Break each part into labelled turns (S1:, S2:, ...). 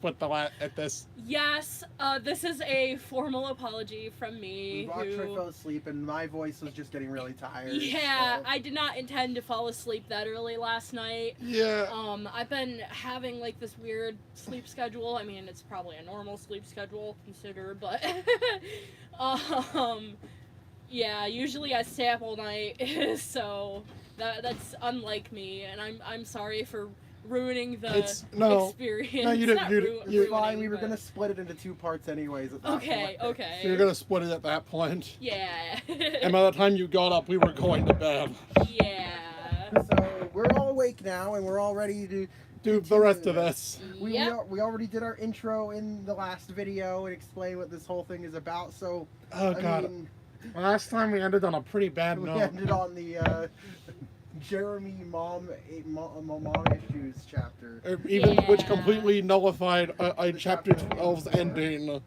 S1: with at this.
S2: Yes, this is a formal apology from me.
S3: Rocktrey fell asleep, and my voice was just getting really tired.
S2: Yeah,
S3: so.
S2: I did not intend to fall asleep that early last night.
S1: Yeah.
S2: I've been having like this weird sleep schedule. I mean, it's probably a normal sleep schedule, consider, but yeah, usually I stay up all night, so that's unlike me, and I'm sorry for ruining the experience.
S1: No, you didn't.
S3: You're fine. We were gonna split it into 2 parts anyways. At that
S2: okay.
S3: point.
S2: Okay.
S1: So you're gonna split it at that point.
S2: Yeah.
S1: And by the time you got up, we were going to bed.
S2: Yeah.
S3: So we're all awake now, and we're all ready to
S1: do the rest of this.
S3: We already did our intro in the last video and explained what this whole thing is about. So
S1: oh god. Last time we ended on a pretty bad note.
S3: We ended on the Jeremy mom issues chapter.
S1: Which completely nullified chapter 12's ending.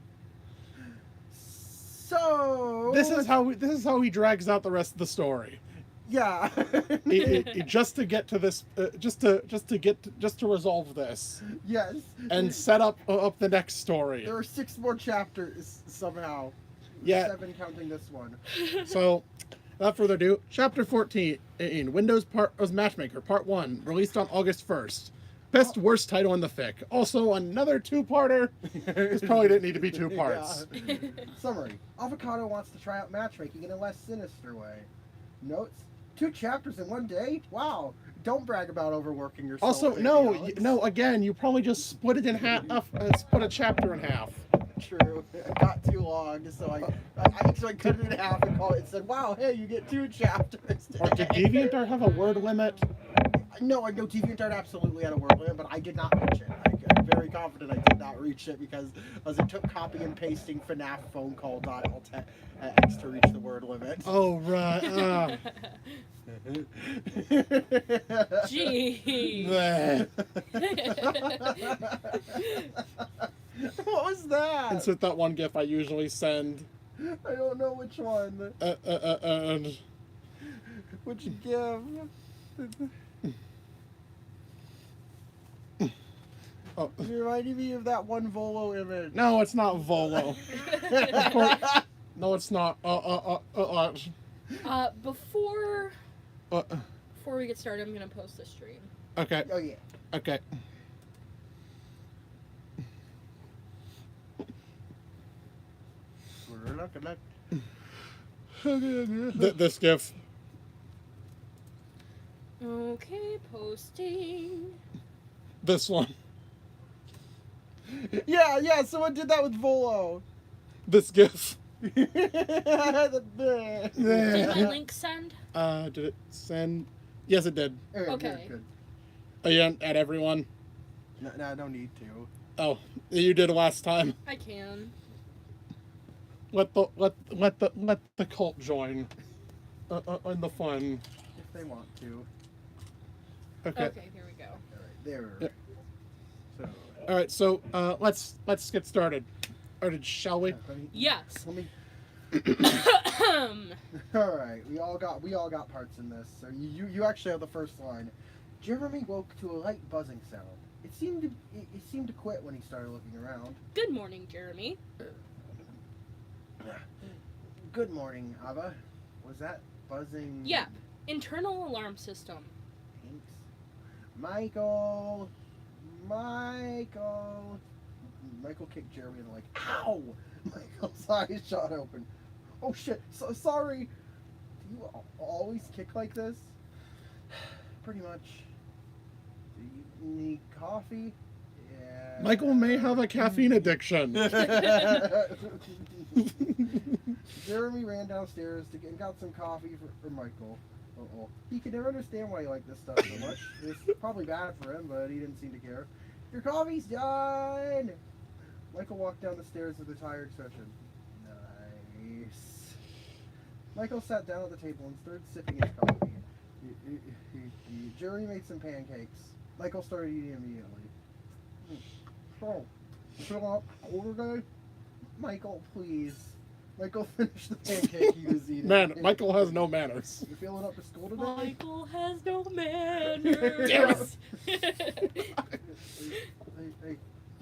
S3: So
S1: this is how he drags out the rest of the story.
S3: Yeah.
S1: Just to get to this, just to resolve this.
S3: Yes.
S1: And set up the next story.
S3: There are 6 more chapters somehow.
S1: Yeah.
S3: 7 counting this one.
S1: So, without further ado, Chapter 14 in Windows Matchmaker Part 1, released on August 1st. Best worst title in the fic. Also, another 2-parter. This probably didn't need to be 2 parts.
S3: Yeah. Summary. Avocado wants to try out matchmaking in a less sinister way. Notes. 2 chapters in 1 day? Wow. Don't brag about overworking yourself.
S1: Also, no, again, you probably just split it in half, split a chapter in half.
S3: True. It got too long, so I cut it in half and called it and said, wow, hey, you get 2 chapters today.
S1: Or did DeviantArt have a word limit?
S3: No, I know DeviantArt absolutely had a word limit, but I did not reach it. I'm very confident I did not reach it because as it took copy and pasting FNAF phone call .x to reach the word limit.
S1: Oh, right.
S2: Gee.
S3: What was that?
S1: Insert that one GIF I usually send.
S3: I don't know which one. Which GIF?
S1: Oh.
S3: You're reminding me of that one Volo image.
S1: No, it's not Volo. No, it's not.
S2: Before we get started, I'm gonna post the stream.
S1: Okay.
S3: Oh yeah.
S1: Okay.
S3: We're not gonna.
S1: This GIF.
S2: Okay, posting.
S1: This one.
S3: Yeah, someone did that with Volo.
S1: This GIF.
S2: Did the link send?
S1: Did it send? Yes, it did.
S2: Okay.
S3: Good.
S1: Oh, you didn't add everyone?
S3: No, I don't need to.
S1: Oh, you did last time.
S2: I can.
S1: Let the cult join in the fun.
S3: If they want to.
S1: Okay.
S2: Okay, here we go.
S3: All right, there.
S1: Yeah.
S3: So.
S1: All right, so let's get started. Or shall we?
S2: Yes.
S3: Let me. All right, we all got parts in this. So you actually have the first line. Jeremy woke to a light buzzing sound. It seemed to quit when he started looking around.
S2: Good morning, Jeremy.
S3: Good morning, Ava. Was that buzzing?
S2: Yeah. Internal alarm system.
S3: Thanks. Michael kicked Jeremy in the leg. Ow! Michael's eyes shot open. Oh shit! So sorry. Do you always kick like this? Pretty much. Do you need coffee? Yeah.
S1: Michael may have a caffeine addiction.
S3: Jeremy ran downstairs and got some coffee for Michael. Uh-oh. He could never understand why he liked this stuff so much. It was probably bad for him, but he didn't seem to care. Your coffee's done! Michael walked down the stairs with a tired expression. Nice. Michael sat down at the table and started sipping his coffee. Jeremy made some pancakes. Michael started eating immediately. So, fill up quarter day? Michael, please. Michael finished the pancake he was eating.
S1: Man, Michael has no manners.
S3: You feeling up for school today?
S2: Michael has no manners.
S3: Hey,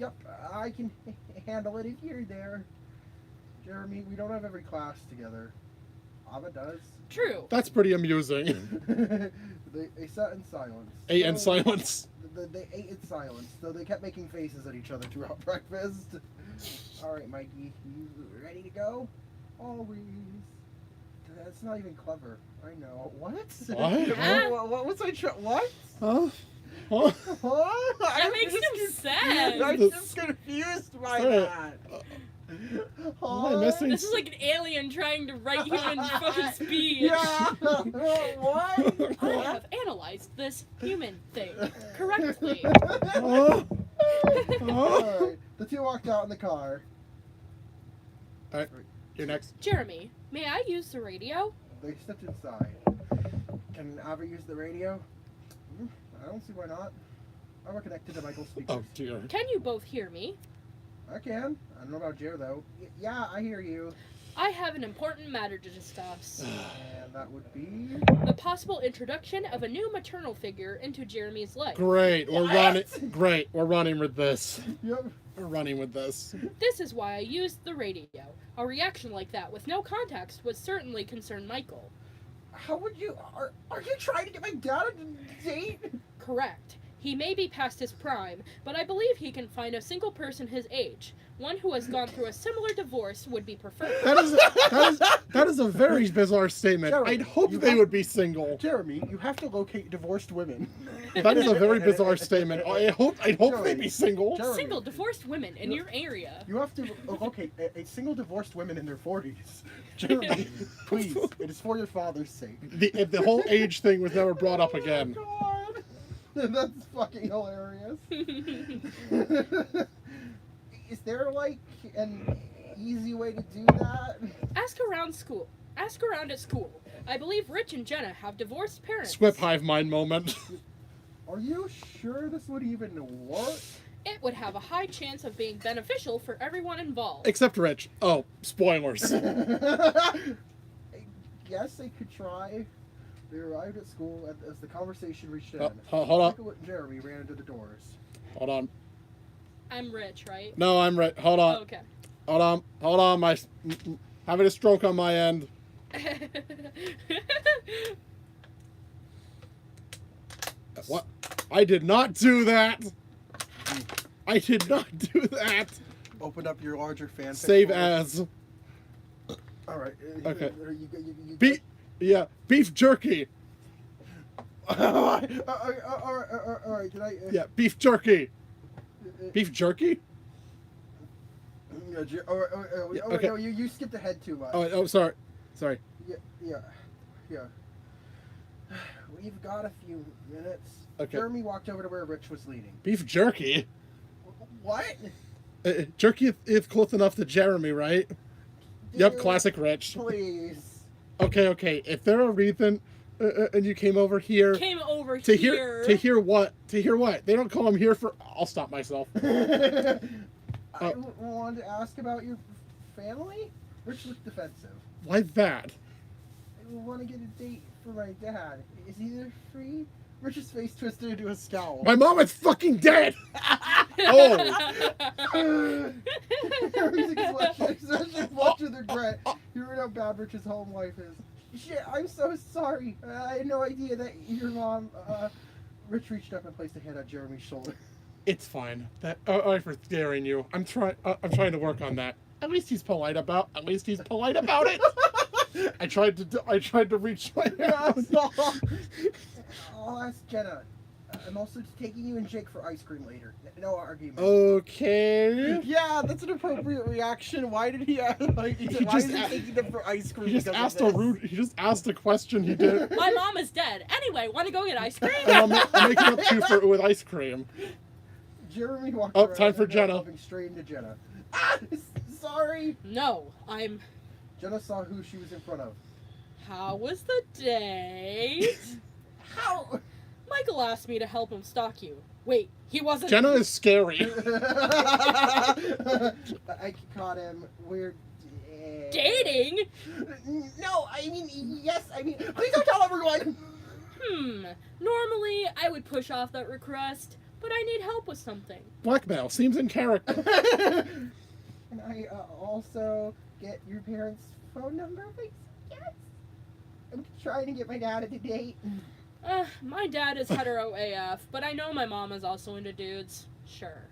S3: Yep, I can handle it if you're there. Jeremy, we don't have every class together. Ava does.
S2: True.
S1: That's pretty amusing.
S3: They sat in silence.
S1: Ate in silence.
S3: They ate in silence, though they kept making faces at each other throughout breakfast. All right, Mikey, you ready to go? Always. That's not even clever. I know. What?
S1: What?
S3: What was I trying? What?
S1: Huh? Huh?
S3: What?
S2: That makes no sense.
S3: I'm just confused by that.
S1: Am I missing?
S2: This is like an alien trying to write human fucking speech.
S3: Yeah. What?
S2: I have analyzed this human thing correctly.
S1: Huh? Huh?
S3: Alright, the two walked out in the car.
S1: Alright, you're next.
S2: Jeremy, may I use the radio?
S3: They stepped inside. Can Ava use the radio? I don't see why not. I'm connected to Michael's speakers.
S1: Oh dear.
S2: Can you both hear me?
S3: I can. I don't know about Jer though. Yeah, I hear you.
S2: I have an important matter to discuss.
S3: And that would be.
S2: The possible introduction of a new maternal figure into Jeremy's life.
S1: Great, we're
S3: What?
S1: running. Great, we're running with this.
S3: Yep.
S1: We're running with this.
S2: This is why I used the radio. A reaction like that with no context would certainly concern Michael.
S3: How would you? Are you trying to get my dad a date?
S2: Correct. He may be past his prime, but I believe he can find a single person his age. One who has gone through a similar divorce would be preferred.
S1: That is a very bizarre statement.
S3: Jeremy,
S1: I'd hope
S3: you
S1: they
S3: have-
S1: would be single.
S3: Jeremy, you have to locate divorced women.
S1: That is a very bizarre statement. I'd hope they'd be single.
S3: Jeremy,
S2: Single divorced women in your area.
S3: You have to locate a single divorced women in their 40s. Jeremy, please, it is for your father's sake.
S1: The whole age thing was never brought up again.
S3: Oh my God. That's fucking hilarious. Is there like an easy way to do that?
S2: Ask around school. Ask around at school. I believe Rich and Jenna have divorced parents.
S1: Squip hive mind moment.
S3: Are you sure this would even work?
S2: It would have a high chance of being beneficial for everyone involved.
S1: Except Rich. Oh, spoilers.
S3: I guess they could try. They arrived at school as the conversation reached end.
S1: Hold on.
S3: Michael and Jeremy ran into the doors.
S1: Hold on.
S2: I'm Rich, right?
S1: No, I'm right. Hold on.
S2: Okay.
S1: Hold on. My having a stroke on my end. What? I did not do that. I did not do that.
S3: Open up your larger fan.
S1: Save as.
S3: All right.
S1: Okay.
S3: You
S1: Beef jerky.
S3: all right. Can I?
S1: Yeah, beef jerky. Beef jerky?
S3: Okay. No, you skipped ahead too much.
S1: Oh, sorry.
S3: Yeah. We've got a few minutes.
S1: Okay.
S3: Jeremy walked over to where Rich was leading.
S1: Beef jerky?
S3: What?
S1: Jerky is close enough to Jeremy, right? Yep,
S3: Dude,
S1: classic Rich.
S3: Please.
S1: Okay. If there a reason, and you came over here
S2: Came over
S1: to
S2: here.
S1: hear what? To hear what? They don't call him here for. I'll stop myself.
S3: I wanted to ask about your family. Rich looked defensive.
S1: Why that?
S3: I want to get a date for my dad. Is he there free? Rich's face twisted into a scowl.
S1: My mom is fucking dead. Oh.
S3: Jeremy's expression flushed with regret. You heard how bad Rich's home life is. Shit, I'm so sorry. I had no idea that your mom. Rich reached up and placed a hand on Jeremy's shoulder.
S1: It's fine. I'm for scaring you. I'm trying to work on that. At least he's polite about it. I tried to reach my hand.
S3: I'll ask Jenna. I'm also taking you and Jake for ice cream later. No argument.
S1: Okay.
S3: Yeah, that's an appropriate reaction. Why did he ask? Why is he taking them for ice cream?
S1: He just asked a question. He did.
S2: My mom is dead. Anyway, want to go get ice cream?
S1: And I'm making up two with ice cream.
S3: Jeremy walked
S1: Oh,
S3: around
S1: time for
S3: and
S1: Jenna.
S3: moving straight into Jenna. Ah, sorry.
S2: No, I'm.
S3: Jenna saw who she was in front of.
S2: How was the date?
S3: How?
S2: Michael asked me to help him stalk you. Wait, he wasn't.
S1: Jenna is scary.
S3: I caught him. We're
S2: Dating?
S3: No, I mean yes. I mean, please don't tell everyone.
S2: Normally, I would push off that request, but I need help with something.
S1: Blackmail seems in character.
S3: Can I also get your parents' phone number, please? Yes. I'm trying to get my dad at a date.
S2: My dad is hetero AF, but I know my mom is also into dudes. Sure.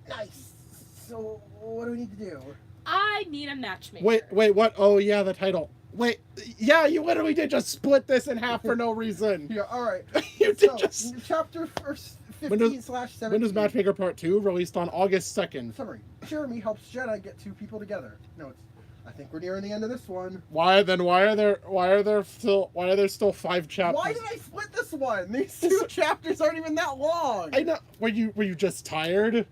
S3: Nice. So, what do we need to do?
S2: I need a matchmaker.
S1: Wait, what? Oh, yeah, the title. Wait, yeah, you literally did just split this in half for no reason.
S3: Yeah, alright.
S1: You did just...
S3: Chapter first 15/17.
S1: Windows Matchmaker Part 2, released on August 2nd.
S3: Summary. Jeremy helps Jenna get two people together. No, I think we're nearing the end of this one.
S1: Why are there still 5 chapters?
S3: Why did I split this one? These two chapters aren't even that long.
S1: I know. Were you just tired?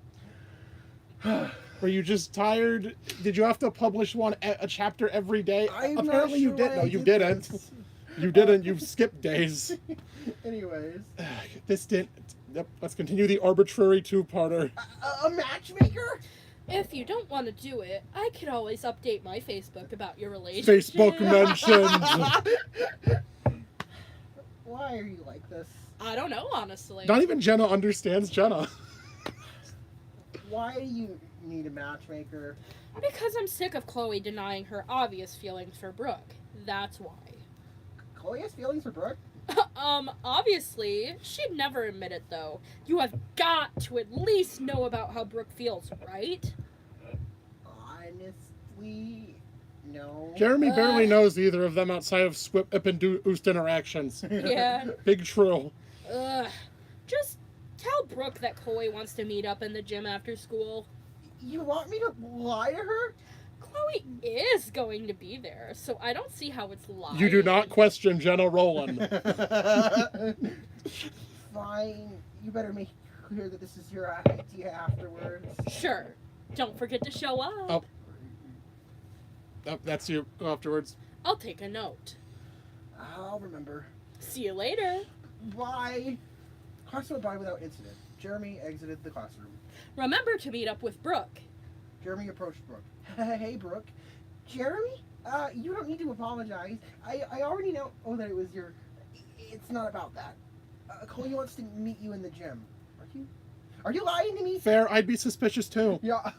S1: Were you just tired? Did you have to publish a chapter every day?
S3: I'm
S1: Apparently
S3: not
S1: you
S3: sure
S1: did.
S3: why
S1: No,
S3: I
S1: you
S3: did
S1: didn't.
S3: this.
S1: You didn't. You skipped days.
S3: Anyways.
S1: This didn't. Yep. Let's continue the arbitrary 2-parter.
S3: A matchmaker?
S2: If you don't want to do it, I could always update my Facebook about your relationship.
S1: Facebook mentioned.
S3: Why are you like this?
S2: I don't know, honestly.
S1: Not even Jenna understands Jenna.
S3: Why do you need a matchmaker?
S2: Because I'm sick of Chloe denying her obvious feelings for Brooke. That's why.
S3: Chloe has feelings for Brooke?
S2: Obviously. She'd never admit it, though. You have got to at least know about how Brooke feels, right?
S3: Honestly, no.
S1: Jeremy barely knows either of them outside of Squip and Oost interactions.
S2: Yeah.
S1: Big true.
S2: Just tell Brooke that Chloe wants to meet up in the gym after school.
S3: You want me to lie to her?
S2: Chloe is going to be there, so I don't see how it's lying.
S1: You do not question Jenna Rowland.
S3: Fine. You better make clear that this is your idea afterwards.
S2: Sure. Don't forget to show up.
S1: Oh, that's you afterwards.
S2: I'll take a note.
S3: I'll remember.
S2: See you later.
S3: Bye. Class went by without incident. Jeremy exited the classroom.
S2: Remember to meet up with Brooke.
S3: Jeremy approached Brooke. Hey, Brooke. Jeremy? You don't need to apologize. I already know that it was your... It's not about that. Chloe wants to meet you in the gym. Are you lying to me?
S1: Fair, I'd be suspicious too.
S3: Yeah.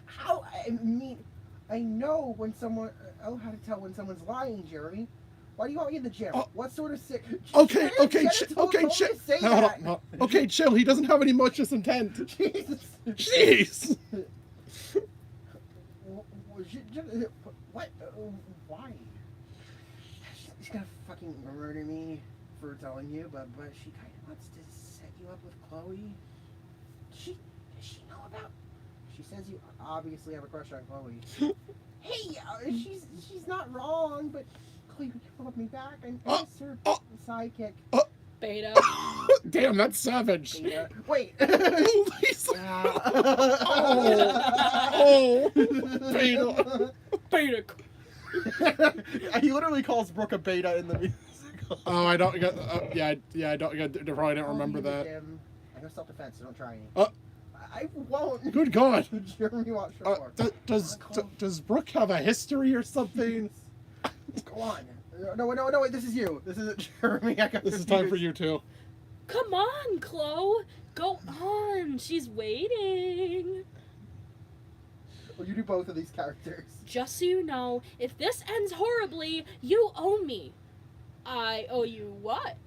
S3: How? I mean, I know when someone... how to tell when someone's lying, Jeremy. Why do you want me in the gym? What sort of sick...
S1: Okay,
S3: chill.
S1: Okay, chill. He doesn't have any malicious intent.
S3: Jesus.
S1: Jeez.
S3: What? Why? She's gonna fucking murder me for telling you, but she kind of wants to set you up with Chloe. Does she know about? She says you obviously have a crush on Chloe. Hey, she's not wrong, but Chloe love me back. I'm just her sidekick.
S2: Beta.
S1: Damn, that's savage.
S3: Beta. Wait.
S1: Beta.
S2: Beta.
S3: He literally calls Brooke a beta in the musical.
S1: Oh, I don't get. I probably don't remember that.
S3: I know self-defense, so don't try any. I won't.
S1: Good God.
S3: Jeremy watched her
S1: Does Brooke have a history or something?
S3: Go on. No, wait, this is you. This isn't Jeremy.
S1: This is time for you too.
S2: Come on, Chloe. Go on. She's waiting.
S3: Well, you do both of these characters.
S2: Just so you know, if this ends horribly, you owe me. I owe you what?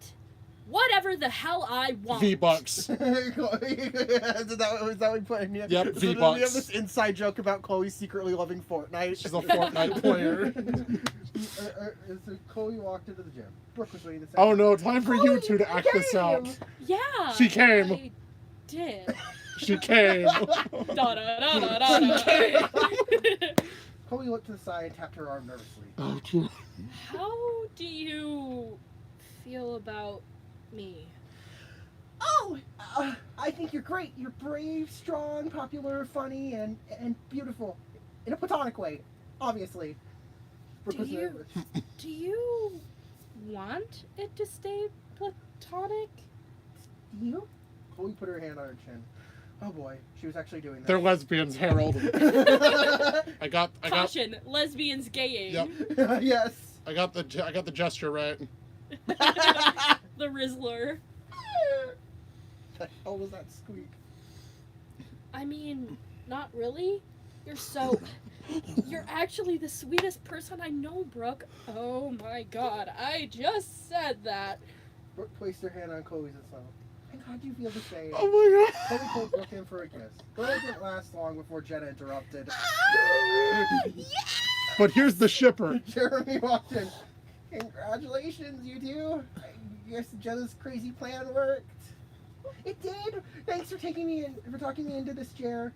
S2: Whatever the hell I want.
S1: V-Bucks.
S3: Is that what we put in here?
S1: Yep,
S3: So
S1: V-Bucks.
S3: we have this inside joke about Chloe secretly loving Fortnite.
S1: She's a Fortnite player.
S3: So Chloe walked into the gym. Brooke was waiting to say,
S1: Oh no, time for you two to act this out.
S2: Yeah.
S1: She came.
S2: I did.
S1: She came.
S3: Chloe looked to the side and tapped her arm nervously.
S1: Oh, dear.
S2: How do you feel about me?
S3: Oh, I think you're great. You're brave, strong, popular, funny, and beautiful. In a platonic way, obviously. Brooke was nervous.
S2: Do you want it to stay platonic?
S3: Do you? Chloe put her hand on her chin. Oh boy, she was actually doing that.
S1: They're lesbians, Harold. I got.
S2: Caution, lesbians gaying.
S1: Yep.
S3: Yes.
S1: I got the gesture right.
S2: The Rizzler.
S3: the hell was that squeak?
S2: I mean, not really. You're actually the sweetest person I know, Brooke. Oh my god, I just said that.
S3: Brooke placed her hand on Chloe's and smiled. And how'd you feel the same?
S1: Oh my
S3: Chloe pulled Brooke in for a kiss. But it didn't last long before Jenna interrupted.
S1: god. But here's the shipper.
S3: Jeremy walked in. Congratulations, you two. I guess Jenna's crazy plan worked. It did. Thanks for talking me into this chair.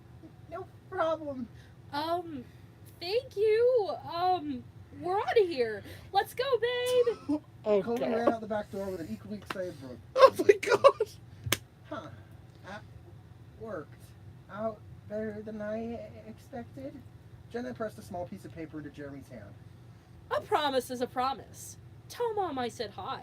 S3: No problem.
S2: Thank you. We're out of here. Let's go, babe.
S1: Oh
S3: Chloe ran
S1: god.
S3: out the back door with an equally excited Brooke.
S1: Oh my god.
S3: Huh. That worked out better than I expected. Jenna pressed a small piece of paper into Jeremy's hand.
S2: A promise is a promise. Tell Mom I said hi.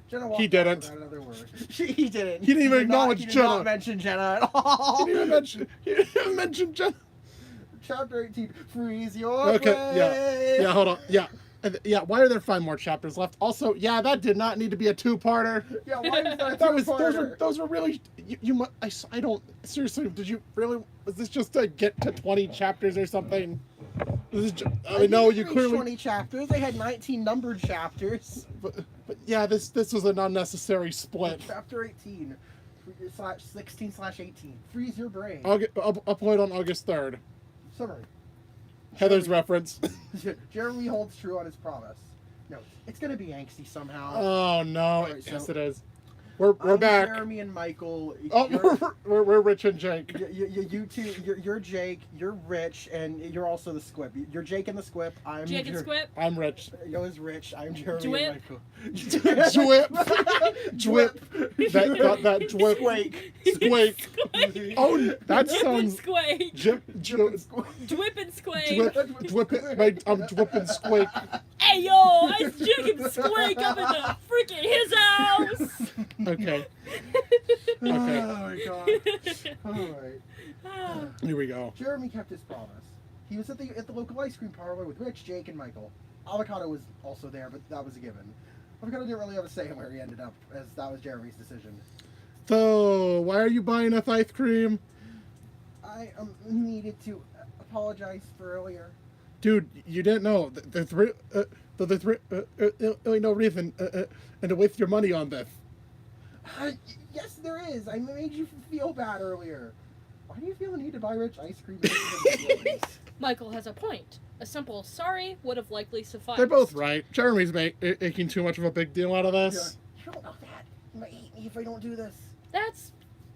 S3: Jenna walked
S1: He
S3: out
S1: didn't.
S3: without another word. He didn't.
S1: He didn't even
S3: did not-
S1: acknowledge
S3: he did
S1: Jenna.
S3: not mention Jenna at all.
S1: He didn't even mention Jenna.
S3: Chapter 18. Freeze your
S1: Okay,
S3: brain.
S1: Yeah, hold on. Yeah. Yeah, why are there 5 more chapters left? Also, yeah, that did not need to be a 2-parter.
S3: Yeah, why is that
S1: That was those
S3: two-parter?
S1: were really I don't seriously, did you really, was this just to get to 20 chapters or something? This is just, I mean, no, you
S3: Reached
S1: clearly
S3: 20 chapters. They had 19 numbered chapters.
S1: but yeah, this was an unnecessary split.
S3: Chapter 18 slash 16 slash 18. Freeze your brain.
S1: Upload on August 3rd.
S3: Summary.
S1: Heather's reference.
S3: Jeremy holds true on his promise. No, it's gonna be angsty somehow.
S1: Oh no,
S3: Alright,
S1: yes
S3: so-
S1: it is. We're
S3: I'm
S1: back.
S3: Jeremy and Michael.
S1: Oh, we're Rich and Jake.
S3: You two, you're Jake, you're Rich, and you're also the Squip. You're Jake and the Squip. I'm
S2: Jake and Squip.
S1: I'm Rich.
S3: Yo is Rich. I'm Jeremy
S2: Dwip.
S3: and Michael.
S1: Drip. Drip. That drip.
S3: Squake.
S1: Squake. Oh, that
S2: Dwip and
S1: sounds.
S2: Squake.
S1: Drip.
S3: Drip and
S1: Drip.
S3: Squake.
S2: Dwip and Squake.
S1: Drip. I'm dripping squake.
S2: Hey yo, it's Jake and Squake up in the freaking his house.
S1: Okay.
S3: Oh my god. Alright.
S2: Ah.
S1: Here we go.
S3: Jeremy kept his promise. He was at the local ice cream parlor with Rich, Jake, and Michael. Avocado was also there, but that was a given. Avocado didn't really have a say in where he ended up, as that was Jeremy's decision.
S1: So, why are you buying us ice cream?
S3: I needed to apologize for earlier.
S1: Dude, you didn't know. There's really no reason and to waste your money on this.
S3: Yes, there is. I made you feel bad earlier. Why do you feel the need to buy Rich ice cream?
S2: Michael has a point. A simple sorry would have likely sufficed.
S1: They're both right. Jeremy's making too much of a big deal out of this.
S3: You don't know that. You might hate me if I don't do this.
S2: That's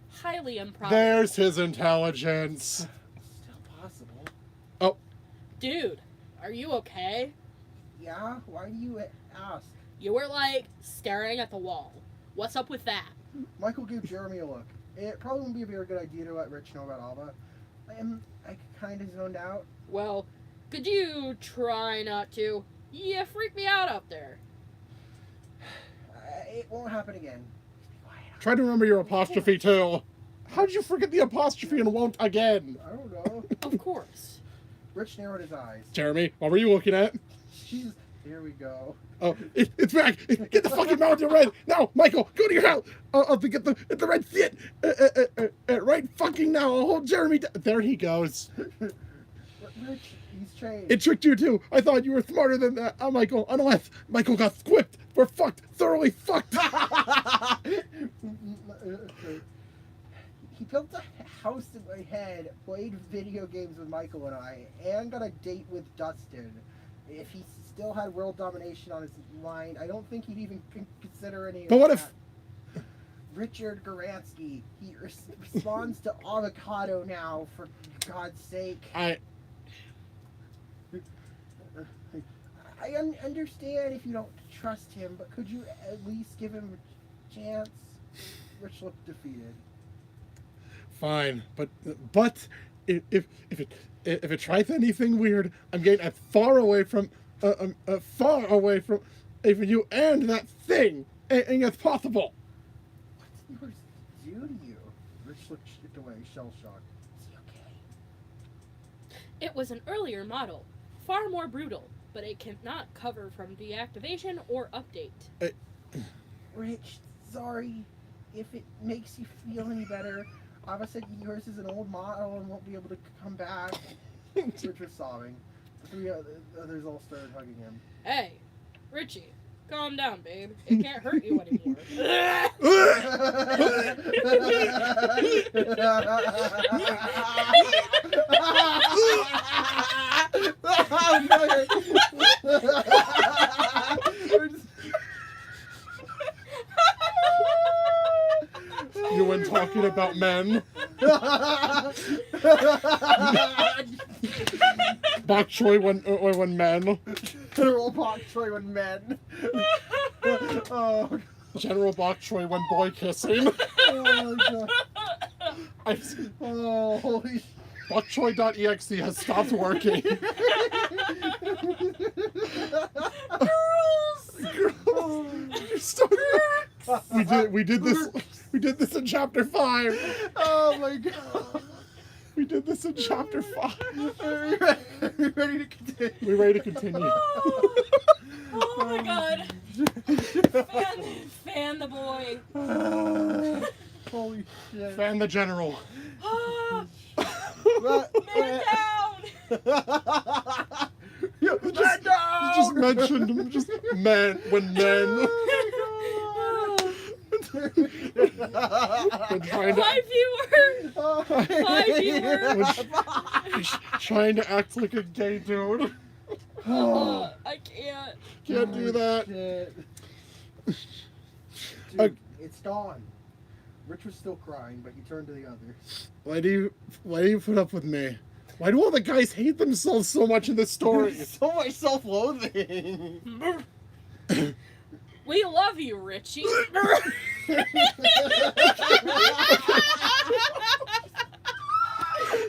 S2: highly improbable.
S1: There's his intelligence.
S3: Still possible.
S1: Oh,
S2: Dude, are you okay?
S3: Yeah? Why do you ask?
S2: You were like staring at the wall. What's up with that?
S3: Michael gave Jeremy a look. It probably wouldn't be a very good idea to let Rich know about Alba. I kind of zoned out.
S2: Well, could you try not to? You freak me out up there.
S3: It won't happen again.
S1: try to remember your apostrophe too. How'd you forget the apostrophe and won't again?
S3: I don't know.
S2: Of course.
S3: Rich narrowed his eyes.
S1: Jeremy, what were you looking at?
S3: Jesus. Here we go.
S1: Oh, it's back! Get the fucking Mountain Red now, Michael. Go to your house. I'll get the red shit right fucking now. I'll hold Jeremy. There he goes.
S3: Rich, he's changed.
S1: It tricked you too. I thought you were smarter than that. Oh, Michael. Unless Michael got squipped. We're fucked. Thoroughly fucked.
S3: He built a house in my head, played video games with Michael and I, and got a date with Dustin. If he still had world domination on his mind, I don't think he'd even consider any.
S1: But
S3: of
S1: what
S3: that.
S1: if?
S3: Richard Garansky, he responds to Avocado now, for God's sake. I understand if you don't trust him, but could you at least give him a chance? Rich looked defeated.
S1: Fine, but if it tries anything weird, I'm getting as far away from even you and that thing as possible.
S3: What did yours do to you? Rich looked away, shell-shocked. Is he okay?
S2: It was an earlier model, far more brutal, but it cannot cover from deactivation or update.
S3: Rich, sorry. if it makes you feel any better, Ava said yours is an old model and won't be able to come back. Rich was sobbing. The three others all started hugging him.
S2: Hey, Richie, calm down, babe. It can't hurt you anymore.
S1: You were talking about men. Bok choy when men.
S3: General bok choy when men. Oh,
S1: General bok choy when boy kissing.
S3: oh god. Oh, holy shit.
S1: Bokchoy.exe has stopped working.
S2: Girls!
S1: You're so we did this in chapter 5.
S3: Oh my god.
S1: We did this in chapter 5.
S3: Are we ready to continue?
S1: We're ready to continue.
S2: Oh my god. Fan the boy.
S3: Holy shit.
S1: Fan the general.
S2: Man down!
S3: Man down!
S1: You just mentioned just men when men. When trying to,
S2: Five viewers!
S1: trying to act like a gay dude.
S2: I can't.
S1: Can't do that.
S3: Shit. Dude,
S1: I-
S3: it's gone. Rich was still crying, but he turned to the others.
S1: Why do you put up with me? Why do all the guys hate themselves so much in this story?
S3: So much self-loathing.
S2: We love you, Richie.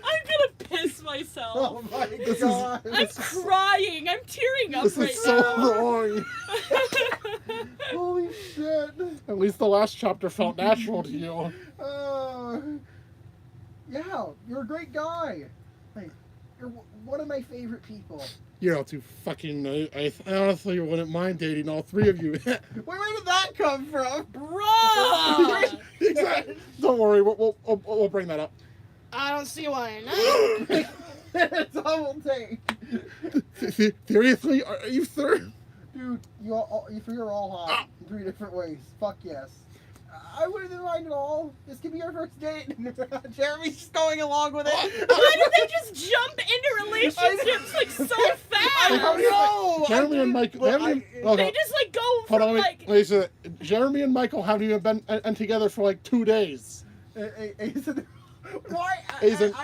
S2: I'm gonna piss myself.
S3: Oh my
S1: This is-
S3: god.
S2: I'm crying. I'm tearing up
S1: This
S2: right
S1: is so
S2: now.
S1: wrong.
S3: Holy shit.
S1: At least the last chapter felt natural to you.
S3: Yeah, you're a great guy. Like, you're one of my favorite people.
S1: You're all too fucking nice. I honestly wouldn't mind dating all three of you.
S3: Where did that come from?
S2: Bruh!
S1: Exactly. Don't worry, we'll bring that up.
S2: I don't see why not.
S3: Double take.
S1: Seriously, are you third?
S3: Dude, you three are all hot in 3 different ways. Fuck yes. I wouldn't mind at all. This could be our first date. Jeremy's just going along with it.
S2: Why did they just jump into relationships like so
S3: I
S2: fast?
S3: don't know.
S1: Jeremy and Michael.
S3: Well,
S2: They just like go
S1: Hold
S2: from
S1: on,
S2: like.
S1: wait. So Jeremy and Michael haven't even been together for like 2 days.
S3: Why?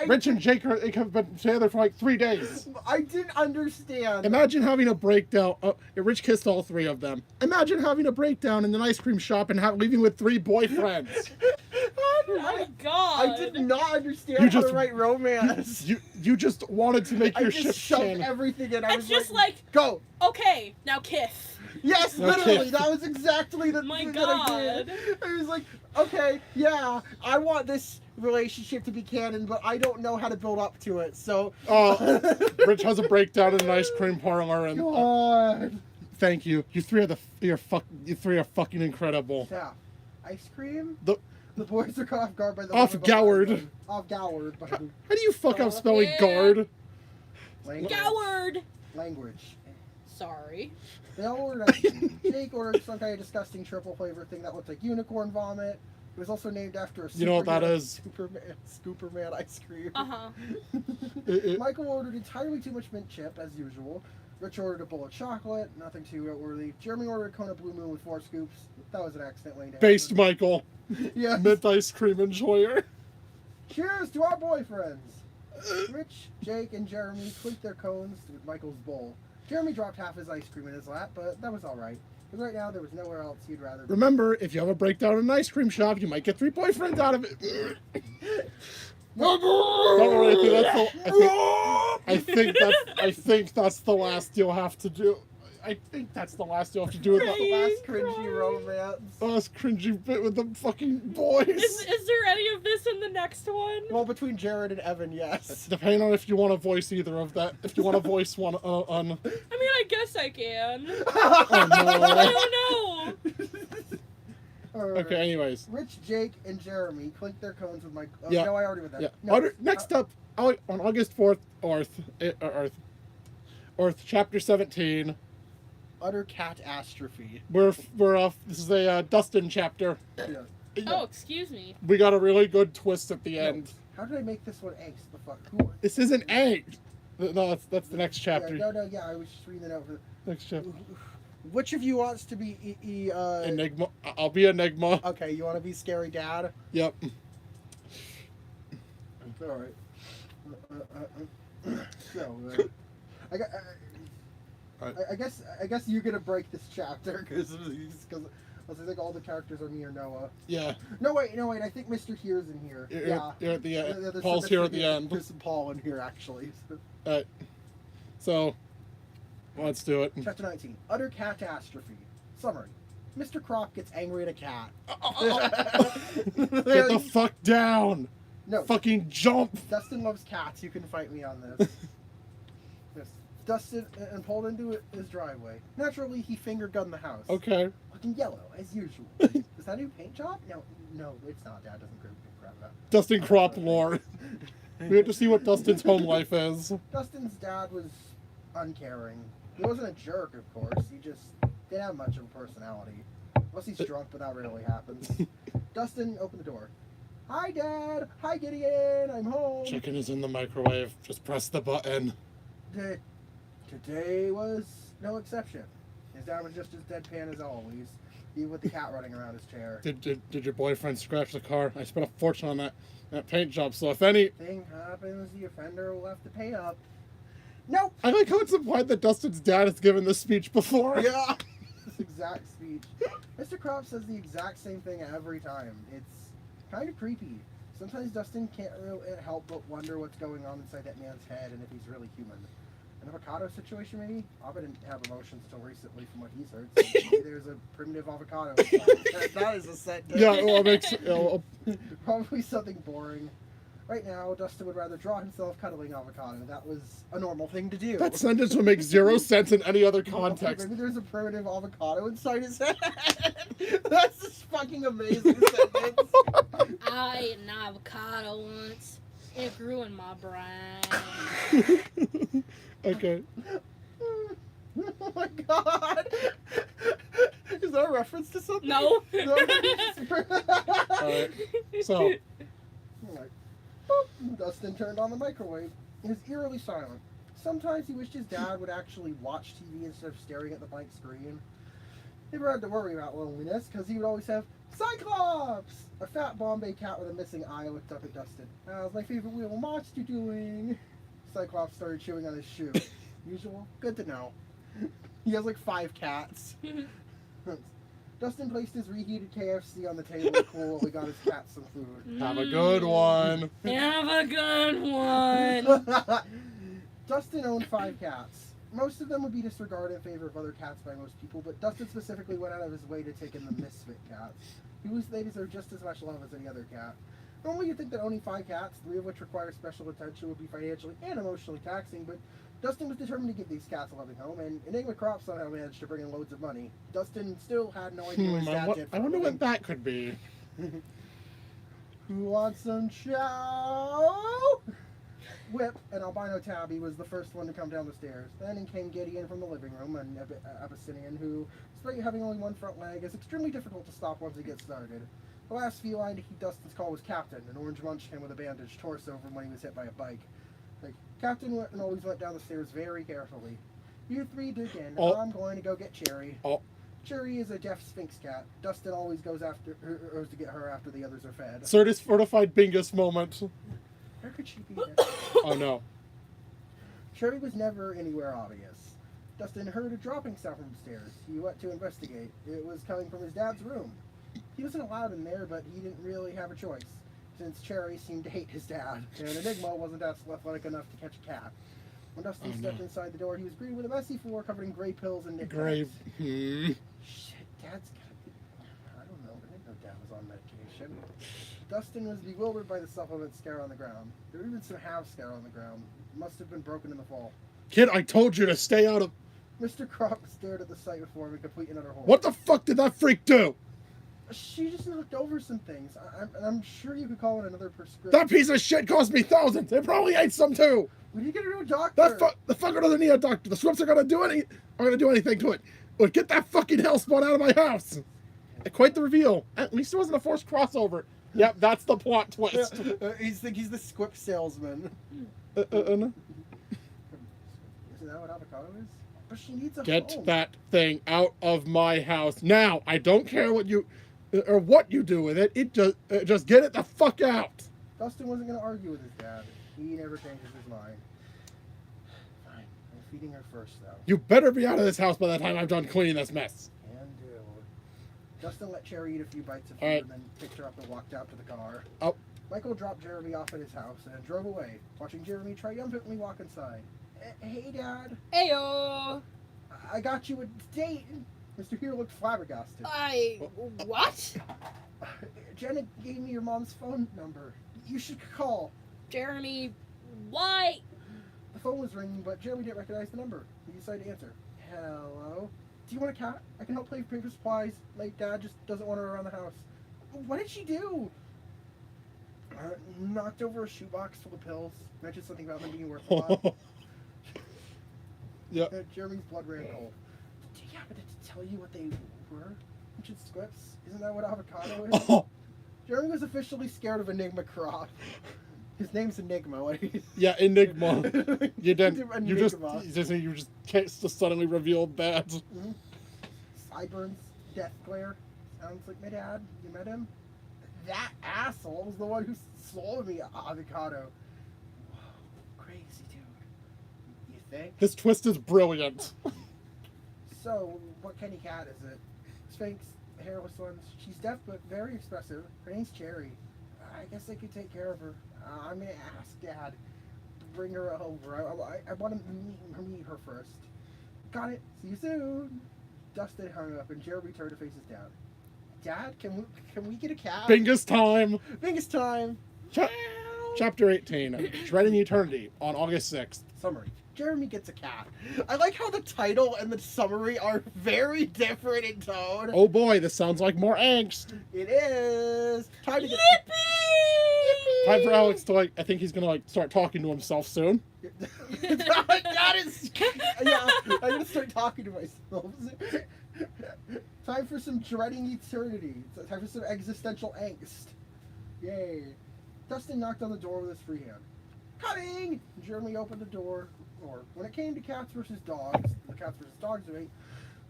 S1: Rich and Jake have been together for like 3 days.
S3: I didn't understand.
S1: Imagine having a breakdown. Rich kissed all 3 of them. Imagine having a breakdown in an ice cream shop and leaving with 3 boyfriends.
S2: Oh my god!
S3: I did not understand
S1: You
S3: how
S1: just-
S3: to write romance.
S1: You just wanted to make
S3: I
S1: your
S3: just
S1: ship
S3: shoved
S1: canon.
S3: everything in. I
S2: It's
S3: was
S2: just
S3: like,
S2: like,
S3: go.
S2: okay, now kiss.
S3: Yes,
S1: Okay.
S3: literally. That was exactly the
S2: My
S3: thing that I did.
S2: God.
S3: I was like, okay, yeah, I want this relationship to be canon, but I don't know how to build up to it. So,
S1: Rich has a breakdown in an ice cream parlor, and
S3: God.
S1: thank you. You three are fucking incredible.
S3: Yeah, ice cream.
S1: The-
S3: The boys are caught off guard by the
S1: Off
S3: woman
S1: Goward.
S3: behind them. Off Goward. By the
S1: How do you fuck up spelling
S2: Yeah.
S1: guard?
S3: language.
S2: Goward.
S3: Language.
S2: Sorry.
S3: They all ordered. Jake ordered some kind of disgusting triple flavor thing that looked like unicorn vomit. It was also named after a
S1: You know what that
S3: superhero
S1: is?
S3: Scooperman ice cream.
S2: Uh huh.
S3: Michael ordered entirely too much mint chip, as usual. Rich ordered a bowl of chocolate, nothing too noteworthy. Jeremy ordered a Kona Blue Moon with 4 scoops. That was an accident laying down.
S1: Based Michael,
S3: Yeah.
S1: mint ice cream enjoyer.
S3: Cheers to our boyfriends! Rich, Jake, and Jeremy clinked their cones with Michael's bowl. Jeremy dropped half his ice cream in his lap, but that was alright. Because right now there was nowhere else he'd rather be.
S1: Remember, if you have a breakdown in an ice cream shop, you might get 3 boyfriends out of it. Don't worry, I think that's the last you'll have to do. I think that's the last you'll have to do with
S3: The
S1: the
S3: last cringy romance.
S1: last cringy bit with the fucking boys.
S2: Is there any of this in the next one?
S3: Well, between Jared and Evan, yes.
S1: Depending on if you want to voice either of that. If you want to voice one
S2: I mean, I guess I can.
S1: Oh no.
S2: I don't know.
S1: Okay, anyways.
S3: Rich, Jake, and Jeremy clink their cones with my. Oh,
S1: Yeah.
S3: No, I already read that.
S1: Yeah.
S3: No,
S1: Next up, on August 4th, Earth, Chapter 17.
S3: Utter catastrophe.
S1: This is a Dustin chapter.
S3: Yeah.
S2: Oh, excuse me.
S1: We got a really good twist at the end.
S3: How did I make this one angst? The fuck? Who?
S1: This isn't angst. No, that's the next chapter.
S3: Yeah, no, I was just reading it out for.
S1: Next chapter.
S3: Which of you wants to be
S1: Enigma. I'll be Enigma.
S3: Okay, you want to be Scary Dad?
S1: Yep.
S3: All right. I guess you're gonna break this chapter because I think all the characters are me or Noah.
S1: Yeah.
S3: No wait. I think Mr. Here's in here.
S1: You're at the end.
S3: There's
S1: Paul's
S3: some
S1: here
S3: Mr.
S1: at the end.
S3: There's some Paul in here actually.
S1: Alright. So, let's do it.
S3: Chapter 19. Utter catastrophe. Summary. Mr. Crop gets angry at a cat.
S1: Get the fuck down!
S3: No.
S1: Fucking jump!
S3: Dustin loves cats. You can fight me on this. Yes. Dustin and pulled into his driveway. Naturally, he finger gunned the house.
S1: Okay.
S3: Looking yellow, as usual. Is that a new paint job? No, it's not. Dad doesn't grab that.
S1: Dustin Crop lore. We have to see what Dustin's home life is.
S3: Dustin's dad was uncaring. He wasn't a jerk, of course. He just didn't have much of a personality. Unless he's drunk, but that rarely happens. Dustin opened the door. Hi, Dad. Hi, Gideon. I'm home.
S1: Chicken is in the microwave. Just press the button.
S3: Today was no exception. His dad was just as deadpan as always, even with the cat running around his chair.
S1: Did your boyfriend scratch the car? I spent a fortune on that paint job, so if any...
S3: Thing happens, the offender will have to pay up. Nope.
S1: I like how it's implied that Dustin's dad has given this speech before.
S3: Yeah. This exact speech. Mr. Crop says the exact same thing every time. It's kind of creepy. Sometimes Dustin can't really help but wonder what's going on inside that man's head and if he's really human. An avocado situation, maybe? Abba didn't have emotions until recently from what he's heard. So maybe there's a primitive avocado. That is a set.
S1: Yeah, well, it makes...
S3: Probably something boring. Right now, Dustin would rather draw himself cuddling avocado. That was a normal thing to do.
S1: That sentence would make zero sense in any other context.
S3: Maybe there's a primitive avocado inside his head. That's just fucking amazing sentence.
S2: I ate an avocado once. It grew in my brain.
S1: Okay.
S3: Oh my god. Is that a reference to something?
S2: No.
S1: Alright. So,
S3: Alright. Boop. Dustin turned on the microwave. He was eerily silent. Sometimes he wished his dad would actually watch TV instead of staring at the blank screen. He never had to worry about loneliness because he would always have Cyclops! A fat Bombay cat with a missing eye looked up at Dustin. How's my favorite little monster doing? Cyclops started chewing on his shoe. Usual? Good to know. He has like 5 cats. Dustin placed his reheated KFC on the table to cool while we got his cat some food.
S1: have a good one.
S2: Have a good one.
S3: Dustin owned 5 cats. Most of them would be disregarded in favor of other cats by most people, but Dustin specifically went out of his way to take in the misfit cats. They deserve just as much love as any other cat. Normally you'd think that owning 5 cats, 3 of which require special attention, would be financially and emotionally taxing, but Dustin was determined to give these cats a loving home, and Enigma Crop somehow managed to bring in loads of money. Dustin still had no idea what his dad did for
S1: I wonder
S3: a living.
S1: what that could be.
S3: Who wants some chow? Whip, an albino tabby, was the first one to come down the stairs. Then in came Gideon from the living room, an Abyssinian who, despite having only one front leg, is extremely difficult to stop once he gets started. The last feline to heed Dustin's call was Captain, an orange munchkin with a bandaged torso from when he was hit by a bike. Captain went and always went down the stairs very carefully. You 3 dig in.
S1: Oh.
S3: I'm going to go get Cherry.
S1: Oh.
S3: Cherry is a deaf Sphinx cat. Dustin always goes to get her after the others are fed.
S1: Certified Bingus moment.
S3: Where could she be?
S1: Oh no.
S3: Cherry was never anywhere obvious. Dustin heard a dropping sound from upstairs. He went to investigate. It was coming from his dad's room. He wasn't allowed in there, but he didn't really have a choice, since Cherry seemed to hate his dad, and Enigma wasn't athletic enough to catch a cat. When Dustin stepped inside the door, he was greeted with a messy floor covered in gray pills and knickknacks.
S1: Gray.
S3: Shit, Dad's gotta be... I don't know. I didn't know Dad was on medication. Dustin was bewildered by the supplement scare on the ground. There were even some half scare on the ground. It must have been broken in the fall.
S1: Kid, I told you to stay out of...
S3: Mr. Crop stared at the sight before him in complete and utter horror.
S1: What the fuck did that freak do?
S3: She just knocked over some things. I'm sure you could call it another prescription.
S1: That piece of shit cost me thousands. It probably ate some too.
S3: We need to get her to a doctor.
S1: The fucker doesn't need a doctor. The Swips are gonna do anything to it. But get that fucking hellspawn out of my house. Quite the reveal. At least it wasn't a forced crossover. Yep, that's the plot twist.
S3: He's the Squip salesman.
S1: No.
S3: Isn't that what avocado is? But she needs a
S1: Get
S3: home.
S1: that thing out of my house now. I don't care what you do with it. Just get it the fuck out.
S3: Dustin wasn't going to argue with his dad. He never changes his mind. Fine. I'm feeding her first, though.
S1: You better be out of this house by the time I'm done cleaning this mess.
S3: Can do. Dustin let Cherry eat a few bites of food
S1: All right.
S3: and then picked her up and walked out to the car.
S1: Oh.
S3: Michael dropped Jeremy off at his house and drove away, watching Jeremy triumphantly walk inside. Hey, Dad.
S2: Ayo!
S3: I got you a date. Mr. Hero looked flabbergasted.
S2: What?
S3: Jenna gave me your mom's phone number. You should call.
S2: Jeremy, why?
S3: The phone was ringing, but Jeremy didn't recognize the number. He decided to answer. Hello? Do you want a cat? I can help play with paper supplies. My dad just doesn't want her around the house. What did she do? Knocked over a shoebox full of pills. Mentioned something about them being worth a lot.
S1: Yeah.
S3: Jeremy's blood ran cold. Do you happen to tell you what they were? Mentioned squips? Isn't that what avocado is?
S1: Oh,
S3: Jeremy was officially scared of Enigma Croc. His name's Enigma. What is
S1: yeah, Enigma. You didn't. You just
S3: Enigma.
S1: just suddenly revealed that.
S3: Mhm. Sideburns, death glare. Sounds like my dad. You met him? That asshole was the one who sold me avocado. Whoa, crazy dude. You think?
S1: This twist is brilliant.
S3: So, what kind of cat is it? Sphinx, hairless ones. She's deaf but very expressive. Her name's Cherry. I guess I could take care of her. I'm gonna ask Dad to bring her over. I want to meet her first. Got it. See you soon. Dustin hung up and Jeremy turned to face his dad. Dad, can we get a cat?
S1: Bingus time.
S3: Bingus time.
S1: Chapter 18. Shredding Eternity on August 6th.
S3: Summary. Jeremy gets a cat. I like how the title and the summary are very different in tone.
S1: Oh boy, this sounds like more angst.
S3: It is. Time to get...
S1: Time for Alex to I think he's gonna start talking to himself soon.
S3: That is... Yeah, I'm gonna start talking to myself. Time for some dreading eternity. Time for some existential angst. Yay. Dustin knocked on the door with his free hand. Coming! Jeremy opened the door. When it came to cats versus dogs, the cats versus dogs debate,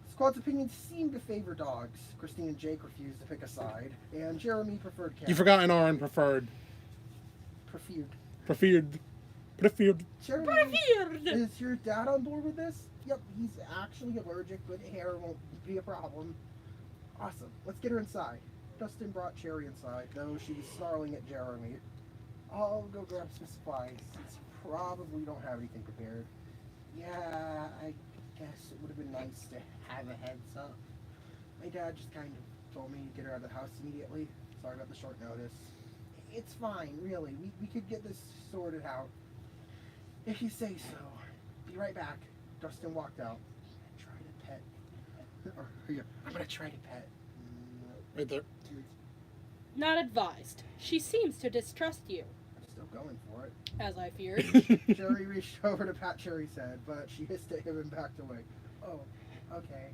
S3: the squad's opinions seemed to favor dogs. Christine and Jake refused to pick a side, and Jeremy preferred cats.
S1: You forgot an R in preferred. Preferred.
S3: Jeremy, is your dad on board with this? Yep, he's actually allergic, but hair won't be a problem. Awesome. Let's get her inside. Dustin brought Cherry inside, though she was snarling at Jeremy. I'll go grab some supplies, since you probably don't have anything prepared. Yeah, I guess it would have been nice to have a heads up. My dad just kind of told me to get her out of the house immediately. Sorry about the short notice. It's fine, really. We could get this sorted out. If you say so. Be right back. Dustin walked out. I'm gonna try to pet.
S1: Right there.
S2: Not advised. She seems to distrust you,
S3: I'm still going for it.
S2: as I feared.
S3: Jerry reached over to pat Cherry's head, but she hissed at him and backed away. Oh, okay.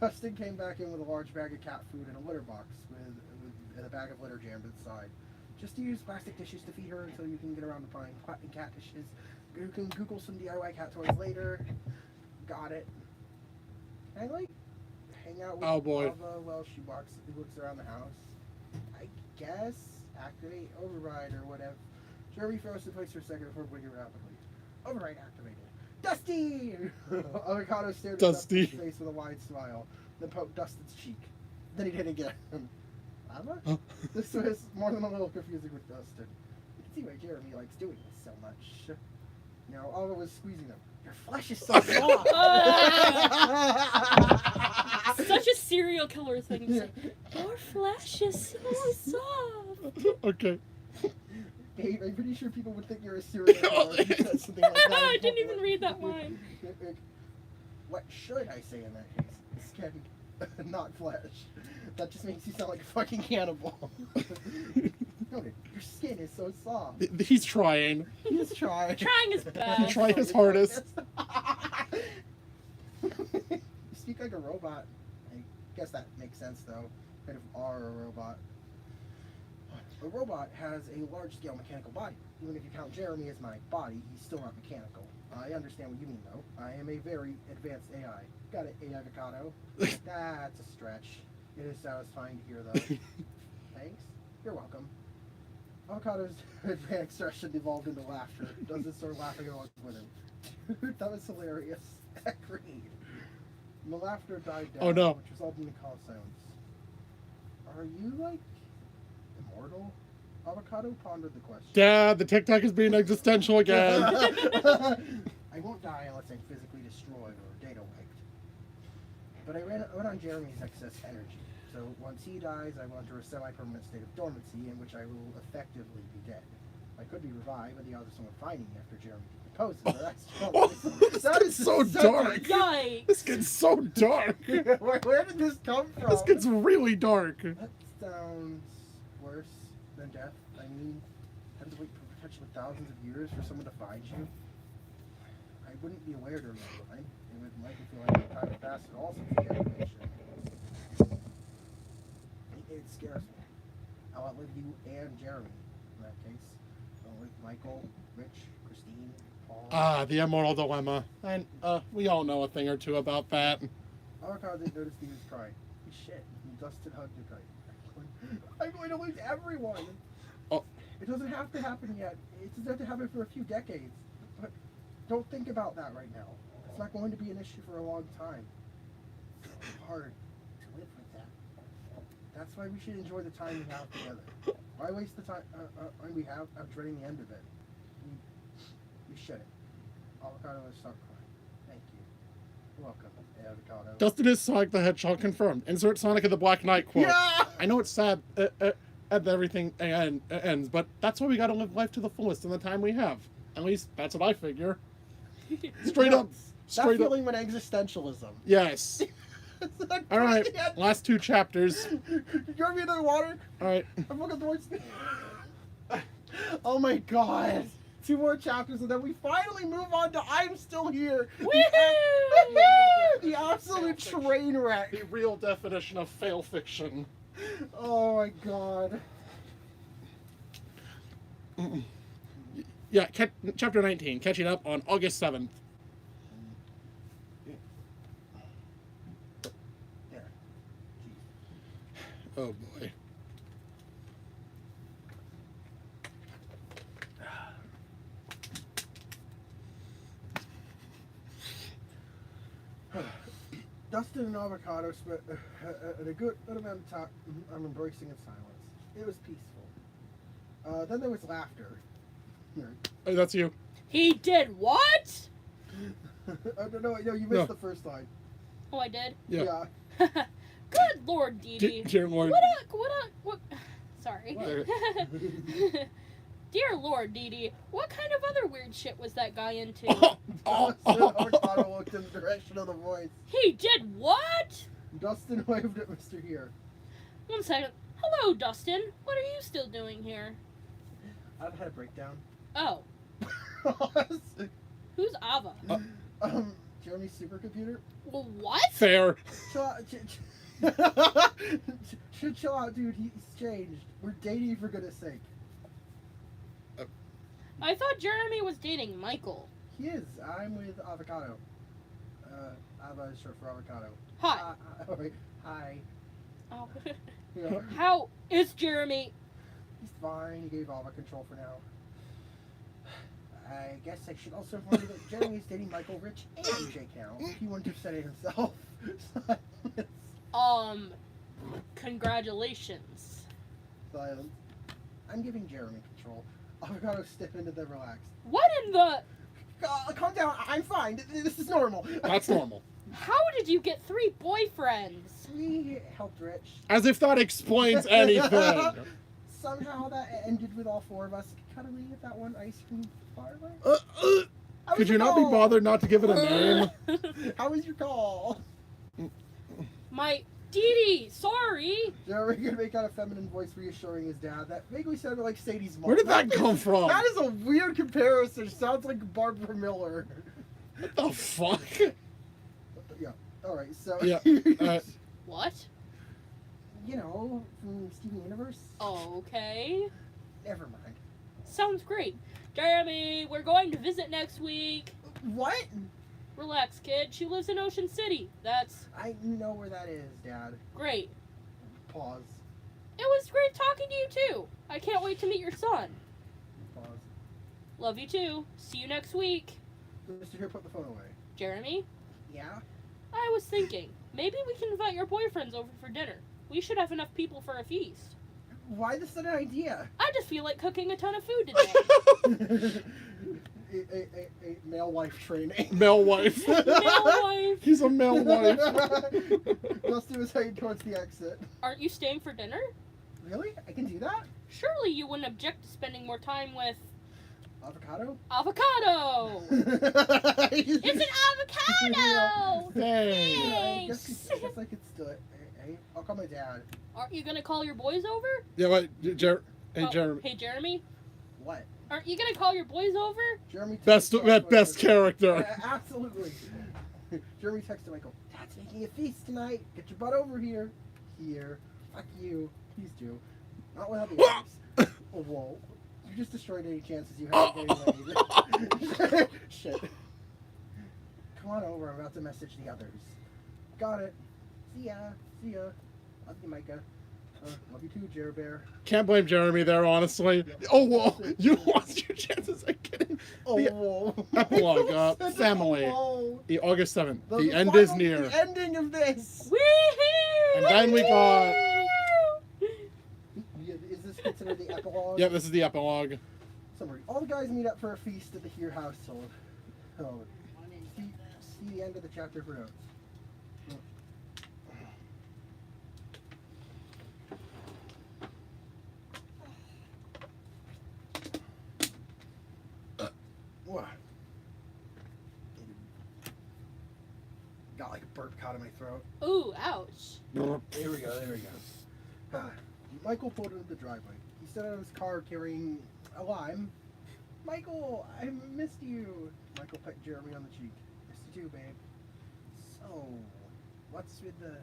S3: Dustin came back in with a large bag of cat food and a litter box with a bag of litter jammed inside. Just use plastic dishes to feed her until you can get around to buying cat dishes. You can Google some DIY cat toys later. Got it. And hang out with Lava while she looks around the house. I guess activate override or whatever. Jeremy froze in place for a second before blinking rapidly. Override activated. Dusty! Avocado stared at Dustin's face with a wide smile, then poked Dustin's cheek. Then he did again. Lava? This was more than a little confusing with Dustin. You can see why Jeremy likes doing this so much. Now, Oliver was squeezing them. Your flesh is so soft!
S2: Such a serial killer thing to say. Your flesh is so soft.
S1: Okay.
S3: Dave, I'm pretty sure people would think you're a serial killer if you said something like that.
S2: I didn't even read that line.
S3: What should I say in that case? Scary. not flesh. That just makes you sound like a fucking cannibal. No, your skin is so soft.
S1: He's trying.
S3: He's trying.
S2: Trying his
S1: He
S2: best.
S1: tried his hardest.
S3: You speak like a robot. I guess that makes sense, though. Kind of are a robot. A robot has a large-scale mechanical body. Even if you count Jeremy as my body, he's still not mechanical. I understand what you mean, though. I am a very advanced AI. Got it, avocado. That's a stretch. It is satisfying to hear, though. Thanks. You're welcome. Avocado's advanced expression evolved into laughter. Doesn't start laughing along with him. Dude, that was hilarious. Agreed. The laughter died down,
S1: Oh, no.
S3: which resulted in call sounds. Are you, like, immortal? Avocado pondered the question.
S1: Dad, the TikTok is being existential again.
S3: I won't die unless I'm physically destroyed or data wiped. But I went on Jeremy's excess energy. So once he dies, I will enter a semi-permanent state of dormancy in which I will effectively be dead. I could be revived, but the odds of someone finding me after Jeremy decomposes
S1: This gets so dark.
S2: Yikes.
S1: This gets so dark.
S3: Where did this come from?
S1: This gets really dark.
S3: That sounds worse than death. I mean, have to wait for potentially thousands of years for someone to find you. I wouldn't be aware during that time. It would make me feel like the time had passed at all since the animation. It scares me. I'll outlive you and Jeremy in that case. I'll outlive Michael, Rich, Christine, Paul.
S1: Ah, the immortal dilemma. And we all know a thing or two about that.
S3: Avocado didn't notice he was crying. Shit. Dustin hugged him tight. I'm going to lose everyone.
S1: Oh.
S3: It doesn't have to happen yet. It doesn't have to happen for a few decades. But don't think about that right now. It's not going to be an issue for a long time. It's hard to live with that. That's why we should enjoy the time we have together. Why waste the time we have dreading the end of it? We shouldn't. Avocado, let's stop crying. Thank you. You're welcome, Avocado.
S1: Dustin is Sonic the Hedgehog confirmed. Insert Sonic of the Black Knight quote.
S3: Yeah!
S1: I know it's sad that everything ends, but that's why we gotta live life to the fullest in the time we have. At least that's what I figure. Straight up.
S3: That
S1: Straight up.
S3: feeling when existentialism.
S1: Yes. All right. Last two chapters.
S3: You want me another water?
S1: All right.
S3: I'm looking towards. Oh my god! 2 more chapters and then we finally move on to I'm Still Here.
S2: Woohoo!
S3: The absolute train wreck.
S1: The real definition of fail fiction.
S3: Oh my god.
S1: Yeah, chapter 19, catching up on August 7th.
S3: There.
S1: Oh boy.
S3: Dustin and Avocado spent a good amount of time I'm embracing in silence. It was peaceful. Then there was laughter.
S1: Oh, that's you.
S2: He did what?
S3: No, you missed
S1: No.
S3: the first line.
S2: Oh, I did?
S1: Yeah.
S2: Good Lord, Dee Dee.
S1: Dear Lord.
S2: What? Sorry.
S3: What?
S2: Dear Lord, Dee Dee, what kind of other weird shit was that guy into?
S1: Oh,
S3: Avocado looked in the direction of the voice.
S2: He did what?
S3: Dustin waved at Mr. Here.
S2: 1 second. Hello, Dustin. What are you still doing here?
S3: I've had a breakdown.
S2: Oh, who's Ava?
S3: Jeremy's supercomputer.
S2: Well, what?
S1: fair.
S3: Chill out, dude. He's changed. We're dating for goodness sake.
S2: I thought Jeremy was dating Michael.
S3: He is. I'm with Avocado. Ava is short for avocado.
S2: Hi.
S3: Hi.
S2: Oh.
S3: Yeah.
S2: How is Jeremy?
S3: He's fine. He gave Ava control for now. I guess I should also inform you that Jeremy is dating Michael, Rich, and Jake now. He wouldn't have said it himself.
S2: Congratulations.
S3: Silence. I'm giving Jeremy control. Avocado stiffened and then relaxed.
S2: What in the...
S3: Calm down. I'm fine. This is normal.
S1: That's normal.
S2: How did you get 3 boyfriends?
S3: We helped Rich.
S1: As if that explains anything.
S3: Somehow that ended with all 4 of us cuddling at that one ice cream parlor. How
S1: Could
S3: was
S1: you
S3: your
S1: not be
S3: call?
S1: bothered not to give it a name?
S3: How was your call?
S2: Dee Dee, sorry.
S3: Jeremy can make out a feminine voice reassuring his dad. That vaguely sounded like Sadie's mom.
S1: Where did that come from?
S3: That is a weird comparison. Sounds like Barbara Miller.
S1: What the fuck?
S3: Yeah. All right. So.
S1: Yeah.
S2: What?
S3: You know, from Steven Universe.
S2: Okay.
S3: Never mind.
S2: Sounds great. Jeremy, we're going to visit next week.
S3: What?
S2: Relax, kid. She lives in Ocean City. That's
S3: I know where that is, Dad.
S2: great.
S3: Pause.
S2: It was great talking to you, too. I can't wait to meet your son.
S3: Pause.
S2: Love you, too. See you next week.
S3: Mr. Here, put the phone away.
S2: Jeremy,
S3: Yeah?
S2: I was thinking, maybe we can invite your boyfriends over for dinner. We should have enough people for a feast.
S3: Why this an idea?
S2: I just feel like cooking a ton of food today.
S3: a male wife training.
S1: Male wife.
S2: Male wife.
S1: He's a male wife.
S3: Let's do his heading towards the exit.
S2: Aren't you staying for dinner?
S3: Really? I can do that?
S2: Surely you wouldn't object to spending more time with
S3: Avocado?
S2: avocado. It's an avocado.
S1: Hey.
S3: I
S2: Thanks.
S3: guess I could still it. Hey, I'll call my dad.
S2: Aren't you gonna call your boys over?
S1: Yeah, wait. Hey,
S2: Oh,
S1: Jeremy.
S2: Hey, Jeremy.
S3: What?
S2: Aren't you gonna call your boys over?
S3: Jeremy
S1: Best
S3: texted
S1: best
S3: Michael.
S1: character.
S3: Absolutely. Jeremy texted Michael, Dad's making a feast tonight. Get your butt over here. Here. Fuck you. Please do. Not without the others. Oh, whoa. You just destroyed any chances you had of getting laid. Shit. Come on over. I'm about to message the others. Got it. See ya. See ya. Love you, Micah. Love you too, Jer Bear.
S1: Can't blame Jeremy there, honestly. Oh, whoa. You lost your chances at getting
S3: Oh,
S1: the
S3: whoa.
S1: epilogue. Family.
S3: Whoa.
S1: The August 7th. The
S3: The
S1: end is
S3: final-
S1: near.
S3: The ending of this.
S2: Woohoo!
S1: And then we got-
S3: Is this considered the epilogue?
S1: Yeah, this is the epilogue.
S3: Summary. All the guys meet up for a feast at the Here household. Oh, see the end of the chapter for notes. What? Got like a burp caught in my throat.
S2: Ooh, ouch.
S3: There we go, there we go. Michael pulled into the driveway. He stood out of his car carrying a lime. Michael, I missed you. Michael pecked Jeremy on the cheek. Missed you too, babe. So, what's with the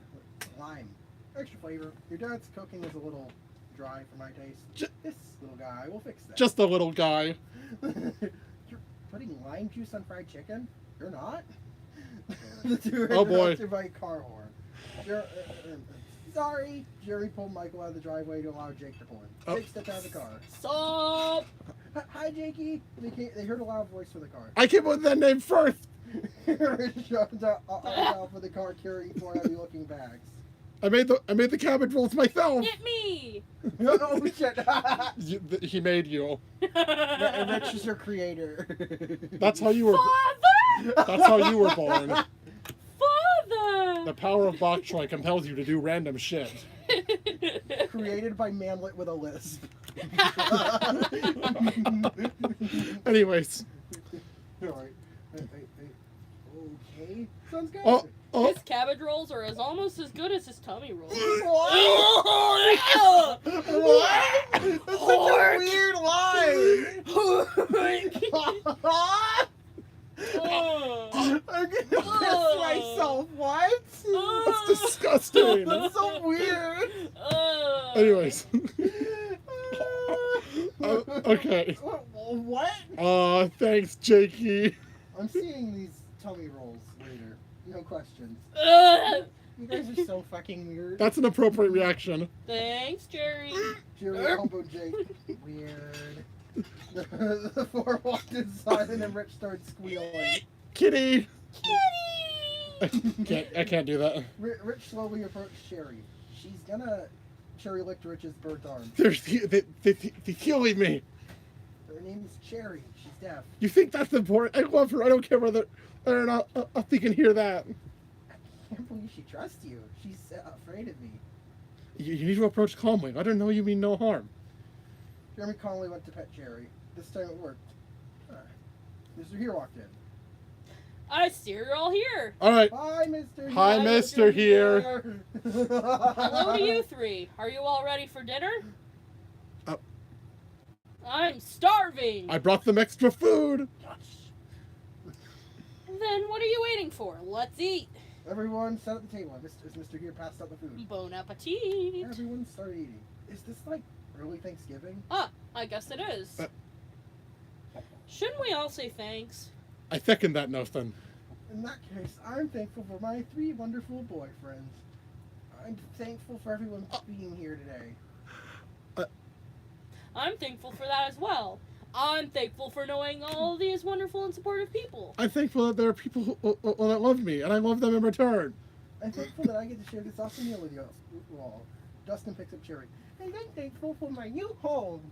S3: lime? Extra flavor. Your dad's cooking is a little dry for my taste. This little guy will fix that.
S1: Just a little guy.
S3: You're putting lime juice on fried chicken? You're not? The two are
S1: Oh, boy.
S3: interrupted by a car horn. Sorry. Jerry pulled Michael out of the driveway to allow Jake to pull in.
S1: Oh.
S3: Jake stepped out of the car.
S2: Sup?
S3: Hi, Jakey. They heard a loud voice from the car.
S1: I came up with that name first.
S3: Rich jumped out for the car carrying 4 heavy-looking bags.
S1: I made the cabbage rolls myself.
S2: Get me!
S3: Oh, shit.
S1: He made you.
S3: Rich is your creator.
S1: That's how you were.
S2: Father!
S1: That's how you were born.
S2: Father!
S1: The power of bok choy compels you to do random shit.
S3: Created by Manlet with a lisp.
S1: Anyways.
S3: Alright. Okay. Sounds good.
S1: Oh.
S2: His cabbage rolls are almost as good as his tummy rolls.
S3: What? That's such a weird line. I'm gonna piss myself. What?
S1: That's disgusting.
S3: That's so weird.
S1: Anyways. Okay.
S3: What?
S1: Thanks, Jakey.
S3: I'm seeing these tummy rolls later. No questions.
S2: Ugh.
S3: You guys are so fucking weird.
S1: That's an appropriate reaction.
S2: Thanks, Jerry.
S3: Jerry elbowed Jake. Weird. The 4 walked inside and then Rich started squealing.
S1: Kitty.
S2: Kitty!
S1: I can't do that.
S3: Rich slowly approached Sherry. She's gonna... Sherry licked Rich's burnt arm.
S1: They're killing me.
S3: Her name's Cherry. She's deaf.
S1: You think that's important? I love her. I don't care whether or not they can hear that.
S3: I can't believe she trusts you. She's afraid of me.
S1: You need to approach calmly. Let her know you mean no harm.
S3: Jeremy calmly went to pet Cherry. This time it worked. Mr. Here walked in.
S2: I see you're all here.
S1: All right.
S3: Hi, Mr.
S1: Hi,
S2: Hi,
S1: Mr. Here.
S2: Hello to you three. Are you all ready for dinner?
S1: Uh,
S2: I'm starving.
S1: I brought them extra food.
S2: Then what are you waiting for? Let's eat.
S3: Everyone, sit at the table. Is Mr. Here passed out the food?
S2: Bon appetit.
S3: Everyone start eating. Is this like early Thanksgiving?
S2: I guess it is. Shouldn't we all say thanks?
S1: I thicken that nothing.
S3: In that case, I'm thankful for my 3 wonderful boyfriends. I'm thankful for everyone being here today.
S2: I'm thankful for that as well. I'm thankful for knowing all these wonderful and supportive people.
S1: I'm thankful that there are people who that love me, and I love them in return.
S3: I'm thankful that I get to share this awesome meal with you all. Dustin picks up Cherry. And I'm thankful for my new home.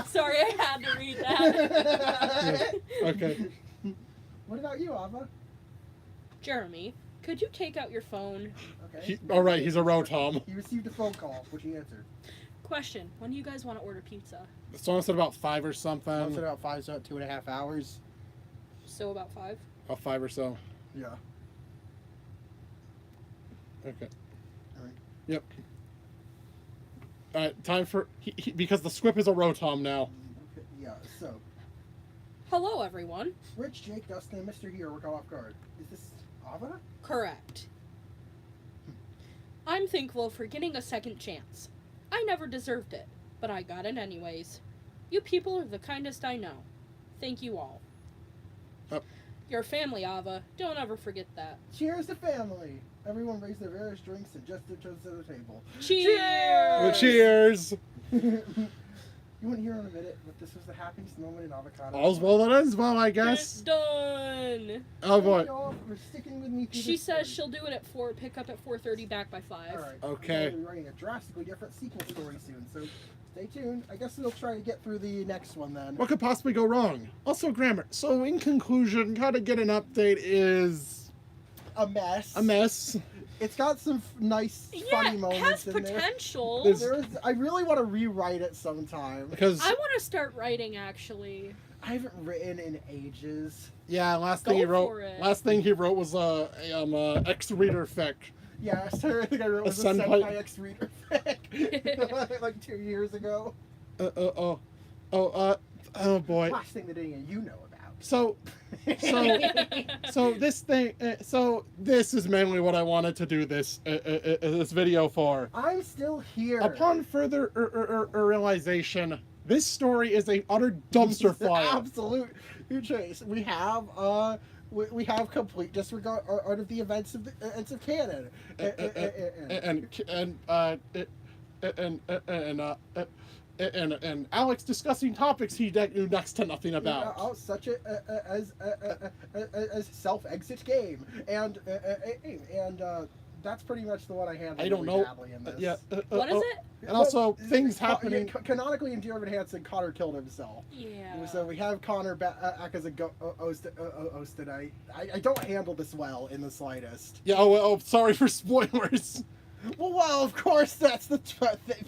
S2: Sorry, I had to read that.
S1: Okay.
S3: What about you, Ava?
S2: Jeremy, could you take out your phone?
S3: Okay.
S1: All right, he's a Rotom.
S3: He received a phone call, which he answered.
S2: Question, when do you guys want to order pizza?
S1: Someone said about 5 or
S3: Once
S1: something.
S3: in about 5, so 2.5 hours.
S2: So about 5?
S1: About 5 or so.
S3: Yeah.
S1: Okay.
S3: All right.
S1: Yep. Time for because the Squip is a Rotom now.
S3: Okay, yeah, so
S2: Hello, everyone.
S3: Rich, Jake, Dustin, and Mr. Here were caught off guard. Is this Ava?
S2: Correct. I'm thankful for getting a second chance. I never deserved it, but I got it anyways. You people are the kindest I know. Thank you all. Your family, Ava. Don't ever forget that.
S3: Cheers to family! Everyone raised their various drinks and just their toes to the table.
S2: Cheers!
S1: Cheers!
S3: You wouldn't hear in a minute, but this was the happiest moment in avocado.
S1: All's well that ends well, I
S2: It's
S1: guess.
S2: done.
S1: Oh boy.
S3: Thank you all for sticking with me through
S2: She
S3: this
S2: says
S3: story.
S2: she'll do it at 4, pick up at 4:30, back by 5.
S3: All right.
S1: Okay.
S3: We'll be writing a drastically different sequel story soon, so stay tuned. I guess we'll try to get through the next one then.
S1: What could possibly go wrong? Also, grammar. So, in conclusion, how to get an update is
S3: A mess.
S1: a mess.
S3: It's got some nice,
S2: Yeah,
S3: funny
S2: it
S3: moments
S2: has
S3: in there.
S2: potential.
S3: I really want to rewrite it sometime.
S1: Because
S2: I want to start writing, actually.
S3: I haven't written in ages.
S1: yeah, last
S2: Go
S1: thing he
S2: for
S1: wrote.
S2: it.
S1: Last thing he wrote was X-reader fic.
S3: Yeah, so I think I wrote was a
S1: Senpai-
S3: Senpai X Reader fic like 2 years ago.
S1: Oh boy.
S3: Last thing that any of you know about.
S1: So this thing. So this is mainly what I wanted to do this video for.
S3: I'm still here.
S1: Upon further realization, this story is a utter dumpster fire.
S3: Absolute chase. We have complete disregard of the events of canon.
S1: And Alex discussing topics he knew next to nothing about.
S3: Such as self-exit game, and that's pretty much the one I handled.
S1: I don't
S3: really
S1: know.
S3: badly in this.
S1: Yeah.
S2: What is it?
S1: And also things
S3: Yeah,
S1: happening.
S3: canonically in Dear Evan Hansen, Connor killed himself.
S2: Yeah.
S3: So we have Connor back as a ghost today. I don't handle this well in the slightest.
S1: Yeah. Oh, sorry for spoilers.
S3: Well, of course that's the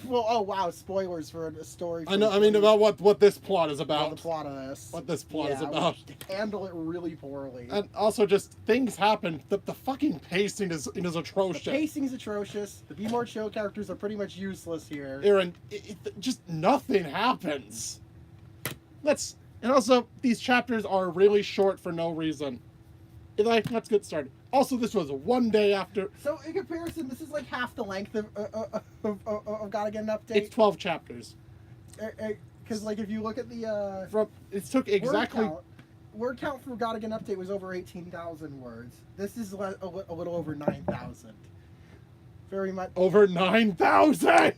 S3: well. Oh wow, spoilers for a story.
S1: I know. I mean about what this plot is about.
S3: the plot of this.
S1: What this plot is
S3: Yeah,
S1: about.
S3: we handle it really poorly.
S1: And also, just things happen. The fucking pacing is atrocious.
S3: The pacing is atrocious. The Be More Chill characters are pretty much useless here.
S1: Aaron, just nothing happens. And also, these chapters are really short for no reason. Let's get started. Also, this was one day after.
S3: So in comparison, this is like half the length of Gotta Get an Update.
S1: It's 12 chapters.
S3: Because like if you look at the
S1: It took exactly.
S3: word count for Gotta Get an Update was over 18,000 words. This is a little over 9,000. Very much
S1: Over 9,000!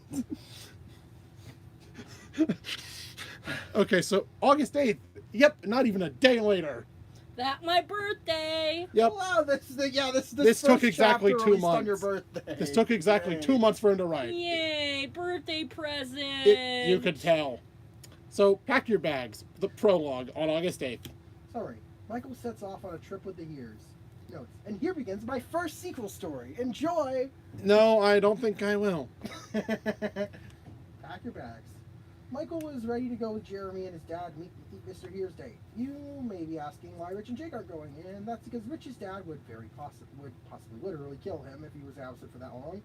S1: Okay, so August 8th. Yep, not even a day later.
S2: That my birthday.
S1: Yep.
S3: Wow, this
S1: This took
S3: first
S1: exactly
S3: chapter
S1: 2
S3: released on your
S1: months.
S3: birthday.
S1: This took exactly
S3: Yay.
S1: 2 months for him to write.
S2: Yay, birthday present.
S1: You could tell. So, pack your bags. The prologue on August 8th.
S3: Sorry, Michael sets off on a trip with the Hears. Notes. And here begins my first sequel story. Enjoy!
S1: No, I don't think I will.
S3: Pack your bags. Michael was ready to go with Jeremy and his dad meet Mr. Here's date. You may be asking why Rich and Jake aren't going, and that's because Rich's dad would possibly literally kill him if he was absent for that long,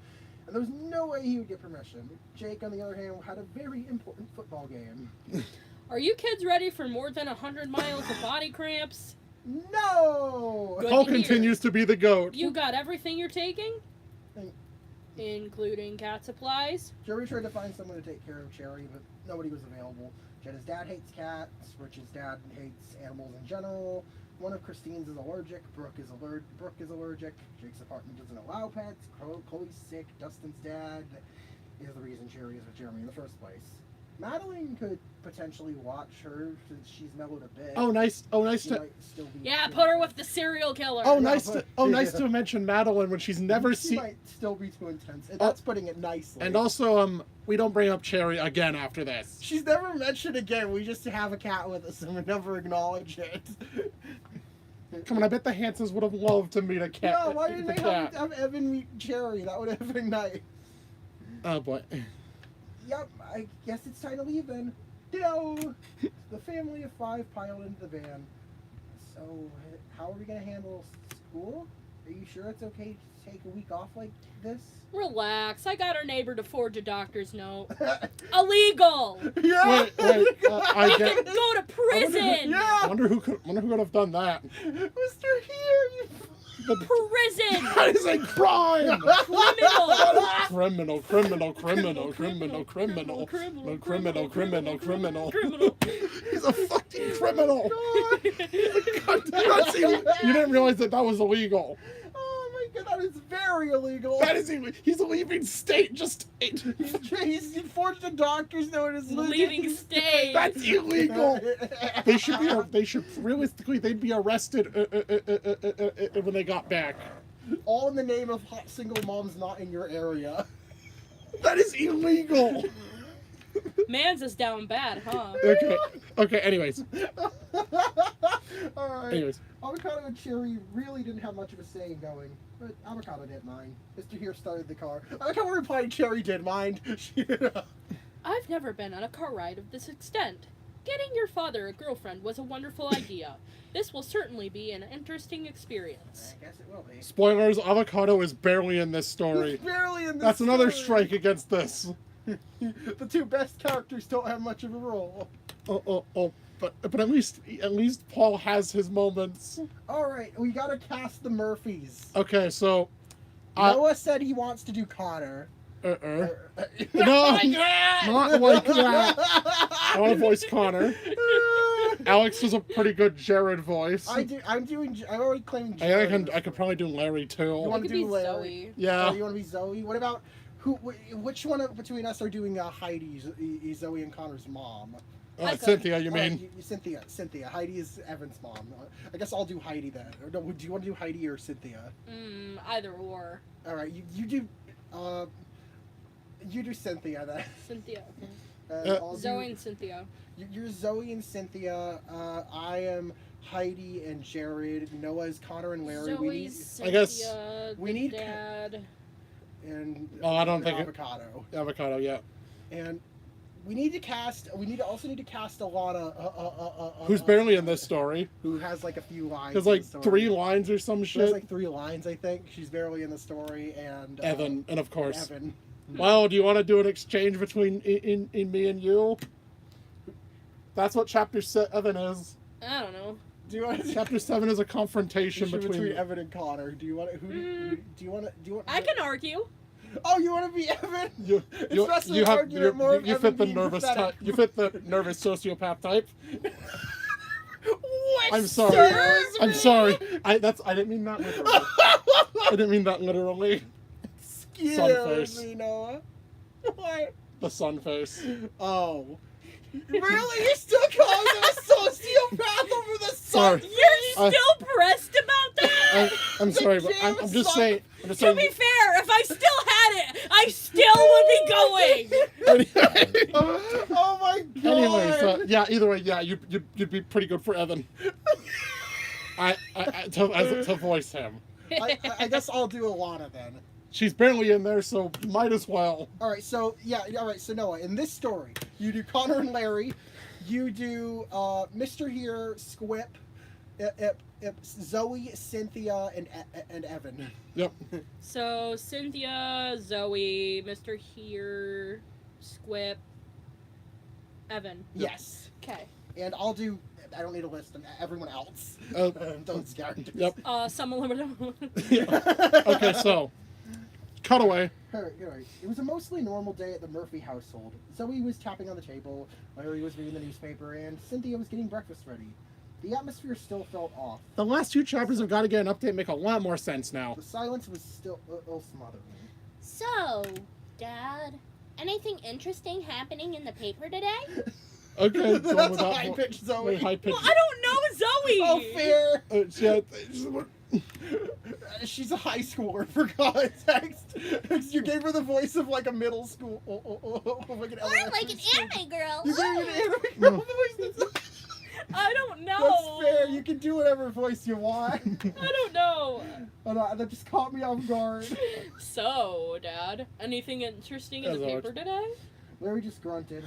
S3: and there was no way he would get permission. Jake, on the other hand, had a very important football game.
S2: Are you kids ready for more than 100 miles of body cramps?
S3: No!
S2: Good
S1: Paul
S2: to hear.
S1: continues to be the GOAT.
S2: You got everything you're taking? Including cat supplies?
S3: Jeremy tried to find someone to take care of Cherry, but nobody was available. Jenna's dad hates cats. Rich's dad hates animals in general. One of Christine's is allergic. Brooke is allergic. Jake's apartment doesn't allow pets. Chloe's sick. Dustin's dad is the reason Cherry is with Jeremy in the first place. Madeline could potentially watch her since she's mellowed a bit.
S1: Oh, nice. Oh, nice
S3: She
S1: to.
S3: might still be
S2: Yeah, put her with the serial killer.
S1: Oh,
S3: Yeah,
S1: nice to.
S3: but-
S1: Oh, nice to mention Madeline when she's never
S3: She
S1: seen.
S3: might still be too intense. And that's putting it nicely.
S1: And also, we don't bring up Cherry again after this.
S3: She's never mentioned again. We just have a cat with us and we never acknowledge it.
S1: Come on, I bet the Hansons would have loved to meet a cat.
S3: Yeah, why didn't
S1: the
S3: they
S1: cat.
S3: have Evan meet Cherry? That would have been nice.
S1: Oh boy.
S3: Yep, I guess it's time to leave then. Ditto! The family of 5 piled into the van. So, how are we going to handle school? Are you sure it's okay to take a week off like this?
S2: Relax. I got our neighbor to forge a doctor's note. Illegal!
S3: Yeah!
S1: Wait, I
S2: You
S1: get.
S2: can go to prison!
S3: Yeah!
S1: I wonder who could have done that.
S3: Mr. Here, you...
S2: Prison!
S1: That is a crime.
S2: Criminal!
S1: Criminal. He's a fucking criminal. You didn't realize that was illegal.
S3: Oh my god, that is very illegal.
S1: That is illegal. He's leaving state. Just.
S3: He's forged a doctor's note as
S2: Leaving state.
S1: That's illegal. They should be. They should realistically. They'd be arrested when they got back.
S3: All in the name of hot single moms not in your area.
S1: That is illegal.
S2: Mans is down bad, huh?
S1: Okay. Anyways.
S3: Alright.
S1: Anyways.
S3: Avocado and Cherry really didn't have much of a say in going, but Avocado didn't mind. Mr. Here started the car. I like how we're implying Cherry did mind.
S2: I've never been on a car ride of this extent. Getting your father a girlfriend was a wonderful idea. This will certainly be an interesting experience.
S3: I guess it will be.
S1: Spoilers, Avocado is barely in this story.
S3: He's barely in this
S1: That's another
S3: story.
S1: strike against this.
S3: The 2 best characters don't have much of a role.
S1: But at least Paul has his moments.
S3: Alright, we gotta cast the Murphys.
S1: Okay, so
S3: Noah said he wants to do Connor.
S1: no,
S2: Like that!
S1: not like that. I want to voice Connor. Alex does a pretty good Jared voice.
S3: I already claimed
S1: I
S3: Jared.
S1: could probably do Larry
S3: You
S1: too.
S3: want
S2: It
S3: to
S2: could
S3: do
S2: be
S3: Larry?
S2: Zoe.
S1: Yeah.
S3: Oh, you want to be Zoe? What about which one between us are doing Heidi? Zoe and Connor's mom.
S1: Cynthia, you mean?
S3: Cynthia. Heidi is Evan's mom. I guess I'll do Heidi then. Or no, do you want to do Heidi or Cynthia?
S2: Either or.
S3: All right, you do. You do Cynthia then.
S2: Cynthia.
S3: I'll
S2: Zoe
S3: do,
S2: and Cynthia.
S3: You're Zoe and Cynthia. I am Heidi and Jared. Noah is Connor and Larry.
S2: Zoe, Cynthia,
S1: I guess
S3: we
S2: the
S3: need-
S2: dad.
S3: And
S1: I don't think
S3: Avocado.
S1: Avocado, yeah.
S3: And we need to cast. We need to cast Alana.
S1: Who's barely in this story?
S3: Who has like a few lines?
S1: There's
S3: in
S1: like
S3: the story.
S1: 3 lines or some
S3: She has
S1: shit.
S3: like 3 lines, I think. She's barely in the story, and
S1: Evan, and of course.
S3: Evan.
S1: Well, do you want to do an exchange between in me and you? That's what Chapter 7 is.
S2: I don't know.
S3: Do you want to
S1: Chapter 7 is a confrontation
S3: between
S1: between.
S3: Evan and Connor? Do you want to? Do you want to? Do you want?
S2: I can argue.
S3: Oh, you want to be Evan?
S1: You have you
S3: Evan
S1: fit the
S3: being
S1: nervous
S3: pathetic.
S1: type. You fit the nervous sociopath type.
S3: What?
S1: I'm sorry.
S3: Excuse
S1: I'm
S3: me?
S1: sorry. I didn't mean that literally. I didn't mean that literally.
S3: Excuse me, Noah. What?
S1: The sun face.
S3: Oh. Really? You're still calling him a sociopath over the
S1: Sorry.
S3: sun?
S2: You're still pressed about that?
S1: I'm sorry, but I'm
S3: James
S1: just
S3: Sun-
S1: saying. I'm just
S2: To
S1: saying.
S2: be fair, if I still had it, I still would be going.
S3: Oh my god.
S1: Anyways, yeah. Either way, yeah, you'd be pretty good for Evan. to voice him.
S3: I guess I'll do Alana then.
S1: she's barely in there, so might as well.
S3: All right, so Noah, in this story, you do Connor and Larry, you do Mr. Here, Squip, Zoe, Cynthia, and Evan.
S1: Yep.
S2: So Cynthia, Zoe, Mr. Here, Squip, Evan.
S3: Yes.
S2: Okay.
S3: And I'll do. I don't need a list of everyone else. Those characters.
S1: Yep.
S2: Some eliminate.
S1: Okay, so cutaway.
S3: All right. It was a mostly normal day at the Murphy household. Zoe was tapping on the table, Larry was reading the newspaper, and Cynthia was getting breakfast ready. The atmosphere still felt off.
S1: The last 2 chapters of Gotta Get an Update make a lot more sense now.
S3: The silence was still smothering.
S4: So, Dad, anything interesting happening in the paper today?
S1: Okay, so
S3: That's a
S1: without-
S3: high pitch, Zoe.
S1: wait, high pitch.
S2: Well, I don't know Zoe.
S3: Oh, fair.
S1: Yeah,
S3: She's a high schooler, for context. You gave her the voice of like a middle school, like an
S4: Or
S3: elementary
S4: like an
S3: school.
S4: anime girl.
S3: You gave her an
S4: Ooh.
S3: anime girl voice.
S2: I don't know.
S3: That's fair. You can do whatever voice you want.
S2: I don't know.
S3: That just caught me off guard.
S2: So, Dad, anything interesting in the
S1: That's
S2: paper today?
S3: Larry just grunted.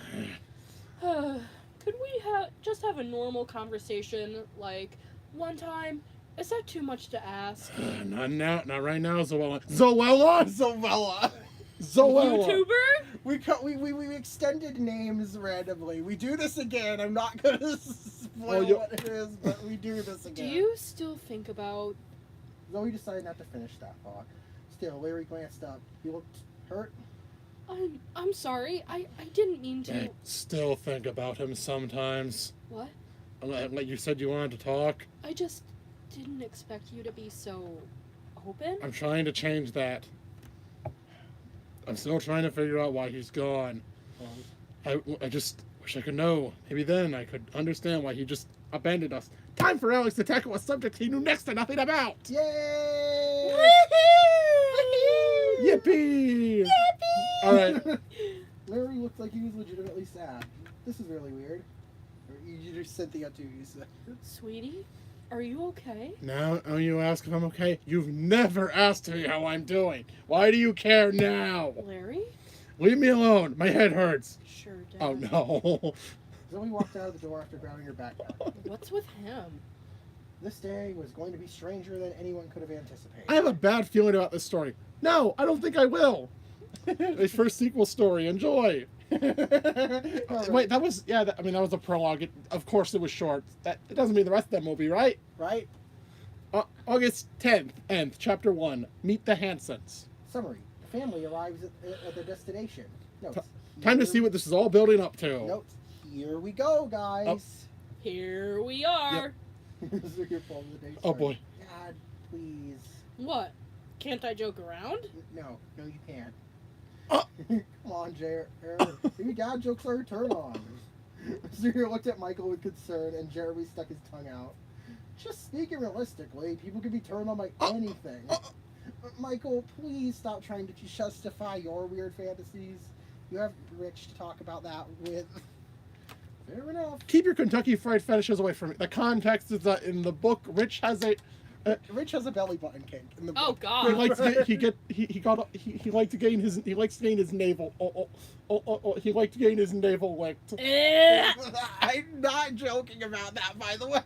S2: Could we just have a normal conversation, like one time? Is that too much to ask?
S1: not now, not right now, Zoella. Zoella!
S3: Zoella.
S1: Zoella!
S2: YouTuber?
S3: We extended names randomly. We do this again. I'm not gonna spoil
S1: you-
S3: what it is, but we do this
S2: Do
S3: again.
S2: you still think about...
S3: Zoe decided not to finish that thought. Still, Larry glanced up. He looked hurt.
S2: I'm sorry. I didn't mean to...
S1: I still think about him sometimes.
S2: What?
S1: Like you said you wanted to talk.
S2: I just didn't expect you to be so open.
S1: I'm trying to change that. I'm still trying to figure out why he's gone. I just wish I could know. Maybe then I could understand why he just abandoned us. Time for Alex to tackle a subject he knew next to nothing about.
S3: Yay!
S1: Yippee! All right.
S3: Larry looked like he was legitimately sad. This is really weird. You just Cynthia too, you said.
S2: Sweetie, are you okay?
S1: Now you ask if I'm okay? You've never asked me how I'm doing. Why do you care now?
S2: Larry?
S1: Leave me alone. My head hurts.
S2: Sure, Dad.
S1: Oh no.
S3: Zoe walked out of the door after grabbing her backpack.
S2: What's with him?
S3: This day was going to be stranger than anyone could have anticipated.
S1: I have a bad feeling about this story. No, I don't think I will. His first sequel story. Enjoy. Wait, that was that was a prologue. Of course, it was short. It doesn't mean the rest of them will be, right?
S3: Right?
S1: August 10th, end, chapter 1. Meet the Hansons.
S3: Summary. The family arrives at their destination. Notes.
S1: Time to see what this is all building up to.
S3: Notes. Here we go, guys.
S2: Here we are.
S3: So your phone of the day
S1: Oh
S3: started.
S1: boy.
S3: God, please.
S2: What? Can't I joke around?
S3: No, you can't.
S1: Oh.
S3: Come on, Jared. Maybe dad jokes are a turn on. So you looked at Michael with concern, and Jeremy stuck his tongue out. Just speaking realistically, people can be turned on by anything. Michael, please stop trying to justify your weird fantasies. You have Rich to talk about that with. Fair enough.
S1: Keep your Kentucky Fried fetishes away from me. The context is that in the book, Rich has a
S3: Rich has a belly button kink in the book.
S2: Oh
S1: he
S2: God.
S1: likes to he likes to gain his navel. He likes to gain his navel licked.
S2: Eh.
S3: I'm not joking about that, by the way.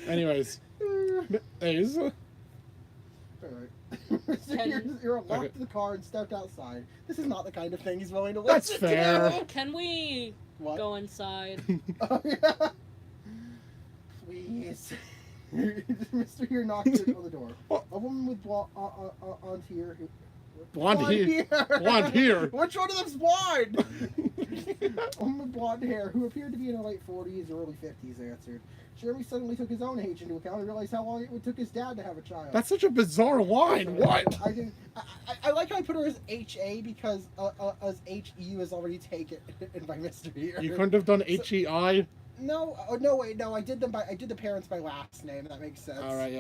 S1: Anyways, A's.
S3: Alright. So you're locked
S1: Okay.
S3: in the car and stepped outside. This is not the kind of thing he's willing to
S1: That's
S3: listen
S1: fair.
S3: to.
S2: Can we
S3: What?
S2: go inside?
S3: Oh, yeah. Please. Mr. Here knocked on the door. A woman with blonde hair.
S1: Blonde hair?
S3: Which one of them's blonde? A woman with blonde hair who appeared to be in her late 40s or early 50s answered. Jeremy suddenly took his own age into account and realized how long it took his dad to have a child.
S1: That's such a bizarre line. What?
S3: I like how I put her as HA because as HE was already taken by Mr. Here.
S1: You couldn't have done HEI.
S3: No, wait, I did the parents by last name. That makes sense.
S1: All right,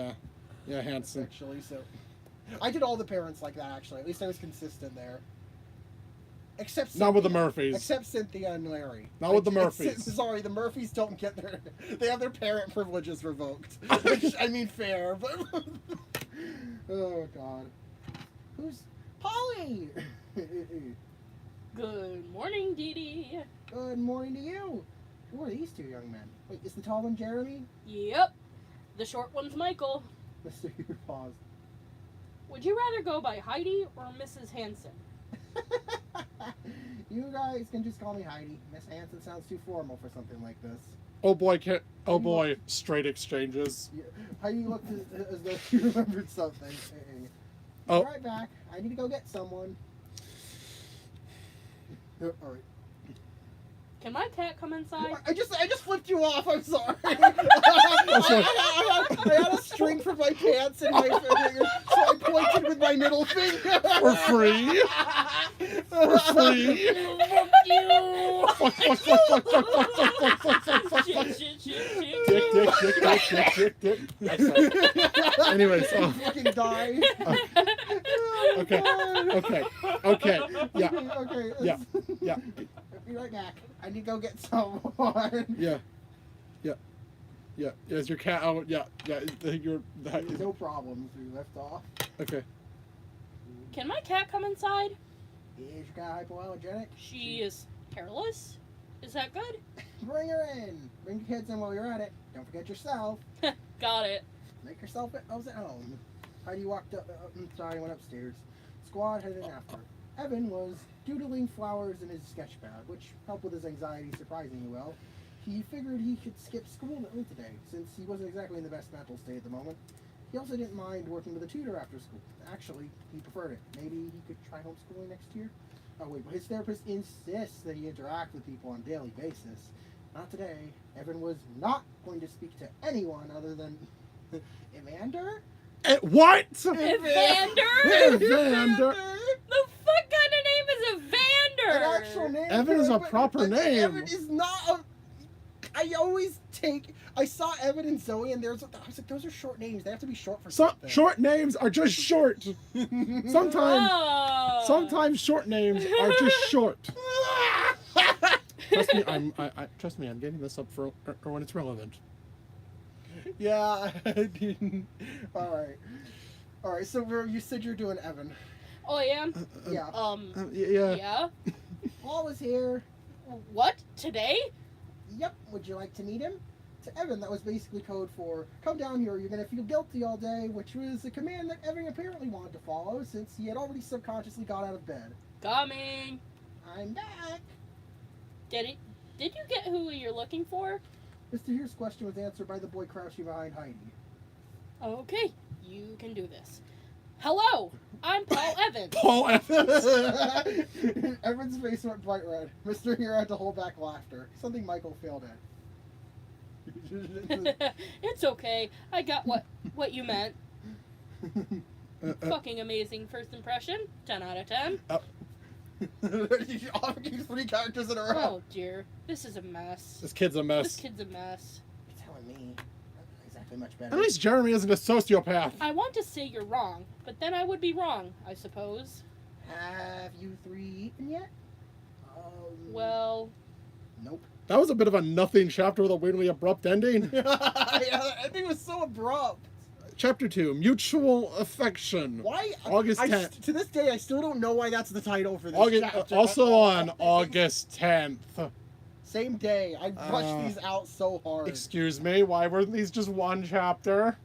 S1: yeah, Hanson.
S3: Actually, so I did all the parents like that. Actually, at least I was consistent there. Except Cynthia.
S1: Not with the Murphys.
S3: Except Cynthia and Larry.
S1: Not with the Murphys.
S3: Sorry, the Murphys don't get they have their parent privileges revoked. Which, I mean, fair, but Oh God. Who's Polly?
S2: Good morning, Dee Dee.
S3: Good morning to you. Who are these two young men? Wait, is the tall one Jeremy?
S2: Yep. The short one's Michael.
S3: Mr. Hughes paused.
S2: Would you rather go by Heidi or Mrs. Hanson?
S3: You guys can just call me Heidi. Miss Hanson sounds too formal for something like this.
S1: Oh boy, straight exchanges.
S3: Yeah. Heidi looked as though she remembered something.
S1: Oh.
S3: Right back. I need to go get someone. All right.
S2: Can my cat come inside?
S3: I just flipped you off. I'm sorry. I had a string for my pants and my fingers, so I pointed with my middle finger.
S1: For free? For free?
S2: Fuck you!
S1: Fuck. Dick. Anyway, so.
S3: Fucking die.
S1: Okay. Yeah.
S3: Okay.
S1: Yeah. Yeah.
S3: Be right back. I need to go get someone.
S1: Yeah. Is your cat out? Yeah. You're.
S3: No problems. We left off.
S1: Okay.
S2: Can my cat come inside?
S3: Is your cat hypoallergenic?
S2: She is hairless? Is that good?
S3: Bring her in. Bring the kids in while you're at it. Don't forget yourself.
S2: Got it.
S3: Make yourself at home. Heidi walked went upstairs. Squad headed in after. Evan was doodling flowers in his sketch pad, which helped with his anxiety surprisingly well. He figured he could skip school today, since he wasn't exactly in the best mental state at the moment. He also didn't mind working with a tutor after school. Actually, he preferred it. Maybe he could try homeschooling next year? Oh wait, but his therapist insists that he interact with people on a daily basis. Not today. Evan was not going to speak to anyone other than Evander?
S1: What?
S2: Evander?
S1: Evander?
S2: The fuck kind of name is Evander?
S3: An actual name.
S1: Evan is a
S3: but
S1: proper name.
S3: Evan is not a... I saw Evan and Zoe, and I was like, those are short names. They have to be short for
S1: Some
S3: something.
S1: short names are just short. Sometimes
S2: Oh.
S1: short names are just short. Trust me, I'm getting this up for when it's relevant.
S3: Yeah, I didn't. All right. So you said you're doing Evan.
S2: Oh, I am?
S3: Yeah.
S1: Yeah.
S2: Yeah?
S3: Paul was here.
S2: What? Today?
S3: Yep. Would you like to meet him? To Evan, that was basically code for come down here. You're gonna feel guilty all day, which was a command that Evan apparently wanted to follow since he had already subconsciously got out of bed.
S2: Coming.
S3: I'm back.
S2: Did you get who you're looking for?
S3: Mr. Here's question was answered by the boy crouching behind Heidi.
S2: Okay, you can do this. Hello, I'm Paul Evans.
S1: Paul Evans.
S3: Evan's face went bright red. Mr. Here had to hold back laughter. Something Michael failed at.
S2: It's okay. I got what you meant. Fucking amazing first impression. 10 out of 10.
S3: You offered 3 characters in a row.
S2: Oh dear, this is a mess.
S1: This kid's a mess.
S2: This kid's a mess.
S3: You're telling me. Not exactly much better.
S1: At least Jeremy isn't a sociopath.
S2: I want to say you're wrong, but then I would be wrong, I suppose.
S3: Have you 3 eaten yet?
S2: Well,
S3: Nope.
S1: That was a bit of a nothing chapter with a weirdly abrupt ending.
S3: Yeah, the ending was so abrupt.
S1: Chapter 2, Mutual Affection.
S3: Why?
S1: August 10th.
S3: To this day, I still don't know why that's the title for this
S1: August,
S3: chapter.
S1: also on August 10th.
S3: Same day. I rushed these out so hard.
S1: Excuse me, why weren't these just one chapter?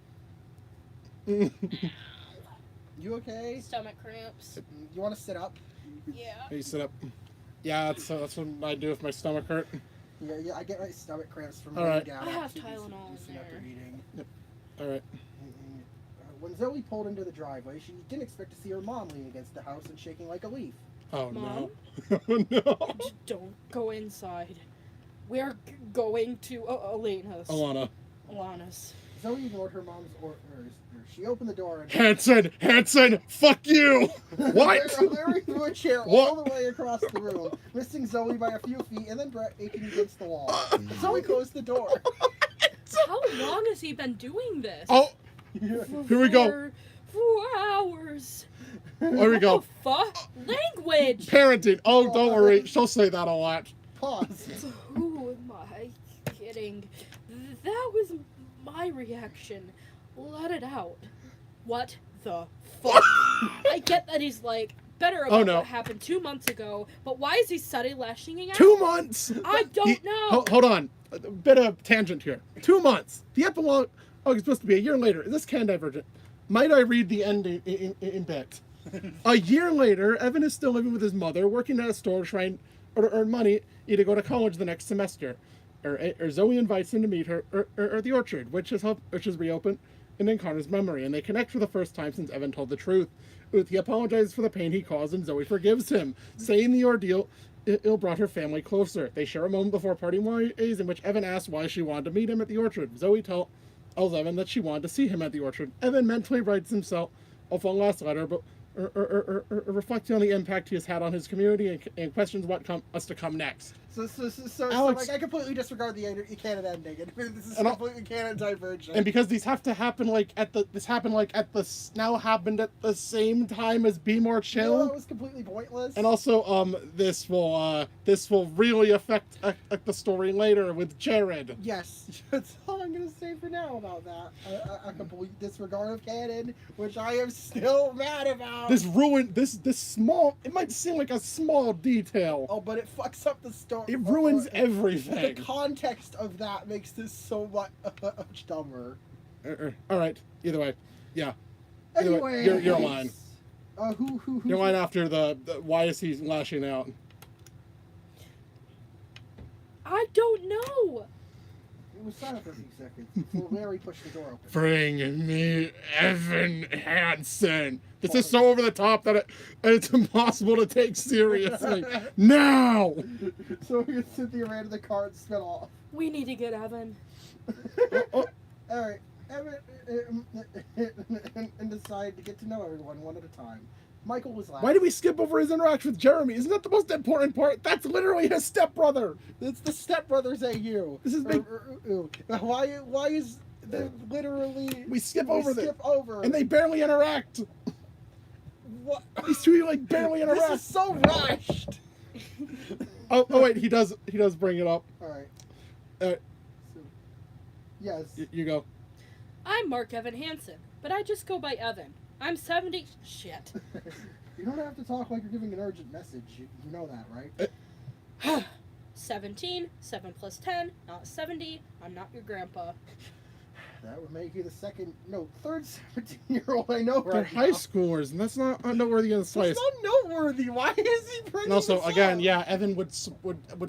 S3: You okay?
S2: stomach cramps.
S3: You want to sit up?
S2: Yeah.
S1: Hey, sit up. Yeah, that's what I do if my stomach hurt.
S3: Yeah, I get my stomach cramps from
S1: All
S3: laying
S1: right.
S3: down.
S2: I have
S3: after
S2: Tylenol
S3: using
S2: in
S3: up
S2: there.
S3: the eating.
S1: All right.
S3: When Zoe pulled into the driveway, she didn't expect to see her mom leaning against the house and shaking like a leaf.
S1: Oh
S2: Mom?
S1: no. Oh no.
S2: Don't go inside. We're going to Elena's. Alana's.
S3: Zoe ignored her mom's orders. She opened the door and
S1: Hanson, fuck you! What?
S3: Larry threw a chair all the way across the room, missing Zoe by a few feet, and then Brett aching against the wall. Zoe closed the door.
S2: How long has he been doing this?
S1: Oh, here we go.
S2: 4 hours.
S1: There we go.
S2: What the fuck? Language!
S1: Parenting. Oh, don't worry. She'll say that a lot.
S3: Pause.
S2: Who am I kidding? That was my reaction. Let it out. What the fuck? I get that he's like better about
S1: no.
S2: what happened 2 months ago, but why is he suddenly lashing out?
S1: 2 months.
S2: I don't know.
S1: Hold on, a bit of tangent here. 2 months. The epilogue. Oh, it's supposed to be a year later. Is this canon divergent? Might I read the ending in bits? A year later, Evan is still living with his mother, working at a store trying to earn money, either go to college the next semester, or Zoe invites him to meet her at the orchard, which is reopened in Connor's memory, and they connect for the first time since Evan told the truth. He apologizes for the pain he caused, and Zoe forgives him, saying the ordeal brought her family closer. They share a moment before parting ways in which Evan asks why she wanted to meet him at the orchard. Zoe tells Evan that she wanted to see him at the orchard. Evan mentally writes himself off one last letter, but reflecting on the impact he has had on his community and questions what is to come next.
S3: So
S1: Alex,
S3: like, I completely disregard the canon ending. This is
S1: And
S3: completely canon divergent.
S1: and because these have to happen now happened at the same time as Be More Chill.
S3: No, that was completely pointless.
S1: And also, this will really affect the story later with Jared.
S3: Yes, that's all I'm gonna say for now about that. A complete disregard of canon, which I am still mad about.
S1: This ruined this small. It might seem like a small detail.
S3: Oh, but it fucks up the story.
S1: It ruins
S3: The
S1: everything.
S3: context of that makes this so much dumber.
S1: All right. Either way, yeah. Either way,
S3: Anyway,
S1: you're lying.
S3: Who?
S1: You're lying after the why is he lashing out?
S2: I don't know.
S3: It was silent for a few seconds before Larry pushed the door open.
S1: Bring me Evan Hansen. This is so over the top that it's impossible to take seriously. Now!
S3: So Cynthia ran to the car and sped off.
S2: We need to get Evan.
S1: Oh,
S3: All right, Evan and decided to get to know everyone one at a time. Michael was laughing.
S1: why did we skip over his interaction with Jeremy? Isn't that the most important part? That's literally his stepbrother.
S3: It's the stepbrothers AU.
S1: This is big.
S3: Why is they literally?
S1: We skip over this.
S3: Skip over.
S1: And they barely interact.
S3: What?
S1: These two like barely interact.
S3: This is so rushed.
S1: Oh wait, he does bring it up.
S3: All right.
S1: So,
S3: Yes.
S1: you go.
S2: I'm Mark Evan Hansen, but I just go by Evan. I'm 70. Shit.
S3: You don't have to talk like you're giving an urgent message. You know that, right?
S2: 17, 7 plus 10, not 70. I'm not your grandpa.
S3: That would make you the third 17-year-old I know right
S1: They're
S3: now.
S1: high schoolers, and that's not noteworthy in the
S3: It's
S1: slightest.
S3: not noteworthy. Why is he bringing
S1: And also,
S3: this
S1: again,
S3: up?
S1: yeah, Evan would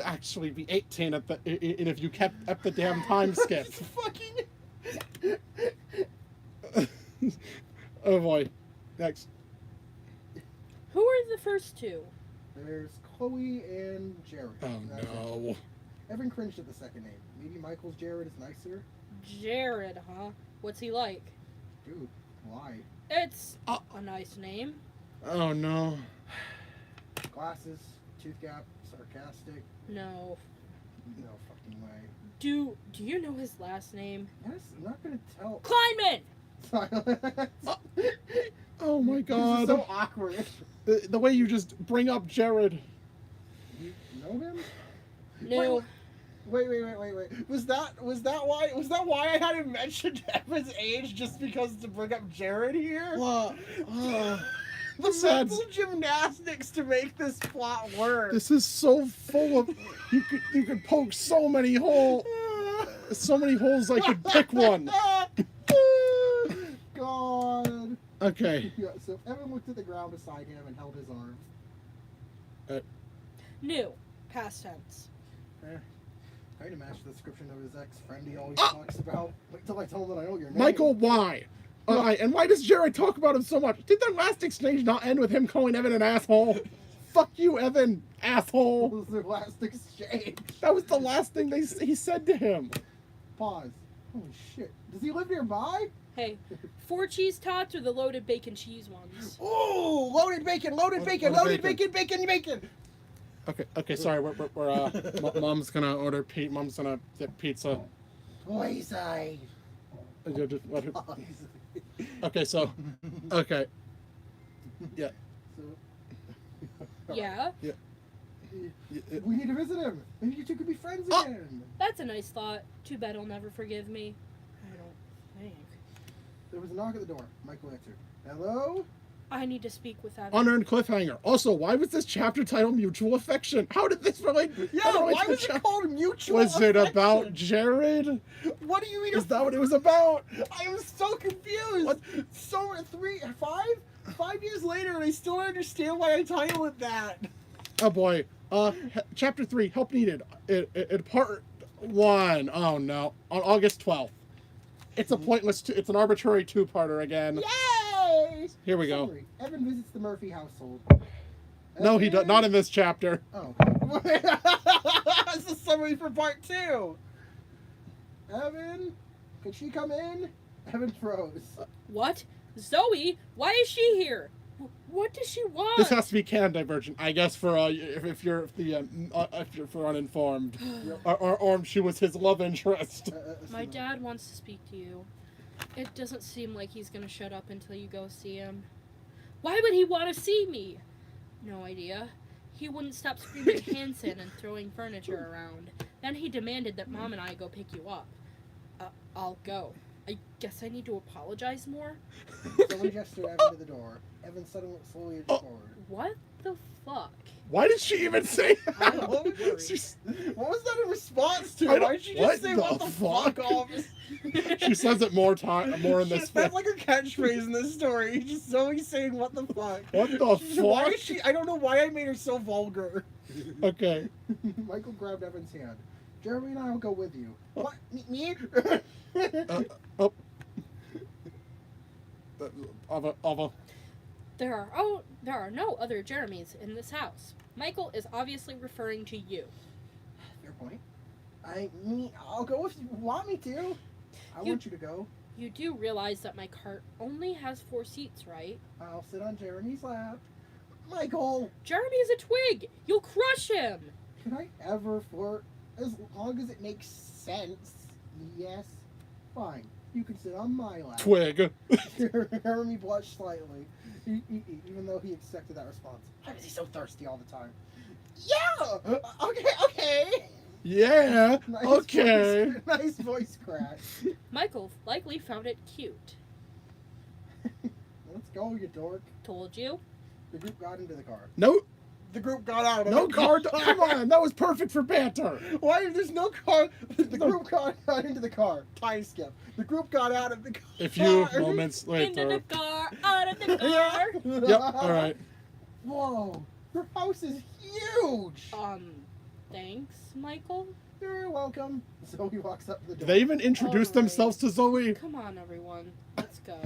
S1: actually be 18 and if you kept up the damn time skip.
S3: It's fucking.
S1: Oh boy. Next.
S2: Who are the first two?
S3: There's Chloe and Jared.
S1: Oh
S3: That's it.
S1: no.
S3: Evan cringed at the second name. Maybe Michael's Jared is nicer?
S2: Jared, huh? What's he like?
S3: Dude, why?
S2: It's a nice name.
S1: Oh no.
S3: Glasses, tooth gap, sarcastic.
S2: No.
S3: No fucking way.
S2: Do you know his last name?
S3: Yes, I'm not gonna tell.
S2: Kleinman!
S3: Silence.
S1: Oh my
S3: This is
S1: god.
S3: so awkward.
S1: The way you just bring up Jared.
S3: You know him?
S2: No.
S3: Wait. Was that why I hadn't mentioned Evan's age just because to bring up Jared here? The
S1: sad.
S3: mental gymnastics to make this plot work.
S1: This is so full of you could poke so many holes. So many holes I could pick one.
S3: God.
S1: Okay.
S3: Yeah, so Evan looked at the ground beside him and held his arm.
S2: New. Past tense.
S3: Kind of matched the description of his ex-friend he always talks about. Wait till I tell him that I know your name.
S1: Michael, why? And why does Jared talk about him so much? Did their last exchange not end with him calling Evan an asshole? Fuck you, Evan,
S3: What
S1: asshole.
S3: was their last exchange?
S1: That was the last thing he said to him.
S3: Pause. Holy shit. Does he live nearby?
S2: Hey, 4 cheese tots or the loaded bacon cheese ones?
S3: Ooh, loaded bacon.
S1: Okay, sorry, we're Mom's gonna order Mom's gonna get pizza.
S3: Wayside.
S1: Just let her- Okay, so, okay. Yeah.
S2: Yeah?
S3: We need to visit him. Maybe you two could be friends
S1: Oh.
S3: again.
S2: That's a nice thought. Too bad he'll never forgive me. I don't think.
S3: There was a knock at the door. Michael answered. Hello?
S2: I need to speak with Evan.
S1: Unearned cliffhanger. Also, why was this chapter titled Mutual Affection? How did this relate?
S3: Yeah,
S1: how did
S3: why
S1: it
S3: was it called Mutual
S1: Was it
S3: Affection?
S1: about Jared?
S3: What do you mean?
S1: Is that what it was about?
S3: I am so confused.
S1: What?
S3: So 5 years later, and I still don't understand why I titled it that.
S1: Oh boy. Chapter 3, Help Needed. In part 1. Oh no. On August 12th. It's a pointless, it's an arbitrary two-parter again.
S3: Yay!
S1: Here we go.
S3: Summary. Evan visits the Murphy household.
S1: No, he does not in this chapter.
S3: Oh. That's the summary for part 2. Evan, could she come in? Evan froze.
S2: What? Zoe? Why is she here? What does she want?
S1: This has to be canon divergent, I guess, for if you're for uninformed, or she was his love interest.
S2: My dad wants to speak to you. It doesn't seem like he's gonna shut up until you go see him. Why would he want to see me? No idea. He wouldn't stop screaming Hanson and throwing furniture around. Then he demanded that Mom and I go pick you up. I'll go. I guess I need to apologize more?
S3: Someone gestured Evan to the door. Evan suddenly slowly edged forward.
S2: What the fuck?
S1: Why did she even say
S2: I'm
S1: that?
S2: worried.
S3: What was that in response to?
S1: I don't-
S3: Why did she just
S1: what
S3: say
S1: the
S3: what the
S1: fuck?
S3: fuck off?
S1: She says it more in this
S3: That's
S1: fic.
S3: like a catchphrase in this story. Just Zoe saying what the fuck.
S1: What the
S3: Why
S1: fuck?
S3: is she? I don't know why I made her so vulgar.
S1: Okay.
S3: Michael grabbed Evan's hand. Jeremy and I will go with you. What? Me?
S1: Oh. Ava.
S2: There are no other Jeremys in this house. Michael is obviously referring to you.
S3: Fair point. I'll go if you want me to. I want you to go.
S2: You do realize that my cart only has 4 seats, right?
S3: I'll sit on Jeremy's lap. Michael,
S2: Jeremy is a twig! You'll crush him!
S3: can I ever flirt? As long as it makes sense. Yes. Fine. You can sit on my lap.
S1: Twig.
S3: Jeremy blushed slightly, even though he expected that response. Why is he so thirsty all the time? Yeah! Okay!
S1: Yeah.
S3: Nice
S1: Okay.
S3: Voice, nice voice crack.
S2: Michael likely found it cute.
S3: Let's go, you dork.
S2: Told you?
S3: The group got into the car.
S1: No.
S3: The group got out of
S1: No
S3: the
S1: car. Come on. That was perfect for banter.
S3: Why? There's no car. The group got into the car. Time skip. The group got out of the car.
S1: A few moments
S2: Into
S1: later.
S2: the car, out of the car!
S1: Yep. All right.
S3: Whoa. Your house is huge.
S2: Thanks, Michael?
S3: You're welcome. Zoe walks up to the door.
S1: They even introduced
S2: Alright.
S1: themselves to Zoe.
S2: Come on, everyone. Let's go.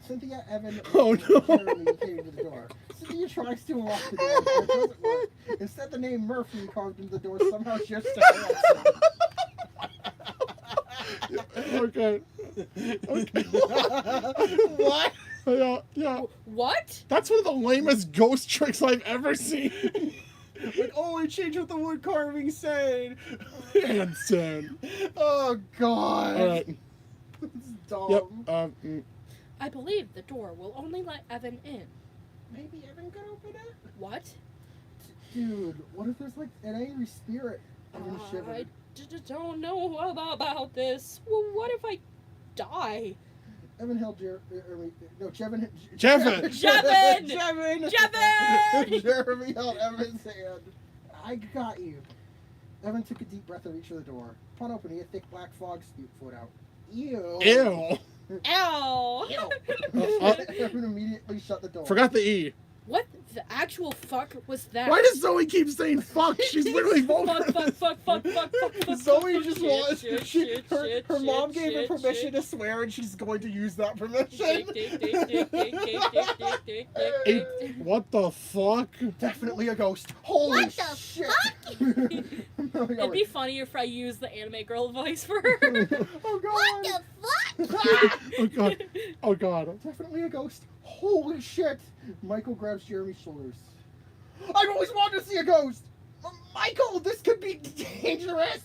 S3: Cynthia, Evan,
S1: Oh,
S3: and
S1: no.
S3: Jeremy came to the door. Cynthia tries to unlock the door, but it doesn't work. Instead, the name Murphy carved into the door somehow shifts to Hanson.
S1: Okay. Okay.
S3: What?
S1: Yeah.
S2: What?
S1: That's one of the lamest ghost tricks I've ever seen.
S3: Like, oh, I changed what the wood carving said.
S1: Hanson.
S3: Oh, God.
S1: All right.
S3: It's dumb.
S1: Yep.
S2: I believe the door will only let Evan in.
S3: Maybe Evan could open it?
S2: What?
S3: Dude, what if there's like an angry spirit? Evan
S2: I
S3: shivered.
S2: don't know about this. Well, what if I die?
S3: Evan held Jevin.
S1: Jevin!
S3: Jevin!
S2: Jevin!
S3: Jeremy held Evan's hand. I got you. Evan took a deep breath and reached for the door. Upon opening, a thick black fog spewed foot out. Ew.
S1: Ew.
S2: Ow!
S3: Evan immediately shut the door.
S1: Forgot the E.
S2: What the actual fuck was that?
S1: Why does Zoe keep saying fuck? She's literally vulgar.
S2: Fuck.
S3: Zoe just wants.
S2: Shit,
S3: Her mom
S2: shit,
S3: gave her
S2: shit,
S3: permission
S2: shit.
S3: to swear, and she's going to use that permission.
S1: What the fuck?
S3: Definitely a ghost. Holy
S4: What the
S3: shit!
S2: It'd be funny if I used the anime girl voice for her.
S3: Oh god!
S4: What the fuck?
S1: Oh god. Oh god.
S3: Definitely a ghost. Holy shit! Michael grabs Jeremy's shoulders. I've always wanted to see a ghost! Michael, this could be dangerous!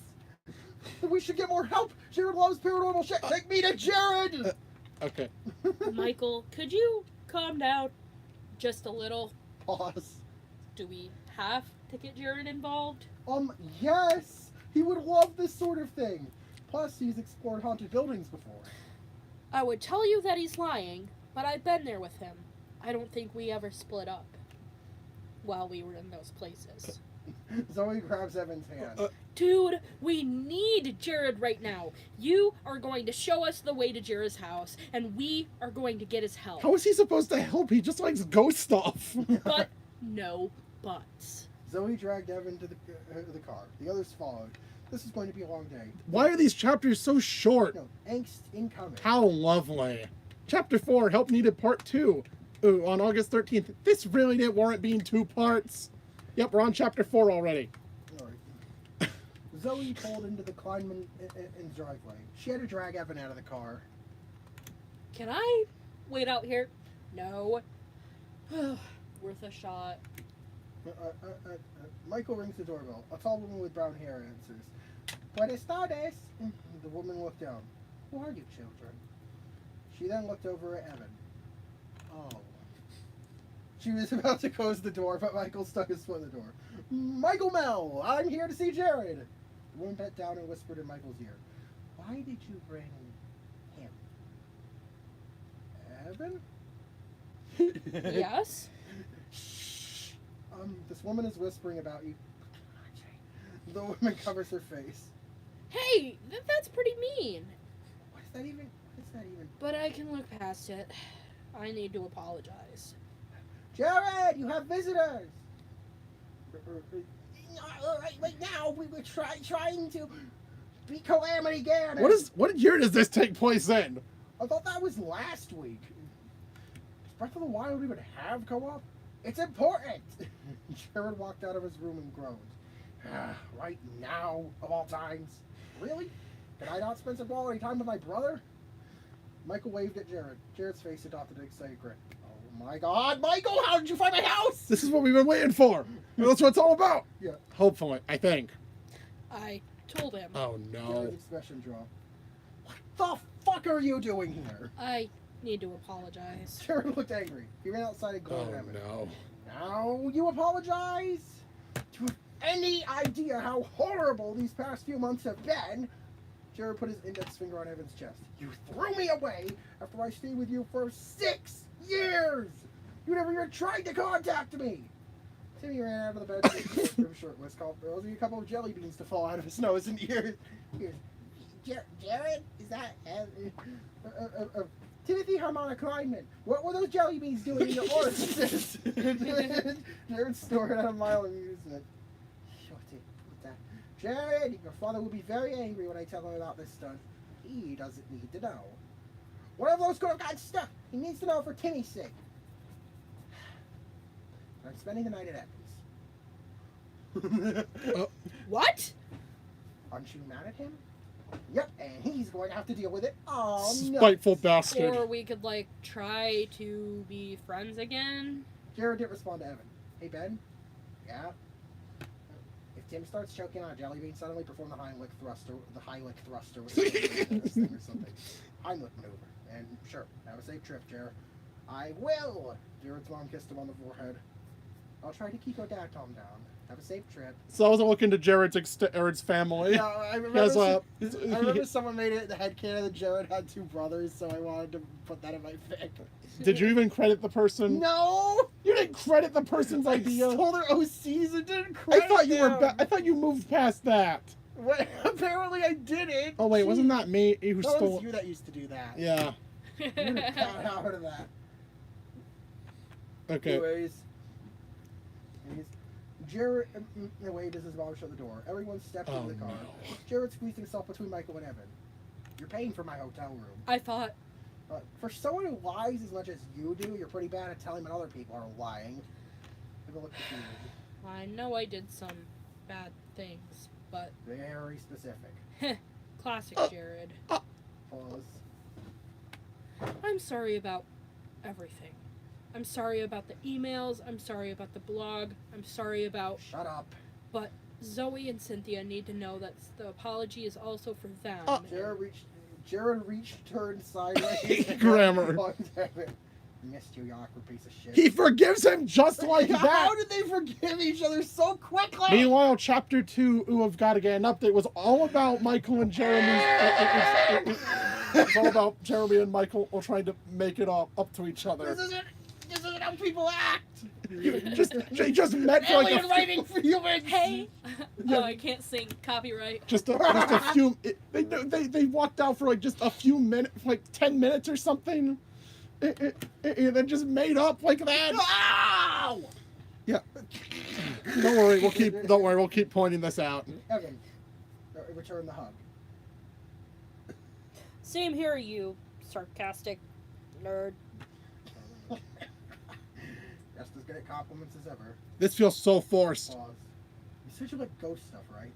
S3: We should get more help! Jared loves paranormal shit! Take me to Jared!
S1: Okay.
S2: Michael, could you calm down just a little?
S3: Pause.
S2: Do we have to get Jared involved?
S3: Yes! He would love this sort of thing. Plus, he's explored haunted buildings before.
S2: I would tell you that he's lying, but I've been there with him. I don't think we ever split up while we were in those places.
S3: Zoe grabs Evan's hand.
S2: Dude, we need Jared right now. You are going to show us the way to Jared's house, and we are going to get his help.
S1: How is he supposed to help? He just likes ghost stuff.
S2: But no buts.
S3: Zoe dragged Evan to the car. The others followed. This is going to be a long day.
S1: Why are these chapters so short?
S3: No, angst incoming.
S1: How lovely. Chapter 4, Help Needed Part 2. Ooh, on August 13th. This really didn't warrant being 2 parts. Yep, we're on Chapter 4 already.
S3: All right. Zoe pulled into the Kleinman in driveway. She had to drag Evan out of the car.
S2: Can I wait out here? No. Worth a shot.
S3: Michael rings the doorbell. A tall woman with brown hair answers. Buenas tardes. The woman looked down. Who are you, children? She then looked over at Evan. Oh. She was about to close the door, but Michael stuck his foot in the door. Michael Mel, I'm here to see Jared. The woman bent down and whispered in Michael's ear. Why did you bring him? Evan?
S2: Yes?
S3: Shh. This woman is whispering about you. The woman covers her face.
S2: Hey, that's pretty mean.
S3: What is that even?
S2: But I can look past it. I need to apologize.
S3: Jared, you have visitors. Right now, we were trying to be Calamity Ganon.
S1: What year does this take place in?
S3: I thought that was last week. Does Breath of the Wild even have co-op? It's important. Jared walked out of his room and groaned. Right now, of all times. Really? Can I not spend some quality time with my brother? Michael waved at Jared. Jared's face adopted an excited grin. Oh my God, Michael, how did you find my house?
S1: This is what we've been waiting for. That's what it's all about.
S3: Yeah.
S1: Hopefully, I think.
S2: I told him.
S1: Oh no.
S3: Jared's expression dropped. What the fuck are you doing here?
S2: I need to apologize.
S3: Jared looked angry. He ran outside and glowed at
S1: Oh
S3: him.
S1: no.
S3: Now you apologize? Do you have any idea how horrible these past few months have been? Jared put his index finger on Evan's chest. You threw me away after I stayed with you for 6 years! You never even tried to contact me! Timmy ran out of the bed shirtless, causing a couple of jelly beans to fall out of his nose and ears. Jared? Is that... Timothy Harmonic Kleinman, what were those jelly beans doing in your orifices? Jared snorted out a mile of amusement. Jared, your father will be very angry when I tell him about this stuff. He doesn't need to know. One of those could have gotten stuck. He needs to know for Timmy's sake. I'm spending the night at Evans.
S2: What?
S3: Aren't you mad at him? Yep, and he's going to have to deal with it. Oh, no.
S1: Spiteful bastard.
S2: Or we could, try to be friends again?
S3: Jared didn't respond to Evan. Hey, Ben? Yeah? If Tim starts choking on a jelly bean, suddenly perform the Heimlich thruster with or something. Heimlich maneuver. And sure, have a safe trip, Jared. I will! Jared's mom kissed him on the forehead. I'll try to keep your dad calmed down. Have a safe trip.
S1: So I was looking to Jared's family.
S3: No, I remember someone made it the headcanon that Jared had 2 brothers, so I wanted to put that in my fic.
S1: Did you even credit the person?
S3: No!
S1: You didn't credit the person's idea.
S3: I stole their OCs and didn't credit
S1: I thought you
S3: them.
S1: were. I thought you moved past that.
S3: What? Apparently I didn't.
S1: Oh wait, wasn't that me who
S3: That
S1: stole?
S3: was you that used to do that.
S1: Yeah.
S3: You would have got out of that.
S1: Okay.
S3: Anyways, Jared waved as his mom shut the door. Everyone stepped into the car.
S1: No.
S3: Jared squeezed himself between Michael and Evan. You're paying for my hotel room.
S2: I thought...
S3: For someone who lies as much as you do, you're pretty bad at telling when other people are lying. Have a look at you.
S2: I know I did some bad things, but...
S3: Very specific.
S2: Classic Jared.
S3: Pause.
S2: I'm sorry about everything. I'm sorry about the emails. I'm sorry about the blog. I'm sorry about...
S3: Shut up.
S2: But Zoe and Cynthia need to know that the apology is also for them.
S3: Jared turned sideways.
S1: Grammar.
S3: Missed you, you awkward piece of shit.
S1: He forgives him just like that.
S3: How did they forgive each other so quickly?
S1: Meanwhile, Chapter 2, Ooh, I've Got to Get an Update, was all about Michael and Jeremy's... It's all about Jeremy and Michael all trying to make it up to each other.
S3: This isn't how people act.
S1: They just met for like
S3: Alien writing for humans.
S2: Hey.
S1: Yeah.
S2: Oh, I can't sing. Copyright.
S1: just a few. They walked out for like just a few minutes, like 10 minutes or something, and then just made up like that.
S3: Ow!
S1: Yeah. Don't worry, we'll keep pointing this out.
S3: Evan, return the hug.
S2: Same here, you sarcastic nerd.
S3: Just as good at compliments as ever.
S1: This feels so forced.
S3: Pause. You said you like ghost stuff, right?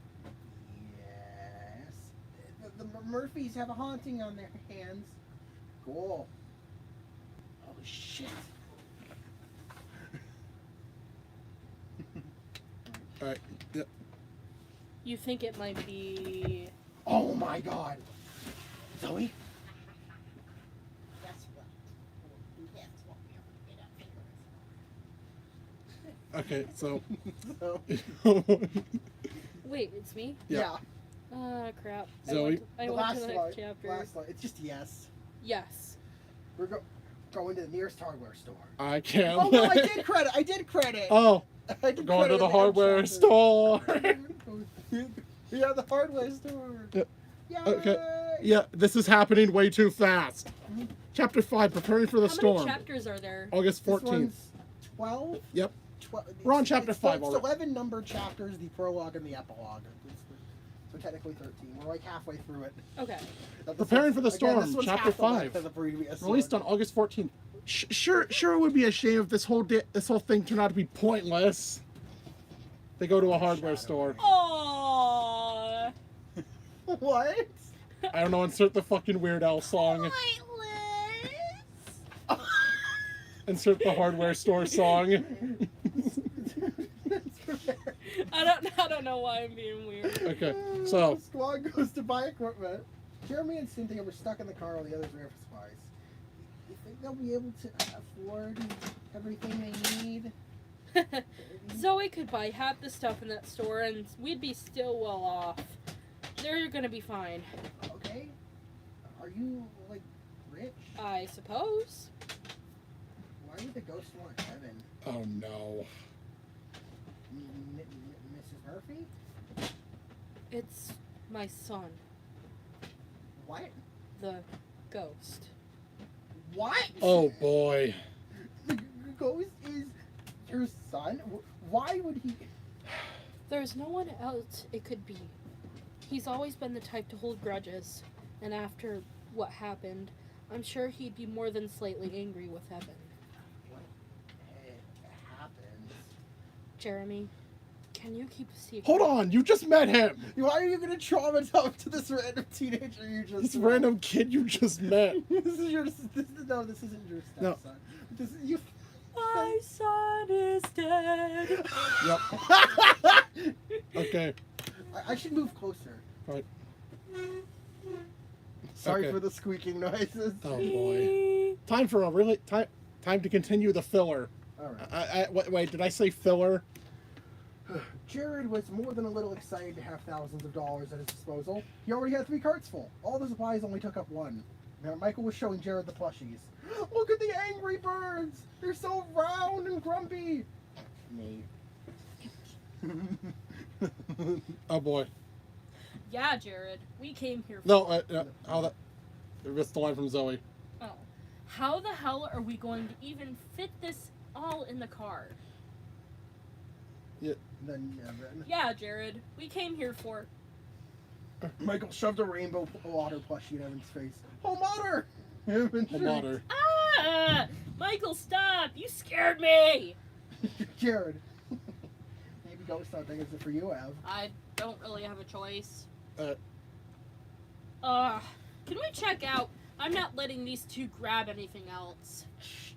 S3: Yes. The Murphys have a haunting on their hands. Cool. Holy shit.
S1: All right. Yeah.
S2: You think it might be...
S3: Oh my god. Zoe?
S4: Guess what? That's what we're gonna get up here.
S1: Okay. So.
S2: Wait, it's me?
S1: Yeah.
S2: Ah, crap.
S1: Zoe?
S2: I
S3: The
S2: went
S3: last
S2: to the
S3: line.
S2: chapter.
S3: Last line. It's just yes.
S2: Yes.
S3: We're going to the nearest hardware store.
S1: I can't.
S3: Oh no, I did credit.
S1: Oh,
S3: I did
S1: going to
S3: credit
S1: the
S3: in
S1: hardware
S3: chapter.
S1: store.
S3: Yeah, the hardware store.
S1: Yeah.
S3: Yay!
S1: Okay. Yeah, this is happening way too fast. Chapter 5, preparing for the
S2: How
S1: storm.
S2: many chapters are there?
S1: August
S3: This
S1: 14th.
S3: one's 12?
S1: Yep.
S3: 12.
S1: We're on chapter
S3: it's
S1: 5 already.
S3: 11 numbered chapters, the prologue and the epilogue. So technically 13. We're like halfway through it.
S2: Okay.
S1: Preparing for the storm,
S3: this one's
S1: chapter
S3: half the length
S1: 5.
S3: of the previous
S1: Released on
S3: one.
S1: August 14th. Sure, it would be a shame if this whole thing turned out to be pointless. They go to a hardware store.
S2: Aww.
S3: What?
S1: I don't know, insert the fucking Weird Al song.
S4: Pointless.
S1: Insert the hardware store song.
S2: I don't know why I'm being weird.
S1: Okay, so
S3: The squad goes to buy equipment. Jeremy and Cynthia were stuck in the car while the others were for supplies. You think they'll be able to afford everything they need?
S2: Zoe could buy half the stuff in that store and we'd be still well off. They're gonna be fine.
S3: Okay. Are you, like, rich?
S2: I suppose.
S3: Why would the ghost want heaven?
S1: oh no.
S3: Mrs. Murphy?
S2: It's my son,
S3: What?
S2: the ghost.
S3: What?
S1: Oh boy.
S3: The ghost is your son? Why would he?
S2: There's no one else it could be. He's always been the type to hold grudges, and after what happened, I'm sure he'd be more than slightly angry with heaven.
S3: What happens?
S2: Jeremy, can you keep a secret?
S1: Hold on, you just met him.
S3: Why are you gonna traumatize to this random teenager you just
S1: This
S3: met?
S1: random kid you just met.
S3: This isn't your
S1: No.
S3: stepson. This is you.
S2: My son is dead.
S1: Yep. Okay.
S3: I should move closer.
S1: Right.
S3: Sorry
S1: Okay.
S3: for the squeaking noises.
S1: Oh boy. Time for a really time to continue the filler.
S3: All right.
S1: Wait, did I say filler?
S3: Jared was more than a little excited to have thousands of dollars at his disposal. He already had 3 carts full. All the supplies only took up 1. Now, Michael was showing Jared the plushies. Look at the angry birds! They're so round and grumpy! Me.
S1: Oh boy.
S2: Yeah, Jared, we came here for...
S1: No, how that? That's the line from Zoe.
S2: Oh. How the hell are we going to even fit this all in the car?
S3: Then,
S2: Yeah, Jared, we came here for...
S3: Michael shoved a rainbow water plushie in Evan's face. Oh, Mater! Evan
S1: The water.
S2: Ah! Michael, stop! You scared me!
S3: Jared. Maybe ghost hunting isn't for you, Ev.
S2: I don't really have a choice.
S1: Uh.
S2: Can we check out? I'm not letting these two grab anything else.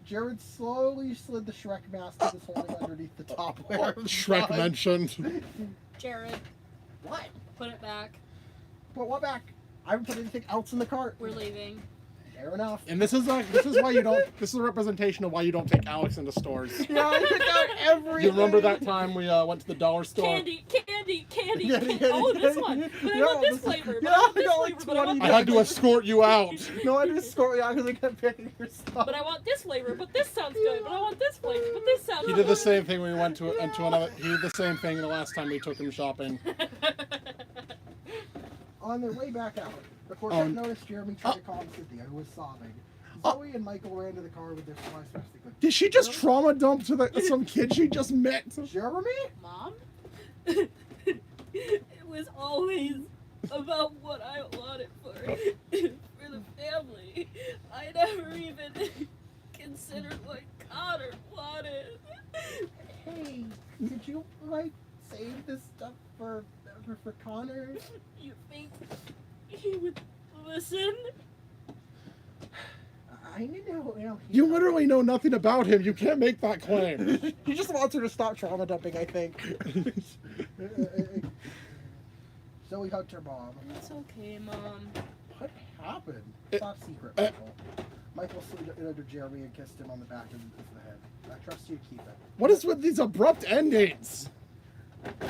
S3: Jared slowly slid the Shrek mask that was holding underneath the top layer of the
S1: Shrek
S3: gun.
S1: mentioned.
S2: Jared,
S3: What?
S2: put it back.
S3: Put what back? I haven't put anything else in the cart.
S2: We're leaving.
S3: Fair enough.
S1: And this is why you don't. This is a representation of why you don't take Alex into stores.
S3: Yeah, I took out everything.
S1: You remember that time we went to the dollar store?
S2: Candy, candy.
S3: Yeah,
S2: Oh, this one. But I
S3: No,
S2: want this
S3: this-
S2: flavor. But
S3: yeah,
S2: I want
S3: I
S2: this
S3: got like
S2: flavor. But I want
S3: 20
S1: I
S2: this
S1: had to escort you out.
S3: No, I just scored out because I kept picking your stuff.
S2: But I want this flavor. But this sounds good. But I want this flavor. But this sounds
S1: He
S2: good.
S1: did the same thing when we went to another. He did the same thing the last time we took him shopping.
S3: On their way back out, the quartet noticed Jeremy trying to calm Cynthia, who was sobbing. Zoe and Michael ran to the car with their supplies fast they could.
S1: Did she just trauma dump to some kid she just met?
S3: Jeremy?
S2: Mom? It was always about what I wanted for the family. I never even considered what Connor wanted.
S3: Hey, did you, like, save this stuff for Connor?
S2: You think he would listen?
S3: I know.
S1: You literally know nothing about him. You can't make that claim.
S3: He just wants her to stop trauma dumping, I think. Zoe hugged her mom.
S2: It's okay, Mom.
S3: What happened? Top secret, Michael. Michael slid it under Jeremy and kissed him on the back of the head. I trust you to keep it.
S1: What is with these abrupt endings?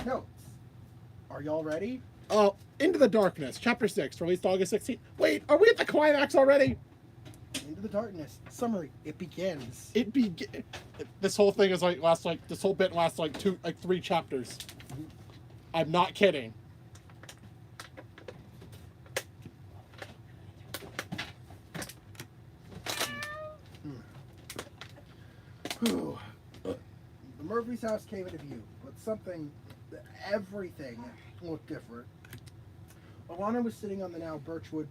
S3: Notes. Are y'all ready?
S1: Oh, Into the Darkness, Chapter 6, released August 16th. Wait, are we at the climax already?
S3: Into the darkness. Summary. It begins.
S1: This whole thing is this whole bit lasts like 3 chapters. I'm not kidding.
S3: The Murphy's house came into view, but everything looked different. Alana was sitting on the now birchwood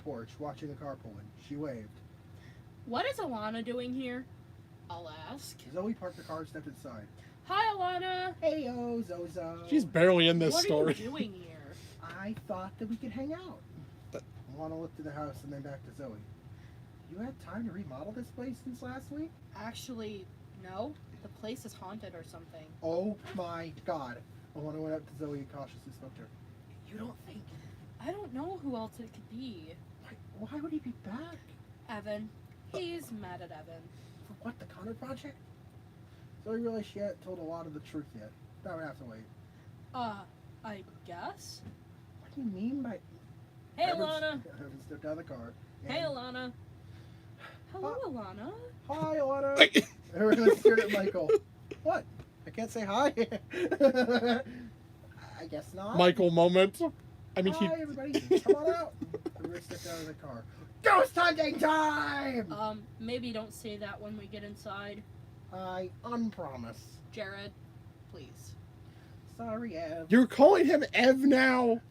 S3: porch, watching the car pull in. She waved.
S2: What is Alana doing here? I'll ask.
S3: Zoe parked the car and stepped inside.
S2: Hi, Alana.
S3: Hey-o, Zozo.
S1: She's barely in this
S2: What
S1: story.
S2: are you doing here?
S3: I thought that we could hang out. Alana looked at the house and then back to Zoe. You had time to remodel this place since last week?
S2: Actually, no. The place is haunted or something.
S3: Oh my god. Alana went up to Zoe and cautiously spoke to her. You don't think...
S2: I don't know who else it could be.
S3: Why would he be back?
S2: Evan. He's mad at Evan.
S3: For what, the Connor Project? Zoe realized she hadn't told a lot of the truth yet. That would have to wait.
S2: I guess?
S3: What do you mean by...
S2: Hey,
S3: Evan
S2: Alana.
S3: stepped out of the car.
S2: Hey, Alana. Hello, Alana.
S3: Hi, Alana. Everyone stared at Michael. What? I can't say hi? I guess not.
S1: Michael moment. I mean,
S3: hi, everybody. Come on out. Everyone stepped out of the car. Ghost hunting time!
S2: Maybe don't say that when we get inside.
S3: I unpromise.
S2: Jared, please.
S3: Sorry, Ev.
S1: You're calling him Ev now?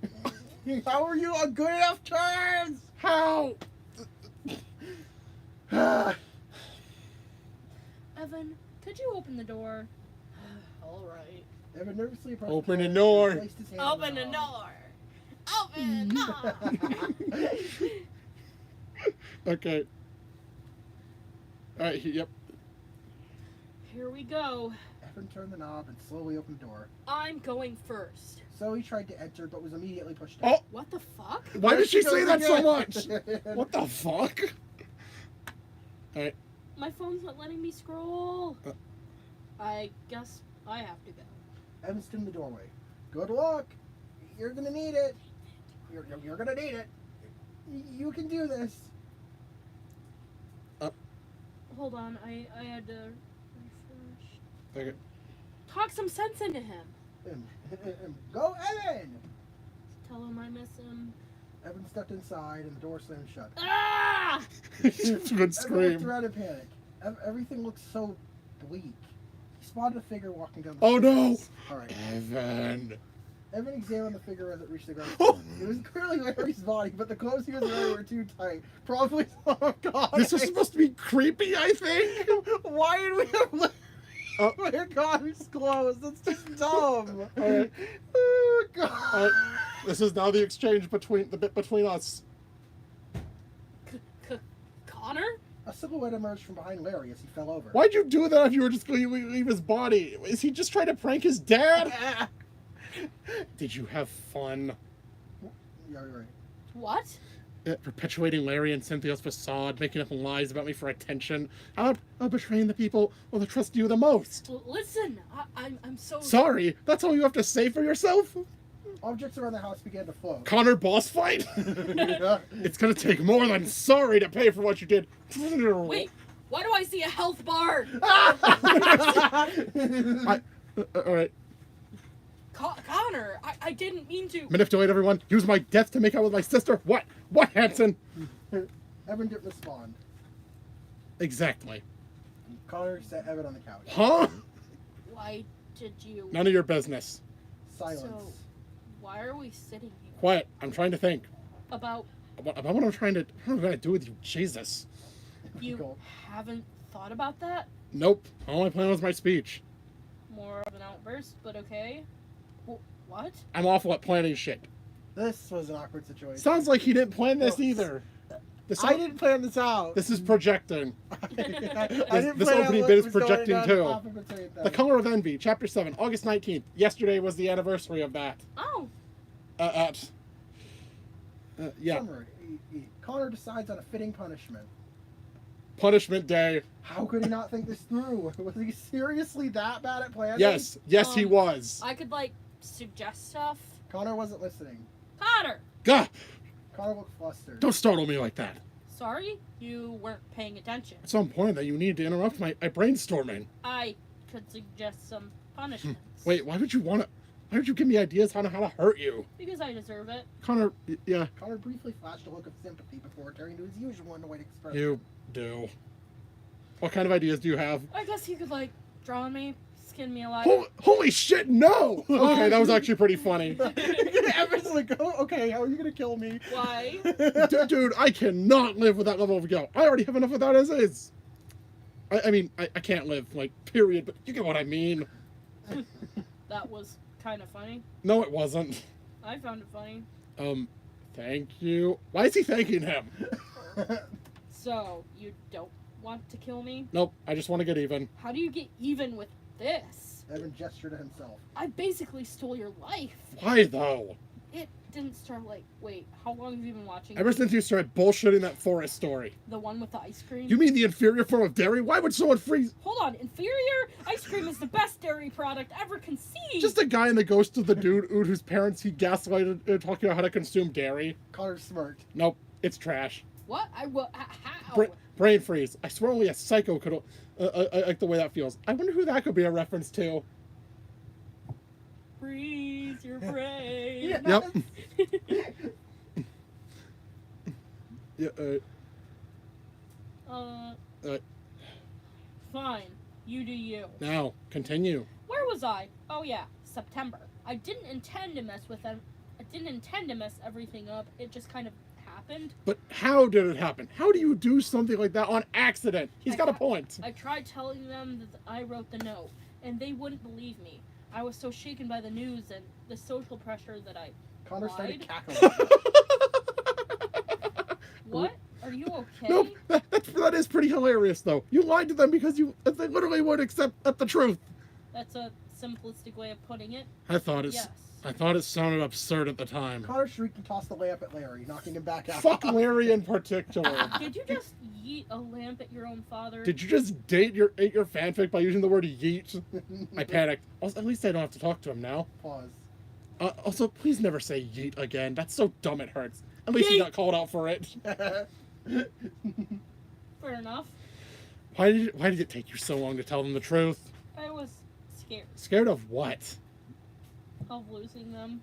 S3: How are you on good enough terms?
S1: How?
S2: Evan, could you open the door? All right.
S3: Evan nervously approached
S1: Open
S3: the
S1: the
S3: door.
S1: door.
S3: and placed his hand on
S2: Open the
S3: knob.
S2: door. Open the door.
S1: Okay. Alright, yep.
S2: Here we go.
S3: Evan turned the knob and slowly opened the door.
S2: I'm going first.
S3: Zoe tried to enter, but was immediately pushed
S1: Oh,
S3: out.
S2: What the fuck?
S1: why did she
S3: There
S1: say
S3: goes
S1: that so much?
S3: again.
S1: What the fuck? Alright.
S2: My phone's not letting me scroll. I guess I have to go.
S3: Evan stood in the doorway. Good luck. You're gonna need it. You're gonna need it. You can do this.
S2: Hold on, I had to refresh.
S1: Okay.
S2: Talk some sense into him.
S3: Go, Evan!
S2: Tell him I miss him.
S3: Evan stepped inside and the door slammed shut.
S2: Ah!
S1: Good
S3: Everyone looked
S1: scream.
S3: around in panic. Everything looked so bleak. He spotted a figure walking down the
S1: Oh no!
S3: stairs. Alright.
S1: Evan.
S3: Evan examined the figure as it reached the ground.
S1: Oh!
S3: It was clearly Larry's body, but the clothes he was wearing were too tight. Probably oh god.
S1: This is supposed to be creepy, I think.
S3: Why did we have Larry?
S1: Oh.
S3: Oh my god, he's clothes. That's just dumb.
S1: Alright.
S3: Oh god.
S1: Alright. This is now the exchange between us.
S2: Connor?
S3: A silhouette emerged from behind Larry as he fell over.
S1: Why'd you do that if you were just going to leave his body? Is he just trying to prank his dad? Did you have fun?
S3: Yeah, you're right.
S2: What?
S1: perpetuating Larry and Cynthia's facade, making up lies about me for attention. How about betraying the people who will trust you the most?
S2: Well, listen, I'm so
S1: Sorry, that's all you have to say for yourself?
S3: Objects around the house began to float.
S1: Connor boss fight? It's gonna take more than sorry to pay for what you did.
S2: Wait, why do I see a health bar?
S1: Alright.
S2: Connor, I didn't mean to.
S1: Manipulate everyone. Use my death to make out with my sister. What? What, Hanson?
S3: Evan didn't respond.
S1: Exactly.
S3: Connor set Evan on the couch.
S1: Huh?
S2: Why did you...
S1: None of your business.
S3: Silence.
S2: So, why are we sitting here?
S1: Quiet. I'm trying to think.
S2: About
S1: About what I'm trying to... What am I going to do with you? Jesus.
S2: you
S3: Cool.
S2: haven't thought about that?
S1: Nope. All I plan was my speech.
S2: More of an outburst, but okay. What?
S1: I'm awful at planning shit.
S3: This was an awkward situation.
S1: Sounds like he didn't plan this
S3: No.
S1: either.
S3: I didn't plan this out.
S1: This is projecting.
S3: I didn't
S1: this
S3: plan out
S1: opening
S3: what
S1: bit is
S3: was going
S1: projecting
S3: on
S1: too.
S3: off in between them.
S1: The Color of Envy, Chapter 7, August 19th. Yesterday was the anniversary of that.
S2: Oh,
S1: Yeah.
S3: Summary. Connor decides on a fitting punishment.
S1: Punishment Day.
S3: How could he not think this through? Was he seriously that bad at planning?
S1: Yes. Yes, he was.
S2: I could, like, suggest stuff.
S3: Connor wasn't listening.
S2: Connor!
S1: Gah!
S3: Connor looked flustered.
S1: Don't startle me like that.
S2: Sorry, you weren't paying attention.
S1: At some point that you need to interrupt my brainstorming.
S2: I could suggest some punishments.
S1: Wait, why would you want to... Why would you give me ideas on how to hurt you?
S2: Because I deserve it.
S1: Connor, yeah,
S3: Connor briefly flashed a look of sympathy before turning to his usual annoyed expression.
S1: you do. What kind of ideas do you have?
S2: I guess you could, like, drown me, skin me alive.
S1: Holy shit, no! Okay, that was actually pretty funny.
S3: Evan's like, oh, okay, how are you gonna kill me?
S2: Why?
S1: Dude, I cannot live with that level of guilt. I already have enough of that as is. I mean, I can't live, like, period, but you get what I mean.
S2: That was kind of funny.
S1: No, it wasn't.
S2: I found it funny.
S1: Thank you. Why is he thanking him?
S2: So, you don't want to kill me?
S1: Nope, I just want to get even.
S2: How do you get even with this?
S3: Evan gestured to himself.
S2: I basically stole your life.
S1: Why, though?
S2: It didn't start like, wait, how long have you been watching?
S1: Ever since you started bullshitting that forest story.
S2: The one with the ice cream?
S1: You mean the inferior form of dairy? Why would someone freeze...
S2: Hold on, inferior? Ice cream is the best dairy product ever conceived!
S1: Just a guy in the ghost of the dude whose parents he gaslighted talking about how to consume dairy.
S3: Connor smirked.
S1: Nope, it's trash.
S2: What? How?
S1: Brain freeze. I swear only a psycho could... I like the way that feels. I wonder who that could be a reference to.
S2: Freeze your brain.
S1: Yep. Yeah,
S2: Fine. You do you.
S1: now, continue.
S2: Where was I? Oh yeah, September. I didn't intend to mess with them. I didn't intend to mess everything up. It just kind of happened.
S1: But how did it happen? How do you do something like that on accident? He's got a point.
S2: I tried telling them that I wrote the note, and they wouldn't believe me. I was so shaken by the news and the social pressure that I
S3: Connor started
S2: lied.
S3: cackling.
S2: What? Are you okay?
S1: Nope, that is pretty hilarious, though. You lied to them because they literally would accept the truth.
S2: That's a simplistic way of putting it.
S1: I thought
S2: Yes.
S1: it sounded absurd at the time.
S3: Connor shrieked and tossed the layup at Larry, knocking him back out.
S1: Fuck Larry in particular.
S2: Did you just yeet a lamp at your own father?
S1: Did you just ate your fanfic by using the word yeet? I panicked. Also, at least I don't have to talk to him now.
S3: Pause.
S1: Also, please never say yeet again. That's so dumb it hurts. At least he
S2: Yeet.
S1: got called out for it.
S2: Fair enough.
S1: Why did it take you so long to tell them the truth?
S2: I was scared
S1: Scared of what?
S2: of losing them.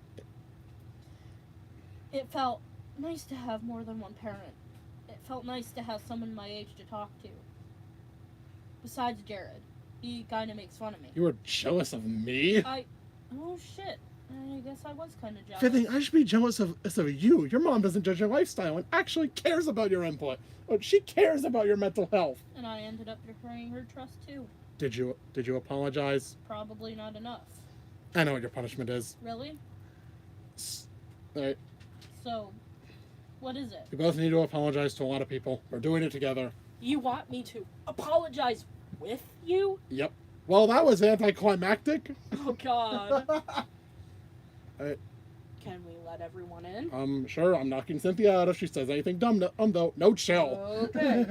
S2: It felt nice to have more than one parent. It felt nice to have someone my age to talk to. Besides Jared. He kinda makes fun of me.
S1: You were jealous of me?
S2: Oh shit. I guess I was kinda jealous.
S1: Fifth thing, I should be jealous of you. Your mom doesn't judge your lifestyle and actually cares about your input. She cares about your mental health.
S2: And I ended up betraying her trust too.
S1: Did you apologize?
S2: Probably not enough.
S1: I know what your punishment is.
S2: Really?
S1: Alright,
S2: So, what is it?
S1: we both need to apologize to a lot of people. We're doing it together.
S2: You want me to apologize with you?
S1: Yep. Well, that was anticlimactic.
S2: Oh god.
S1: Alright.
S2: Can we let everyone in.
S1: Sure, I'm knocking Cynthia out if she says anything dumb. Though, no chill.
S2: Okay.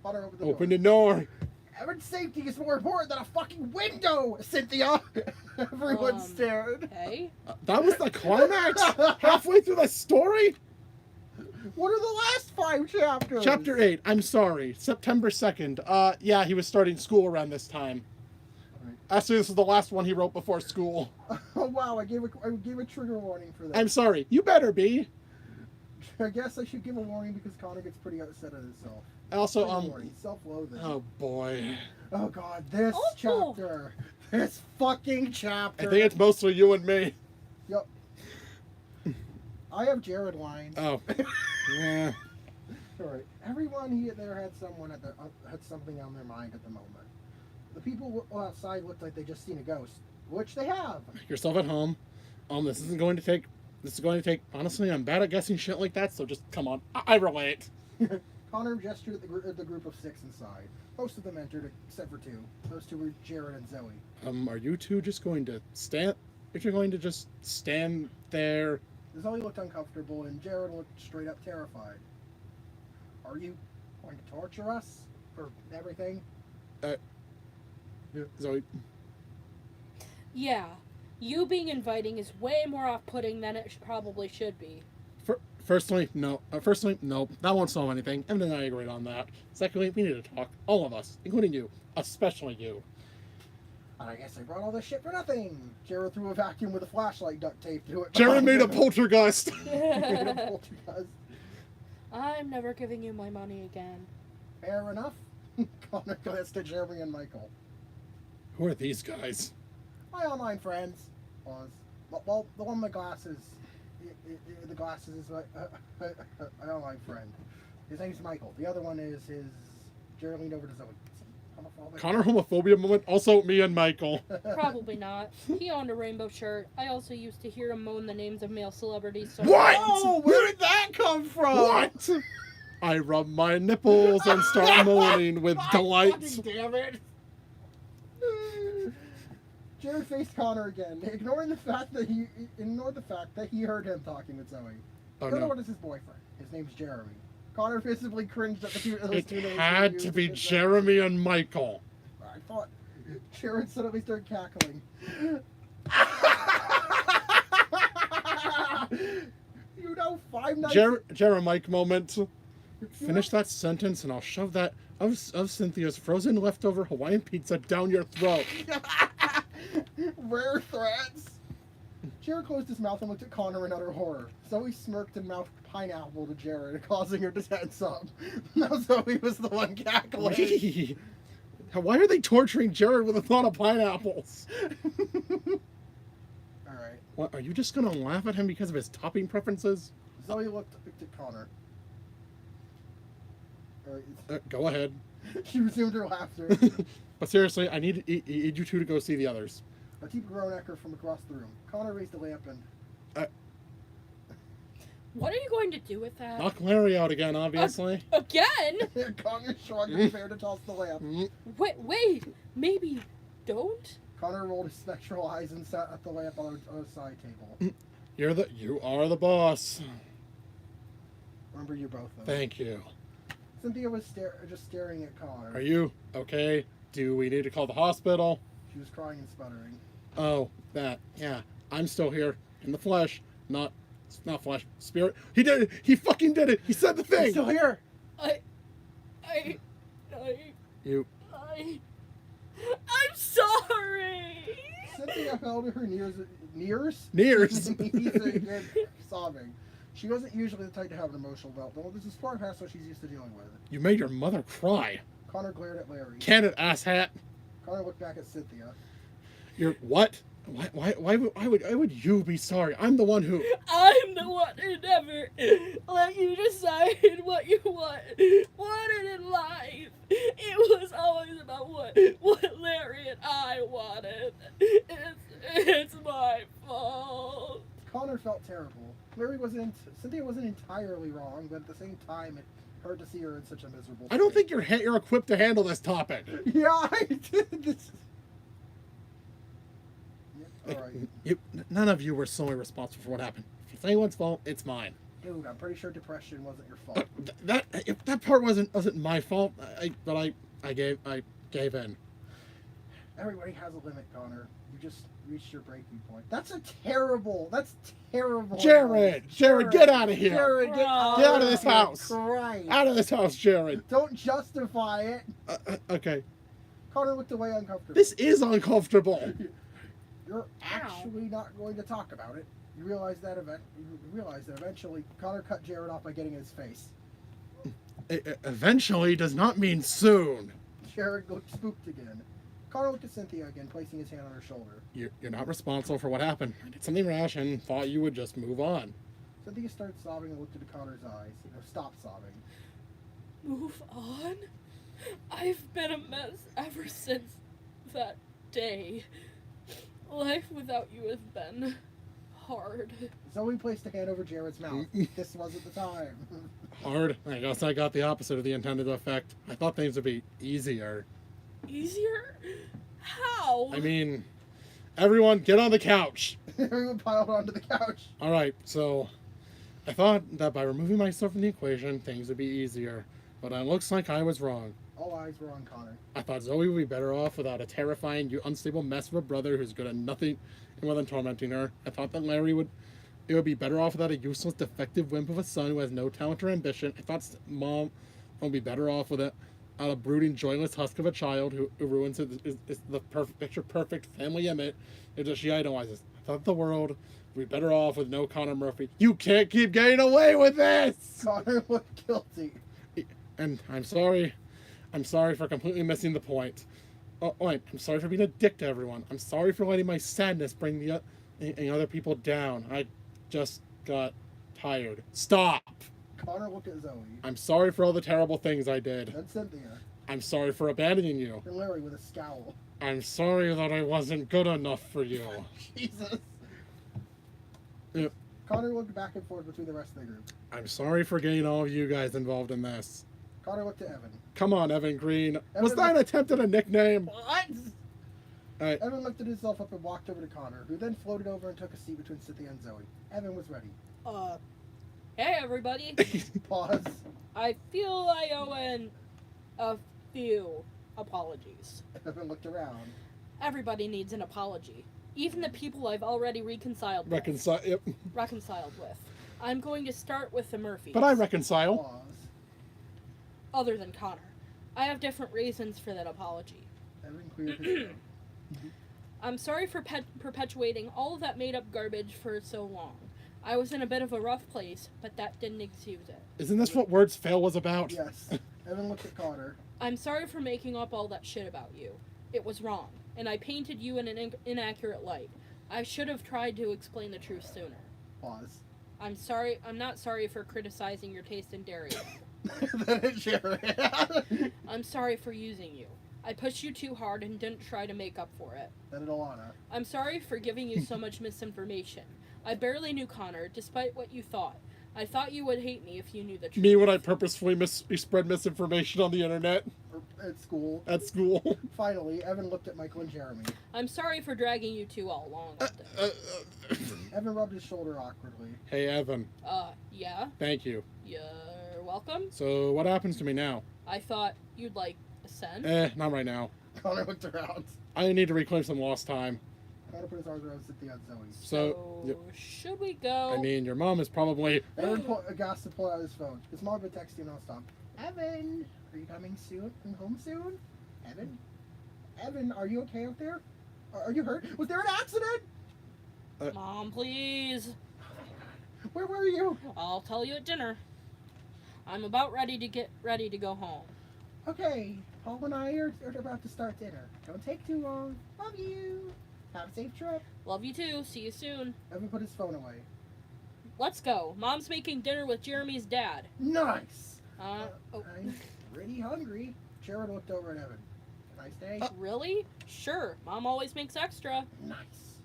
S3: Connor opened the
S1: Open
S3: door.
S1: the door.
S3: Everyone's safety is more important than a fucking window, Cynthia! Everyone stared.
S2: Okay.
S1: That was the climax? Halfway through the story?
S3: What are the last 5 chapters?
S1: Chapter 8, I'm sorry. September 2nd. Yeah, he was starting school around this time.
S3: Right.
S1: Actually, this is the last one he wrote before school.
S3: Oh wow, I gave a trigger warning for that.
S1: I'm sorry. You better be.
S3: I guess I should give a warning because Connor gets pretty upset at himself.
S1: Also,
S3: He's self-loathing.
S1: oh boy.
S3: Oh god, this
S2: Oh.
S3: chapter. This fucking chapter.
S1: I think it's mostly you and me.
S3: Yep. I have Jared lines.
S1: Oh. Yeah.
S3: Alright. Everyone there had someone had something on their mind at the moment. The people outside looked like they just seen a ghost, which they have.
S1: Make yourself at home. This is going to take. Honestly, I'm bad at guessing shit like that, so just come on. I relate.
S3: Connor gestured at the group of 6 inside. Most of them entered, except for 2. Those 2 were Jared and Zoe.
S1: Are you two just going to stand? If you're going to just stand there.
S3: Zoe looked uncomfortable, and Jared looked straight up terrified. Are you going to torture us for everything?
S1: Zoe.
S2: Yeah. You being inviting is way more off-putting than it probably should be.
S1: Firstly, no. That won't solve anything. Em and I agreed on that. Secondly, we need to talk. All of us, including you, especially you.
S3: I guess I brought all this shit for nothing. Jared threw a vacuum with a flashlight duct tape to it.
S1: Jared made a poltergeist.
S3: Made a poltergeist.
S2: I'm never giving you my money again.
S3: Fair enough. Connor glanced at Jeremy and Michael.
S1: Who are these guys?
S3: My online friends. Pause. Well, the one with glasses. The glasses is my online friend. His name's Michael. The other one is his. Jared leaned over to Zoe. Homophobic?
S1: Connor homophobia moment. Also, me and Michael.
S2: Probably not. He owned a rainbow shirt. I also used to hear him moan the names of male celebrities. So
S1: What?
S3: Oh, where did that come from?
S1: What? I rub my nipples and start moaning with delight.
S3: Fucking damn it! Jared faced Connor again, ignoring the fact that he heard him talking with Zoe.
S1: Oh
S3: The other
S1: no.
S3: one is his boyfriend. His name's Jeremy. Connor visibly cringed at those
S1: It
S3: two names.
S1: had to be Jeremy and Michael.
S3: I thought Jared suddenly started cackling. You know, 5 nights.
S1: Jeremike moment. Finish that sentence and I'll shove that of Cynthia's frozen leftover Hawaiian pizza down your throat.
S3: Rare threats. Jared closed his mouth and looked at Connor in utter horror. Zoe smirked and mouthed pineapple to Jared, causing her to tense up. Now Zoe was the one cackling.
S1: Why are they torturing Jared with the thought of pineapples?
S3: Alright.
S1: What, are you just gonna laugh at him because of his topping preferences?
S3: Zoe looked at Connor. Alright.
S1: Go ahead.
S3: She resumed her laughter.
S1: But seriously, I need you two to go see the others.
S3: A deep groan echoed from across the room. Connor raised the lamp and...
S2: What are you going to do with that?
S1: Knock Larry out again, obviously.
S2: Again?
S3: Connor shrugged and prepared to toss the lamp.
S2: Wait, maybe don't?
S3: Connor rolled his spectral eyes and sat at the lamp on a side table.
S1: You are the boss.
S3: Remember you both, though.
S1: Thank you.
S3: Cynthia was just staring at Connor.
S1: Are you okay? Do we need to call the hospital?
S3: She was crying and sputtering.
S1: Oh, that. Yeah. I'm still here. In the flesh. Not flesh. Spirit. He did it. He fucking did it. He said the
S3: I'm
S1: thing.
S3: still here!
S2: I'm sorry!
S3: Cynthia held her knees
S1: Nears.
S3: again, sobbing. She wasn't usually the type to have an emotional meltdown. This is far past what she's used to dealing with.
S1: You made your mother cry.
S3: Connor glared at Larry.
S1: Can it, asshat?
S3: Connor looked back at Cynthia.
S1: You're what? Why would you be sorry? I'm the one who.
S2: I'm the one who never let you decide what you wanted in life. It was always about what Larry and I wanted. It's my fault.
S3: Connor felt terrible. Cynthia wasn't entirely wrong, but at the same time, it hurt to see her in such a miserable
S1: I don't
S3: state.
S1: think you're equipped to handle this topic.
S3: Yeah, I did. This...
S1: Like,
S3: Alright.
S1: none of you were solely responsible for what happened. If you it's anyone's fault, it's mine.
S3: Dude, I'm pretty sure depression wasn't your fault.
S1: That part wasn't my fault. I gave in.
S3: Everybody has a limit, Connor. You just reached your breaking point. That's terrible.
S1: Jared, get out of here.
S3: Jared,
S2: Bro.
S3: get
S1: Get out of this house.
S3: Christ.
S1: Out of this house, Jared.
S3: Don't justify it.
S1: Okay.
S3: Connor looked away uncomfortably.
S1: This is uncomfortable.
S3: You're actually not going to talk about it. You realize that eventually Connor cut Jared off by getting in his face.
S1: Eventually does not mean soon.
S3: Jared looked spooked again. Connor looked at Cynthia again, placing his hand on her shoulder.
S1: You're not responsible for what happened. I did something rash and thought you would just move on.
S3: Cynthia started sobbing and looked into Connor's eyes. Stopped sobbing.
S2: Move on? I've been a mess ever since that day. Life without you has been hard.
S3: Zoe placed a hand over Jared's mouth. This wasn't the time.
S1: Hard? I guess I got the opposite of the intended effect. I thought things would be easier.
S2: Easier? How?
S1: I mean, everyone get on the couch.
S3: Everyone piled onto the couch.
S1: Alright, so I thought that by removing myself from the equation, things would be easier. But it looks like I was wrong.
S3: All eyes were on Connor.
S1: I thought Zoe would be better off without a terrifying, unstable mess of a brother who's good at nothing more than tormenting her. I thought that it would be better off without a useless, defective wimp of a son who has no talent or ambition. I thought Mom would be better off without a brooding, joyless husk of a child who ruins the picture-perfect family image that she idolizes. I thought the world would be better off with no Connor Murphy. You can't keep getting away with this!
S3: Connor looked guilty.
S1: And I'm sorry. I'm sorry for completely missing the point. Oh, wait, I'm sorry for being a dick to everyone. I'm sorry for letting my sadness bring the other people down. I just got tired. Stop!
S3: Connor looked at Zoe.
S1: I'm sorry for all the terrible things I did.
S3: Then Cynthia.
S1: I'm sorry for abandoning you.
S3: And Larry with a scowl.
S1: I'm sorry that I wasn't good enough for you.
S3: Jesus.
S1: Yeah.
S3: Connor looked back and forth between the rest of the group.
S1: I'm sorry for getting all of you guys involved in this.
S3: Connor looked at Evan.
S1: Come on, Evan Green. Was
S3: Evan
S1: that an attempt at a nickname?
S3: What?
S1: Alright.
S3: Evan lifted himself up and walked over to Connor, who then floated over and took a seat between Cynthia and Zoe. Evan was ready.
S2: Hey everybody.
S3: Pause.
S2: I feel I owe a few apologies.
S3: Evan looked around.
S2: Everybody needs an apology. Even the people I've already reconciled with.
S1: Yep.
S2: Reconciled with. I'm going to start with the Murphys.
S1: But I reconcile.
S3: Pause.
S2: Other than Connor. I have different reasons for that apology.
S3: Evan cleared his throat.
S2: I'm sorry for perpetuating all of that made-up garbage for so long. I was in a bit of a rough place, but that didn't excuse it.
S1: Isn't this what Words Fail was about?
S3: Yes. Evan looked at Connor.
S2: I'm sorry for making up all that shit about you. It was wrong, and I painted you in an inaccurate light. I should have tried to explain the truth sooner.
S3: Pause.
S2: I'm not sorry for criticizing your taste in dairy.
S3: Then it's Jared.
S2: I'm sorry for using you. I pushed you too hard and didn't try to make up for it.
S3: Then it's Alana.
S2: I'm sorry for giving you so much misinformation. I barely knew Connor, despite what you thought. I thought you would hate me if you knew the truth.
S1: Me when I purposefully spread misinformation on the internet
S3: At school.
S1: at school.
S3: Finally, Evan looked at Michael and Jeremy.
S2: I'm sorry for dragging you two all along with this.
S3: Evan rubbed his shoulder awkwardly.
S1: Hey, Evan.
S2: Yeah?
S1: Thank you.
S2: You're welcome?
S1: So, what happens to me now?
S2: I thought you'd like a cent.
S1: Not right now.
S3: Connor looked around.
S1: I need to reclaim some lost time.
S3: Connor put his arms around Cynthia and Zoe.
S1: So, yep.
S2: Should we go?
S1: I mean, your mom is probably...
S3: Evan aghast to pull out his phone. His mom had texted him nonstop. Evan, are you coming soon? Home soon? Evan? Evan, are you okay out there? Are you hurt? Was there an accident?
S2: Mom, please.
S3: Where were you?
S2: I'll tell you at dinner. I'm about ready to go home.
S3: Okay, Paul and I are about to start dinner. Don't take too long. Love you. Have a safe trip.
S2: Love you too. See you soon.
S3: Evan put his phone away.
S2: Let's go. Mom's making dinner with Jeremy's dad.
S3: Nice.
S2: Oh.
S3: I'm pretty hungry. Jared looked over at Evan. Nice day.
S2: Really? Sure. Mom always makes extra.
S3: Nice.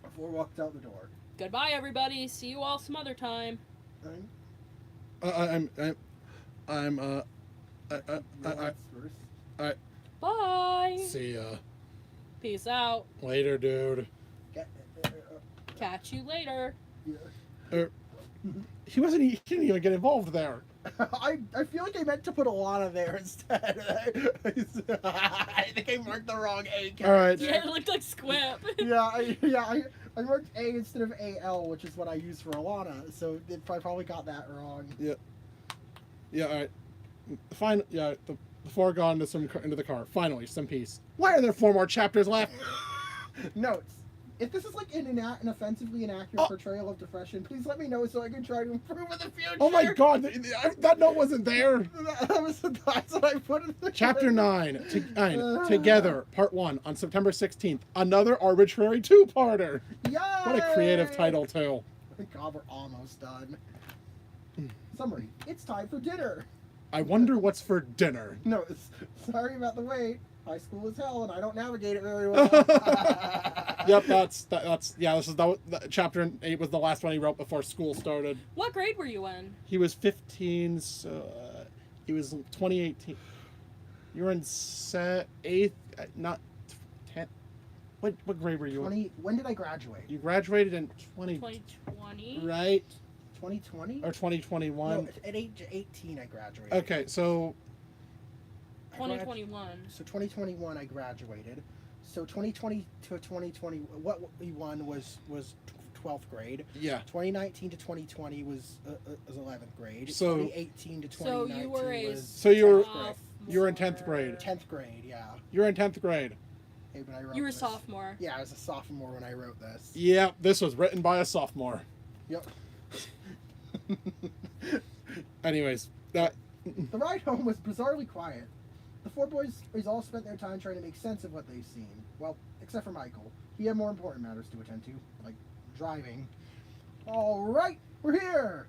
S3: Before walked out the door.
S2: Goodbye, everybody. See you all some other time.
S3: Relax first.
S2: Bye.
S1: See ya.
S2: Peace out.
S1: Later, dude.
S3: Get,
S2: Catch you later.
S3: yeah.
S1: He wasn't. He didn't even get involved there.
S3: I feel like I meant to put Alana there instead. I think I marked the wrong A character.
S1: All right.
S2: Yeah, it looked like Squib.
S3: I marked A instead of AL, which is what I use for Alana. So I probably got that wrong.
S1: Yeah. Yeah. All right. Fine. Yeah. Before going into the car. Finally, some peace. Why are there 4 more chapters left?
S3: Notes. If this is like an offensively inaccurate portrayal of depression, please let me know so I can try to improve in the future.
S1: Oh my God! That note wasn't there.
S3: That's what I put in the
S1: Chapter 9, Together, Part 1, on September 16th. Another arbitrary 2-parter.
S3: Yay!
S1: What a creative title, too.
S3: Thank God we're almost done. Summary. It's time for dinner.
S1: I wonder what's for dinner.
S3: No, sorry about the wait. High school is hell, and I don't navigate it very well.
S1: Yep, that's chapter 8 was the last one he wrote before school started.
S2: What grade were you in?
S1: He was 15, so he was 2018. You were in 8th, not 10th. What grade were you in?
S3: When did I graduate?
S1: You graduated in
S2: 2020.
S1: right?
S3: 2020?
S1: Or 2021?
S3: No, at age 18 I graduated.
S1: Okay, so
S2: 2021.
S3: So 2021 I graduated. So 2020 to 2020, what we won was 12th grade.
S1: yeah.
S3: 2019 to 2020 was 11th grade.
S1: So-
S3: 2018 to 2019
S2: So you were a
S3: was
S1: So you were-
S2: sophomore.
S1: you were in 10th grade.
S3: 10th grade, yeah.
S1: You're in 10th grade.
S3: Hey, when I wrote
S2: You were a
S3: this.
S2: sophomore.
S3: Yeah, I was a sophomore when I wrote this.
S1: Yeah, this was written by a sophomore.
S3: Yep.
S1: Anyways, that
S3: The ride home was bizarrely quiet. The 4 boys all spent their time trying to make sense of what they've seen. Well, except for Michael. He had more important matters to attend to, like driving. All right, we're here.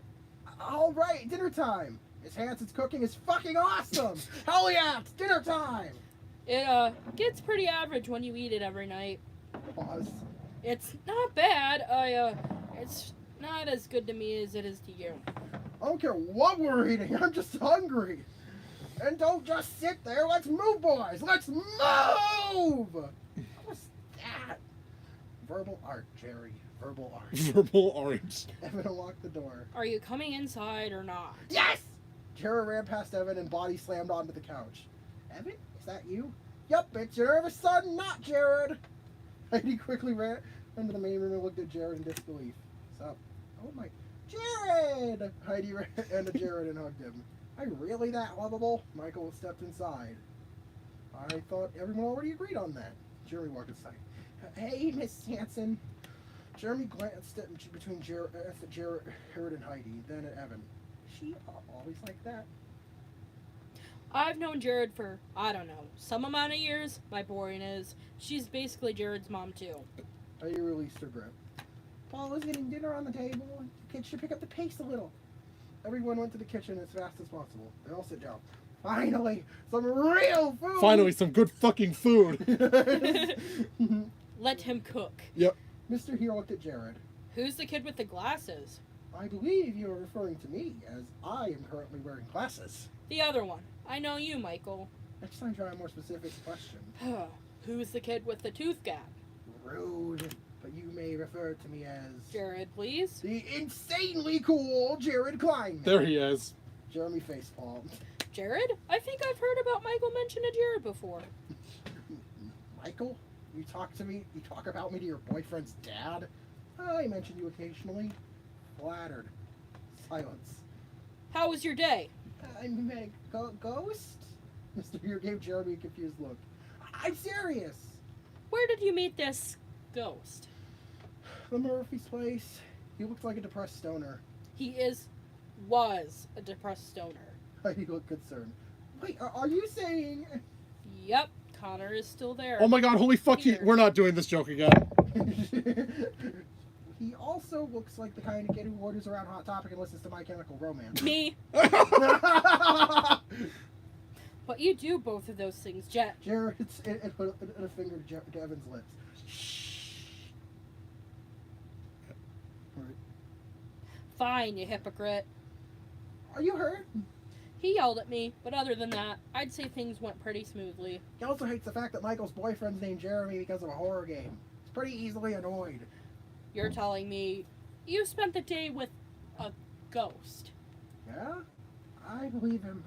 S3: All right, dinner time. Miss Hanson's cooking is fucking awesome. Hell yeah, it's dinner time.
S2: It gets pretty average when you eat it every night.
S3: Pause.
S2: It's not bad. It's not as good to me as it is to you.
S3: I don't care what we're eating. I'm just hungry. And don't just sit there. Let's move, boys. Let's move. What was that? Verbal art, Jerry. Verbal art.
S1: verbal art.
S3: Evan unlocked the door.
S2: Are you coming inside or not?
S3: Yes! Jared ran past Evan and body slammed onto the couch. Evan, is that you? Yup, it's your nervous son, not Jared. Heidi quickly ran into the main room and looked at Jared in disbelief. What's up? Oh my... Jared! Heidi ran into Jared and hugged him. Are you really that lovable? Michael stepped inside. I thought everyone already agreed on that. Jeremy walked inside. Hey, Miss Hanson. Jeremy glanced at between Jared and Heidi, then at Evan. Is she always like that?
S2: I've known Jared for, I don't know, some amount of years. My boring is. She's basically Jared's mom, too.
S3: Heidi released her grip. Paul was getting dinner on the table. Kids should pick up the pace a little. Everyone went to the kitchen as fast as possible. They all sit down. Finally, some real food!
S1: Finally, some good fucking food.
S2: Let him cook.
S1: Yep.
S3: Mr. Hero looked at Jared.
S2: Who's the kid with the glasses?
S3: I believe you are referring to me, as I am currently wearing glasses.
S2: The other one. I know you, Michael.
S3: Next time, try a more specific question.
S2: Who's the kid with the tooth gap?
S3: Rude, but you may refer to me as...
S2: Jared, please.
S3: The insanely cool Jared Kleinman.
S1: There he is.
S3: Jeremy facepalmed.
S2: Jared? I think I've heard about Michael mention a Jared before.
S3: Michael? You talk about me to your boyfriend's dad? I mention you occasionally. Flattered. Silence.
S2: How was your day?
S3: I met a ghost? Mr. Hero gave Jeremy a confused look. I'm serious.
S2: Where did you meet this ghost?
S3: The Murphy's place. He looks like a depressed stoner.
S2: He was a depressed stoner.
S3: He looked concerned. Wait, are you saying...
S2: Yep, Connor is still there.
S1: Oh my god, holy fuck you.
S2: Peter.
S1: We're not doing this joke again.
S3: He also looks like the kind of kid who orders around Hot Topic and listens to My Chemical Romance.
S2: Me. But you do both of those things, Jet.
S3: Jared put a finger to Evan's lips. Right.
S2: Fine, you hypocrite.
S3: Are you hurt?
S2: He yelled at me, but other than that, I'd say things went pretty smoothly.
S3: He also hates the fact that Michael's boyfriend's named Jeremy because of a horror game. He's pretty easily annoyed.
S2: You're telling me You spent the day with a ghost.
S3: Yeah? I believe him.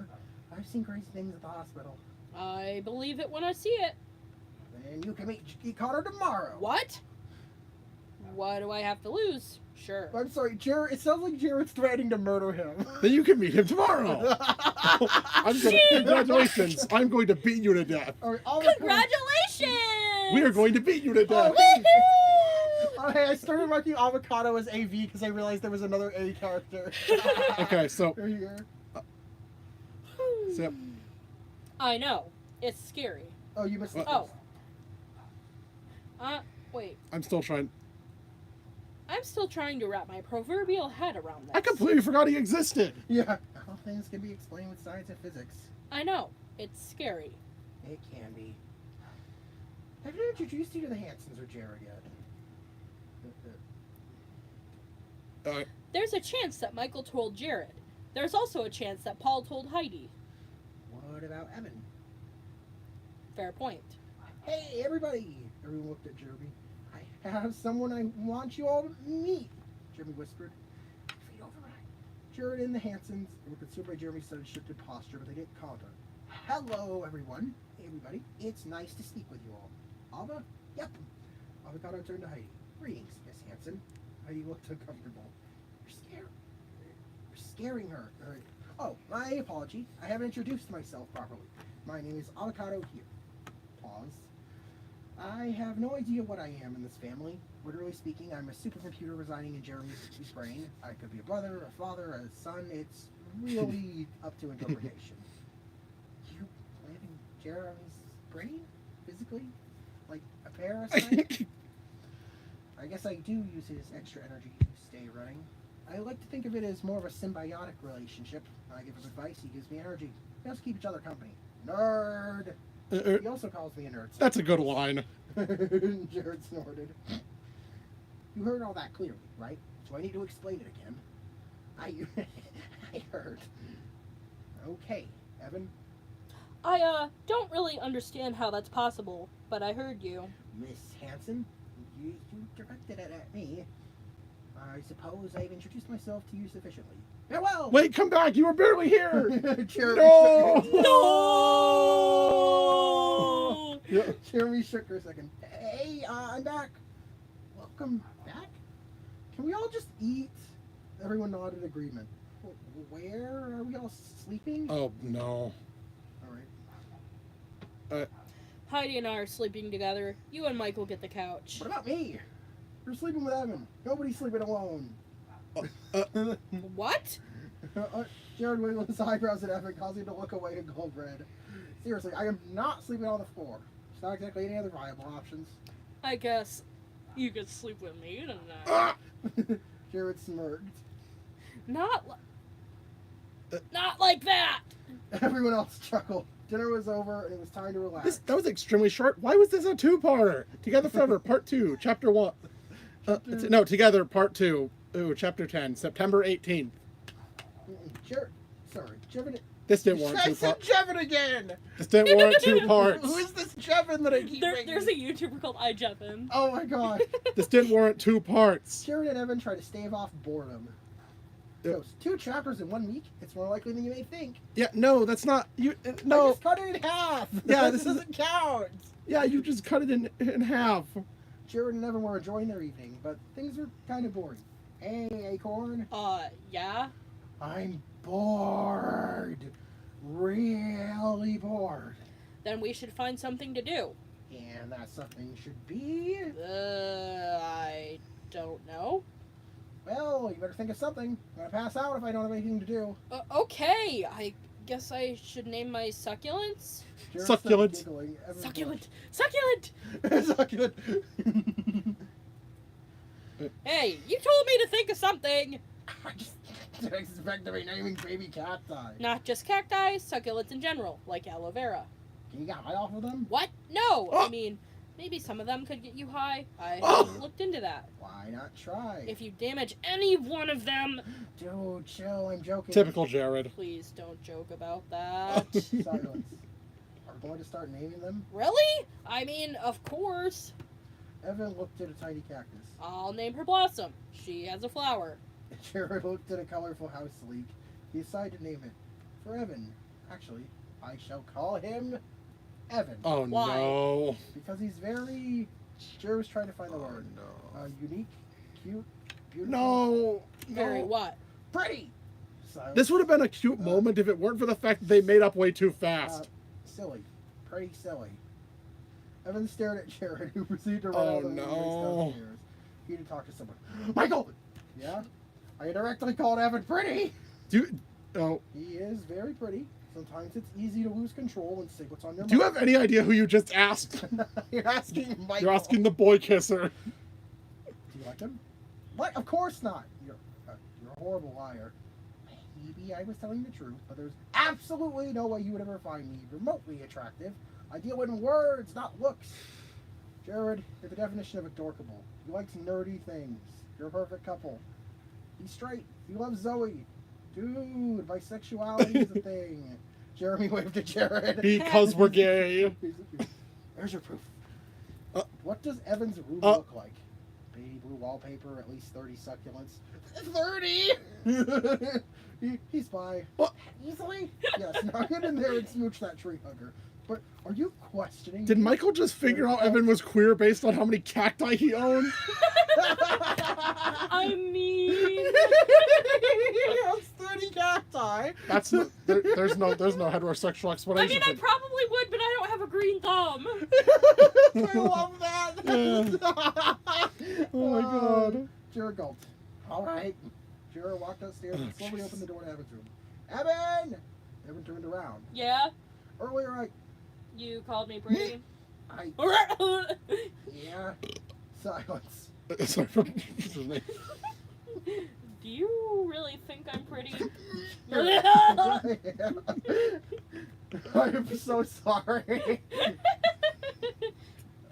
S3: I've seen crazy things at the hospital.
S2: I believe it when I see it.
S3: And you can meet Connor tomorrow.
S2: What? What do I have to lose? Sure.
S3: I'm sorry, Jared. It sounds like Jared's threatening to murder him.
S1: Then you can meet him tomorrow. Congratulations. I'm going to beat you to death.
S3: All right, all
S2: Congratulations!
S1: We are going to beat you to death.
S3: Okay, I started marking avocado as AV because I realized there was another A character.
S1: Okay, so
S3: There you go.
S1: Sam,
S2: I know. It's scary.
S3: Oh, you missed.
S2: Oh. Wait.
S1: I'm still trying.
S2: I'm still trying to wrap my proverbial head around this.
S1: I completely forgot he existed.
S3: Yeah. All things can be explained with science and physics.
S2: I know. It's scary.
S3: It can be. Have you introduced you to the Hansons or Jared yet?
S2: There's a chance that Michael told Jared. There's also a chance that Paul told Heidi.
S3: What about Evan?
S2: Fair point.
S3: Hey, everybody! Everyone looked at Jeremy. I have someone I want you all to meet, Jeremy whispered. Feet over right. Jared and the Hansons were concerned by Jeremy's sudden shifted posture, but they didn't comment on it. Hello, everyone. Hey, everybody. It's nice to speak with you all. Ava? Yep. Avocado turned to Heidi. Greetings, Miss Hanson. Heidi looked uncomfortable. You're scared. You're scaring her. Oh, my apology. I haven't introduced myself properly. My name is Avocado here. Pause. I have no idea what I am in this family. Literally speaking, I'm a supercomputer residing in Jeremy's brain. I could be a brother, a father, a son. It's really up to interpretation. You live in Jeremy's brain? Physically? Like a parasite? I guess I do use his extra energy to stay running. I like to think of it as more of a symbiotic relationship. I give him advice, he gives me energy. We also keep each other company. Nerd! He also calls me a nerd.
S1: That's a good line.
S3: Jared snorted. You heard all that clearly, right? So I need to explain it again. I heard. Okay, Evan.
S2: I don't really understand how that's possible, but I heard you.
S3: Miss Hanson, you directed it at me. I suppose I've introduced myself to you sufficiently. Farewell!
S1: Wait, come back. You were barely here.
S3: Jeremy
S1: No!
S3: shook-
S2: No!
S1: Yeah.
S3: Jeremy shook for a second. Hey, I'm back. Welcome back. Can we all just eat? Everyone nodded agreement. Where are we all sleeping?
S1: Oh, no.
S3: All right.
S2: Heidi and I are sleeping together. You and Michael get the couch.
S3: What about me? You're sleeping with Evan. Nobody's sleeping alone.
S2: What?
S3: Jared wiggled his eyebrows at Evan, causing him to look away and glow red. Seriously, I am not sleeping on the floor. There's not exactly any other viable options.
S2: I guess you could sleep with me tonight.
S1: Ah!
S3: Jared smirked.
S2: Not like that!
S3: Everyone else chuckled. Dinner was over and it was time to relax.
S1: That was extremely short. Why was this a two-parter? Together Forever, Part 2, Chapter 1. No, Together, Part 2. Ooh, Chapter 10, September 18th.
S3: Jared, sorry, Jevin.
S1: This didn't warrant
S3: I
S1: two
S3: said
S1: parts.
S3: Jevin again!
S1: This didn't warrant two parts.
S3: Who is this Jevin that I keep
S2: There's a YouTuber called iJeppin.
S3: Oh my god.
S1: This didn't warrant two parts.
S3: Jared and Evan try to stave off boredom.
S1: Yeah.
S3: Those 2 chapters in 1 week, it's more likely than you may think.
S1: Yeah, no, that's not you.
S3: I
S1: No,
S3: just cut it in half.
S1: Yeah,
S3: this
S1: this is-
S3: doesn't count.
S1: yeah, you just cut it in half.
S3: Jared and Evan were enjoying their evening, but things were kind of boring. Hey, Acorn.
S2: Yeah?
S3: I'm bored. Really bored.
S2: Then we should find something to do.
S3: And that something should be...
S2: I don't know.
S3: Well, you better think of something. I'm gonna pass out if I don't have anything to do.
S2: Okay, I guess I should name my succulents?
S3: Jared
S1: Succulent.
S3: started giggling. Evan
S2: Succulent! Succulent!
S3: blushed. Succulent.
S2: Hey, you told me to think of something!
S3: I just didn't expect to be naming baby cacti.
S2: Not just cacti, succulents in general, like aloe vera.
S3: Can you get high off of them?
S2: What? No!
S1: Oh.
S2: I mean, maybe some of them could get you high. I
S1: Oh.
S2: haven't looked into that.
S3: Why not try?
S2: If you damage any one of them,
S3: Dude, chill, I'm joking.
S1: Typical Jared.
S2: please don't joke about that.
S3: Silence. Are we going to start naming them?
S2: Really? I mean, of course.
S3: Evan looked at a tiny cactus.
S2: I'll name her Blossom. She has a flower.
S3: Jared looked at a colorful house leek. He decided to name it for Evan. Actually, I shall call him Evan.
S1: Oh
S2: Why?
S1: no.
S3: Because he's very... Jared was trying to find the word.
S1: no.
S3: Unique, cute, beautiful.
S1: No.
S2: Very what?
S3: Pretty! So,
S1: This would have been a cute moment if it weren't for the fact that they made up way too fast.
S3: silly. Pretty silly. Evan stared at Jared, who proceeded to run
S1: Oh,
S3: out of the race
S1: no.
S3: downstairs. He had to talk to someone. Michael! Yeah? I directly called Evan pretty!
S1: Oh,
S3: He is very pretty. Sometimes it's easy to lose control and say what's on your
S1: do you
S3: mind.
S1: have any idea who you just asked?
S3: You're asking Michael.
S1: You're asking the boy kisser.
S3: Do you like him? What? Of course not. You're a horrible liar. Maybe I was telling the truth, but there's absolutely no way you would ever find me remotely attractive. I deal in words, not looks. Jared, you're the definition of adorkable. You like nerdy things. You're a perfect couple. He's straight. He loves Zoe. Dude, bisexuality is a thing. Jeremy waved at Jared.
S1: Because we're gay.
S3: There's your proof.
S1: Uh,
S3: What does Evan's room look like? Baby blue wallpaper, at least 30 succulents. 30! He's by.
S1: What?
S3: Easily? Yes, now get in there and smooch that tree hugger. But are you questioning?
S1: Did
S3: me?
S1: Michael just figure out Evan was queer based on how many cacti he owned?
S2: I mean,
S3: He has 30 cacti.
S1: That's there's no heterosexual
S2: I
S1: explanation.
S2: mean, I probably would, but I don't have a green thumb.
S3: I love that.
S1: Oh my god.
S3: Jared gulped. All right. Jared walked upstairs and slowly opened the door to Evan's room. Evan! Evan turned around.
S2: Yeah,
S3: Earlier,
S2: you called me pretty.
S3: I, yeah. Silence.
S1: Sorry for his name.
S2: Do you really think I'm pretty?
S3: I am so sorry.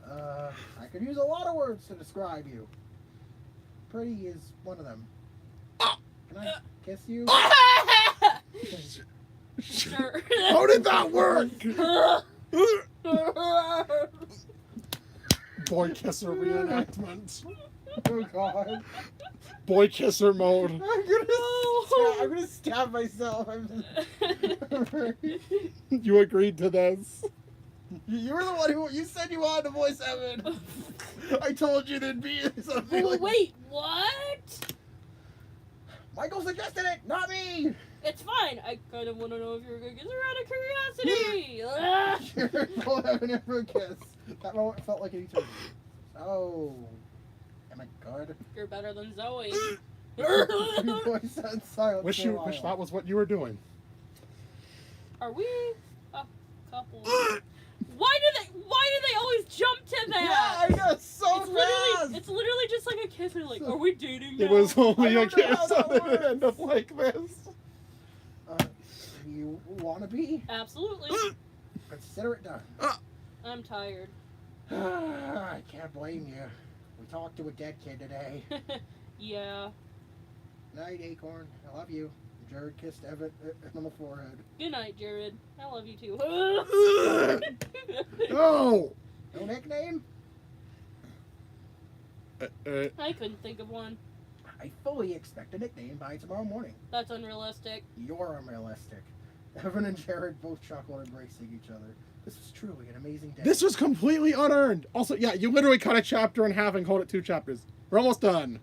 S3: I could use a lot of words to describe you. Pretty is one of them. Can I kiss you?
S2: Sure.
S1: How did that work? Boy kisser reenactment.
S3: Oh god.
S1: Boy kisser mode.
S3: I'm gonna stab myself.
S1: You agreed to this.
S3: You were the one who you said you wanted to voice Evan. I told you there'd be something.
S2: Well,
S3: Like,
S2: wait, what?
S3: Michael suggested it, not me.
S2: It's fine. I kind of want to know if you're gonna get her out of curiosity. Ugh.
S3: Jared told Evan in for a kiss. That moment felt like an eternity. Oh, am I good?
S2: You're better than Zoe.
S3: Your voice sat in silence
S1: Wish
S3: for a
S1: that
S3: while.
S1: was what you were doing.
S2: Are we a couple? Why do they always jump to
S3: Yeah,
S2: that?
S3: I know, it's so
S2: It's literally just like a kiss. They're like, are we dating now?
S1: It was only
S3: I
S1: a
S3: don't know how
S1: kiss
S3: that
S1: and it
S3: works.
S1: ended up like this.
S3: You wanna be?
S2: Absolutely.
S3: Consider it done.
S2: I'm tired.
S3: I can't blame you. We talked to a dead kid today.
S2: Yeah.
S3: Night, Acorn. I love you. Jared kissed Evan on the forehead.
S2: Good night, Jared. I love you too.
S1: No.
S3: No nickname?
S2: I couldn't think of one.
S3: I fully expect a nickname by tomorrow morning.
S2: That's unrealistic.
S3: You're unrealistic. Evan and Jared both chuckled, embracing each other. This was truly an amazing day.
S1: This was completely unearned. Also, yeah, you literally cut a chapter in half and called it 2 chapters. We're almost done.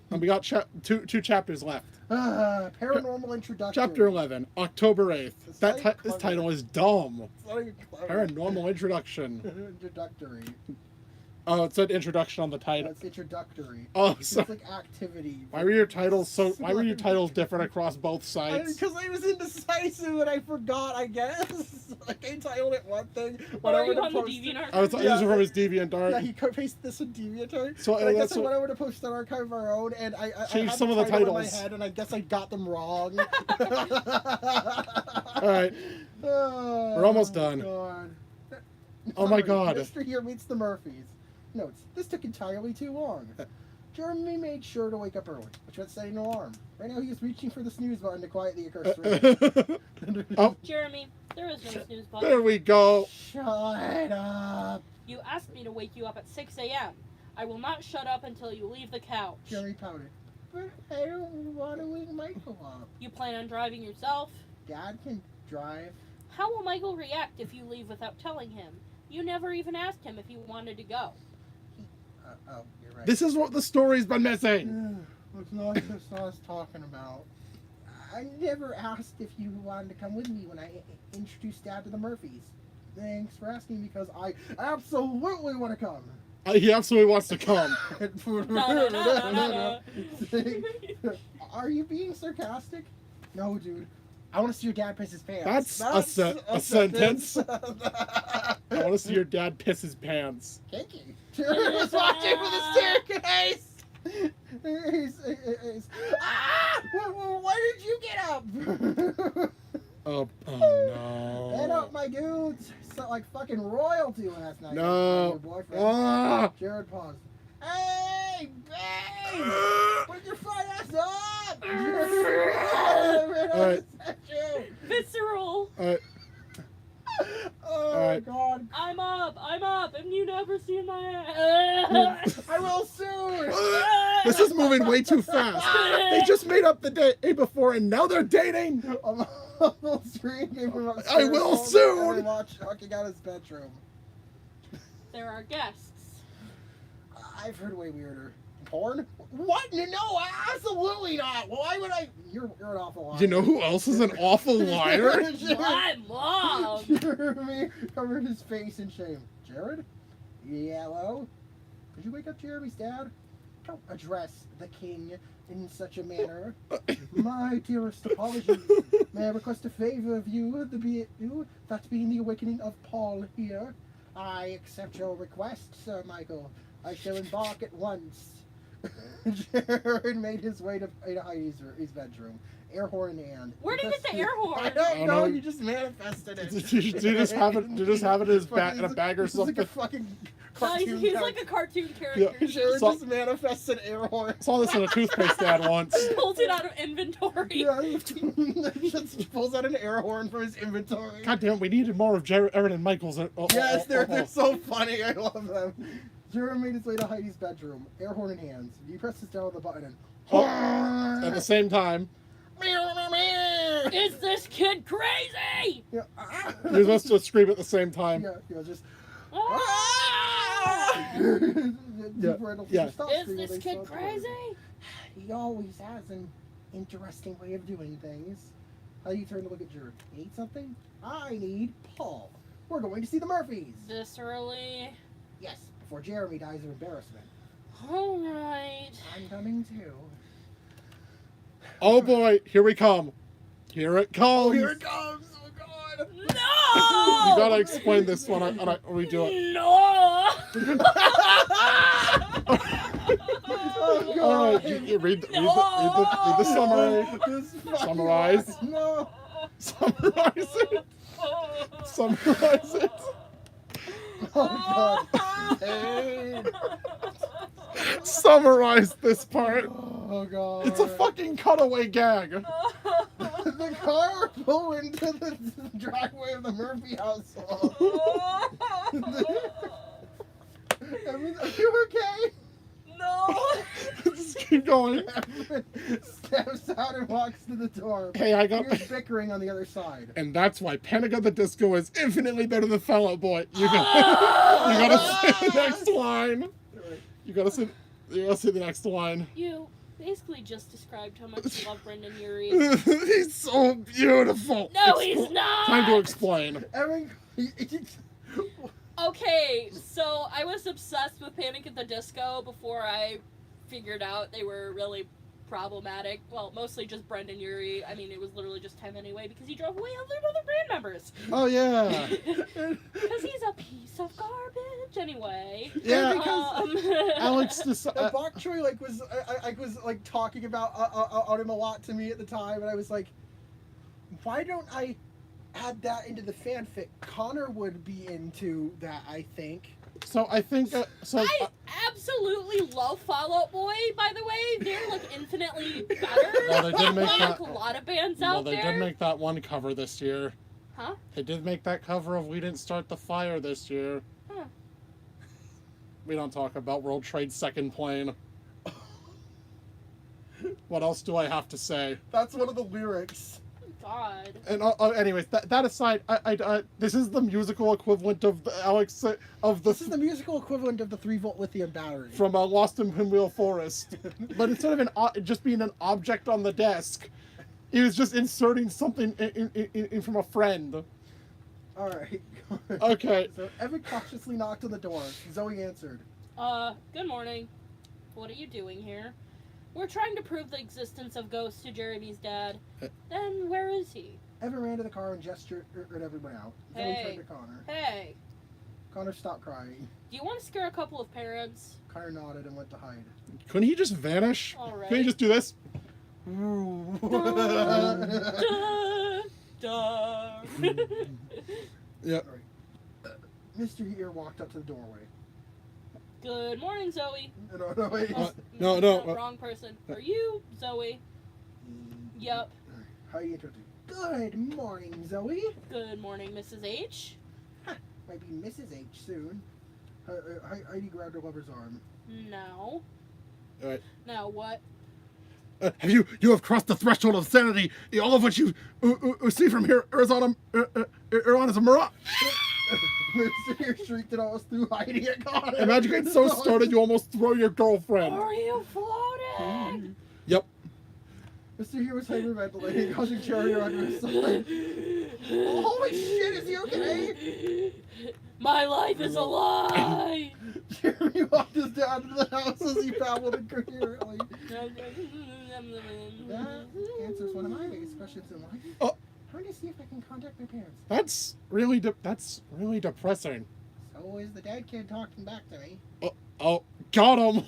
S1: And we got two chapters left.
S3: Paranormal introduction.
S1: Chapter 11, October 8th.
S3: It's
S1: That
S3: not
S1: this
S3: clever.
S1: title is dumb.
S3: It's not even clever.
S1: Paranormal introduction.
S3: Introductory.
S1: Oh, it said introduction on the title.
S3: That's introductory.
S1: Oh,
S3: It's
S1: so
S3: like activity.
S1: why were your titles different across both sites?
S3: Because I was indecisive and I forgot, I guess. Like, I titled it one thing.
S2: What are you
S3: to
S2: on the
S3: post it-
S2: DeviantArt?
S1: I was
S3: Yeah.
S1: using from his DeviantArt.
S3: Yeah, he pasted this in DeviantArt.
S1: So,
S3: and I
S1: that's
S3: guess I
S1: what-
S3: went over to post an archive of our own, and I
S1: Changed
S3: had
S1: some of the
S3: title in
S1: titles.
S3: my head, and I guess I got them wrong.
S1: All right.
S3: Oh,
S1: We're almost done.
S3: God.
S1: Oh my
S3: Sorry,
S1: God.
S3: Mr. Here meets the Murphys. Notes, this took entirely too long. Jeremy made sure to wake up early, which meant setting an alarm. Right now he is reaching for the snooze button to quiet the accursed ring.
S1: Oh,
S2: Jeremy, There is no snooze button.
S1: There we go.
S3: Shut up.
S2: You asked me to wake you up at 6 a.m. I will not shut up until you leave the couch.
S3: Jerry pouted. But I don't want to wake Michael up.
S2: You plan on driving yourself?
S3: Dad can drive.
S2: How will Michael react if you leave without telling him? You never even asked him if he wanted to go.
S3: Oh, you're right.
S1: This is what the story's been missing.
S3: It's not just us talking about. I never asked if you wanted to come with me when I introduced Dad to the Murphys. Thanks for asking because I absolutely want to come.
S1: He absolutely wants to come.
S3: Are you being sarcastic? No, dude. I want to see your dad piss his pants.
S1: That's a sentence. I want to see your dad piss his pants.
S3: Kinky. Jerry was watching with a staircase. Why did you get up?
S1: Oh no.
S3: Get up, my dudes. So, like fucking royalty last night.
S1: No.
S3: Your boyfriend.
S1: Ah.
S3: Jared paused. Hey, babe! Put your front ass up!
S1: Alright.
S2: Visceral.
S3: Oh,
S1: Alright.
S3: God.
S2: I'm up, and you never see my ass.
S3: I will soon!
S1: This is moving way too fast. They just made up the day before and now they're dating.
S3: Uncle Screen gave him upstairs
S1: I will soon!
S3: and watched Hucking out his bedroom.
S2: There are guests.
S3: I've heard way weirder. Porn? What? No, absolutely not. Why would I? You're an awful liar.
S1: You know who else is an awful liar?
S2: My mom.
S3: Jeremy covered his face in shame. Jared? Yellow? Did you wake up Jeremy's dad? Don't address the king in such a manner. My dearest apologies. May I request a favor of you, that being the awakening of Paul here? I accept your request, Sir Michael. I shall embark at once. Jared made his way to Heidi's bedroom. Air horn in hand.
S2: Where did you get the air horn?
S3: I don't know. You just manifested it.
S1: Did you just have it in his in a bag or
S3: It's
S1: something?
S3: like a fucking
S2: No,
S3: cartoon.
S2: he's like a cartoon character.
S1: Yeah.
S3: Jared
S1: So-
S3: just manifested air horn.
S1: Saw this in a toothpaste ad once.
S2: Pulls it out of inventory.
S3: Yeah, just pulls out an air horn from his inventory.
S1: God damn, we needed more of Aaron and Michael's.
S3: Yes, they're so funny. I love them. Jared made his way to Heidi's bedroom, air horn in hands. He presses down on the button and
S1: At the same time,
S2: Is this kid crazy?
S3: Yeah.
S1: you're supposed to scream at the same time.
S3: Yeah, just.
S2: Ah!
S1: Yeah.
S2: Is this kid crazy?
S3: He always has an interesting way of doing things. How do you turn to look at Jared? Need something? I need Paul. We're going to see the Murphys.
S2: Viscerally.
S3: Yes, before Jeremy dies of embarrassment.
S2: Alright.
S3: I'm coming too.
S1: Oh boy, here we come. Here it comes.
S3: Oh, here it comes! Oh god!
S2: No!
S1: You gotta explain this one. I redo it.
S2: No!
S3: Oh god!
S1: All right, you read the summary.
S3: This fucking
S1: Summarize.
S3: lie. No!
S1: Summarize it. Summarize it.
S3: Oh god! Hey.
S1: Summarize this part.
S3: Oh god!
S1: It's a fucking cutaway gag.
S3: The car flew into the driveway of the Murphy household. Are you okay?
S2: No!
S1: Just keep going.
S3: Evan steps out and walks to the door.
S1: Hey, I got.
S3: Here's bickering on the other side.
S1: And that's why Panic at the Disco is infinitely better than Fall Out Boy. You gotta say the next line. You gotta say the next line.
S2: You basically just described how much you love Brendan Urie.
S1: He's so beautiful.
S2: No, he's not!
S1: Time to explain.
S3: Evan,
S2: Okay, so I was obsessed with Panic at the Disco before I figured out they were really problematic. Well, mostly just Brendan Urie. I mean, it was literally just him anyway because he drove away all their other band members.
S1: Oh yeah.
S2: Because he's a piece of garbage anyway.
S1: Yeah.
S3: because
S1: Alex just.
S3: Bok Choy was talking about him a lot to me at the time, and I was like, why don't I add that into the fanfic? Connor would be into that, I think.
S1: So I think.
S2: I absolutely love Fall Out Boy, by the way. They're like infinitely better
S1: Well, they did make
S2: than
S1: that-
S2: like, a lot of bands
S1: Well,
S2: out
S1: they
S2: there.
S1: did make that one cover this year.
S2: Huh?
S1: I did make that cover of We Didn't Start the Fire this year.
S2: Huh.
S1: We don't talk about World Trade's second plane. What else do I have to say?
S3: That's one of the lyrics.
S2: God.
S1: And anyways, that aside, I this is the musical equivalent of the Alex of the
S3: This is the musical equivalent of the 3-volt lithium battery.
S1: from Lost in Pinwheel Forest, but instead of just being an object on the desk, he was just inserting something in from a friend.
S3: All right.
S1: Okay.
S3: So Evan cautiously knocked on the door. Zoe answered.
S2: Good morning. What are you doing here? We're trying to prove the existence of ghosts to Jeremy's dad. Then where is he?
S3: Evan ran to the car and gestured everyone out. Zoe
S2: Hey.
S3: turned to Connor.
S2: Hey,
S3: Connor stopped crying.
S2: do you want to scare a couple of parents?
S3: Connor nodded and went to hide.
S1: Couldn't he just vanish?
S2: All right.
S1: Couldn't he just do this?
S2: Duh.
S1: Yeah.
S3: Mr. Here walked up to the doorway.
S2: Good morning, Zoe.
S3: No, wait.
S1: No.
S2: Wrong person. Are you Zoe? Yup.
S3: How you introduced? Good morning, Zoe.
S2: Good morning, Mrs. H.
S3: Might be Mrs. H soon. Heidi grabbed her lover's arm.
S2: No.
S1: All right.
S2: Now what?
S1: You have crossed the threshold of sanity. All of what you see from here is on a mirage.
S3: Mr. Here shrieked and almost threw Heidi at Connor.
S1: Imagine getting so started you almost throw your girlfriend.
S2: Are you floating?
S1: Yep.
S3: Mr. Here was hyperventilating, causing Cherry under his side. Oh, holy shit, is he okay?
S2: My life is a lie.
S3: Jeremy walked us down to the house as he babbled incoherently. That answers one of my biggest questions in life.
S1: Oh.
S3: How do you see if I can contact my parents?
S1: That's really depressing.
S3: So is the dead kid talking back to me?
S1: Oh, got him.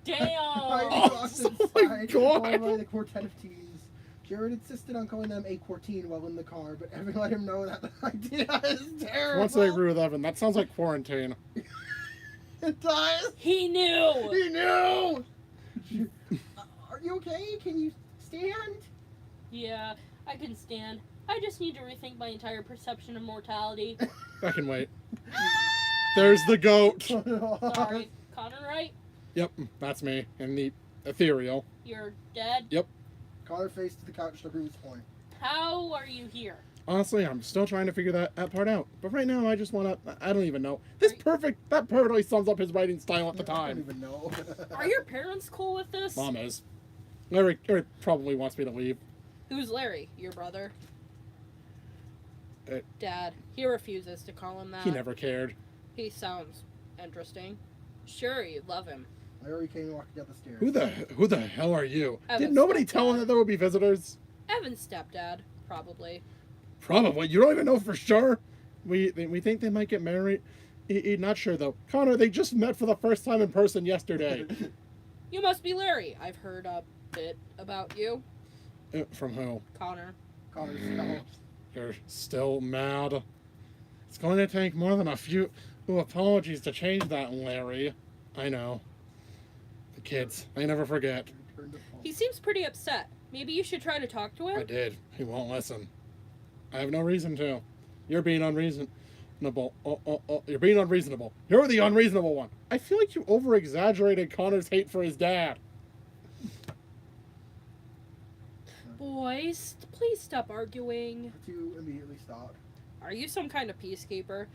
S3: Heidi
S2: Damn.
S3: walked
S1: Oh my
S3: inside,
S1: God.
S3: followed by the quartet of teens. Jared insisted on calling them a quartine while in the car, but Evan let him know that the idea is terrible.
S1: Once I agree with Evan, that sounds like quarantine.
S3: It does.
S2: He knew.
S3: He knew. Are you okay? Can you stand?
S2: Yeah, I can stand. I just need to rethink my entire perception of mortality.
S1: I can wait. There's the goat.
S2: Sorry, Connor, right?
S1: Yep, that's me. And the ethereal.
S2: You're dead?
S1: Yep.
S3: Connor faced the couch to prove his point.
S2: How are you here?
S1: Honestly, I'm still trying to figure that part out. But right now, I just want to... I don't even know. That perfectly sums up his writing style at the
S3: I don't
S1: time.
S3: even know.
S2: Are your parents cool with this?
S1: Mom is. Larry probably wants me to leave.
S2: Who's Larry? Your brother?
S1: Uh,
S2: Dad. He refuses to call him that.
S1: He never cared.
S2: He sounds interesting. Sure, you'd love him.
S3: Larry came walking down the stairs.
S1: Who the hell are you?
S2: Evan's
S1: Did nobody
S2: stepdad.
S1: tell him that there would be visitors?
S2: Evan's stepdad, probably.
S1: Probably. You don't even know for sure. We think they might get married. Not sure though. Connor, they just met for the first time in person yesterday.
S2: You must be Larry. I've heard a bit about you.
S1: From who?
S2: Connor.
S3: Connor smelled.
S1: You're still mad. It's going to take more than a few apologies to change that, Larry. I know. The kids, they never forget.
S3: Returned to phone.
S2: He seems pretty upset. Maybe you should try to talk to him?
S1: I did. He won't listen. I have no reason to. You're being unreasonable. You're being unreasonable. You're the unreasonable one. I feel like you over-exaggerated Connor's hate for his dad.
S2: Boys, please stop arguing.
S3: The two immediately stopped.
S2: Are you some kind of peacekeeper?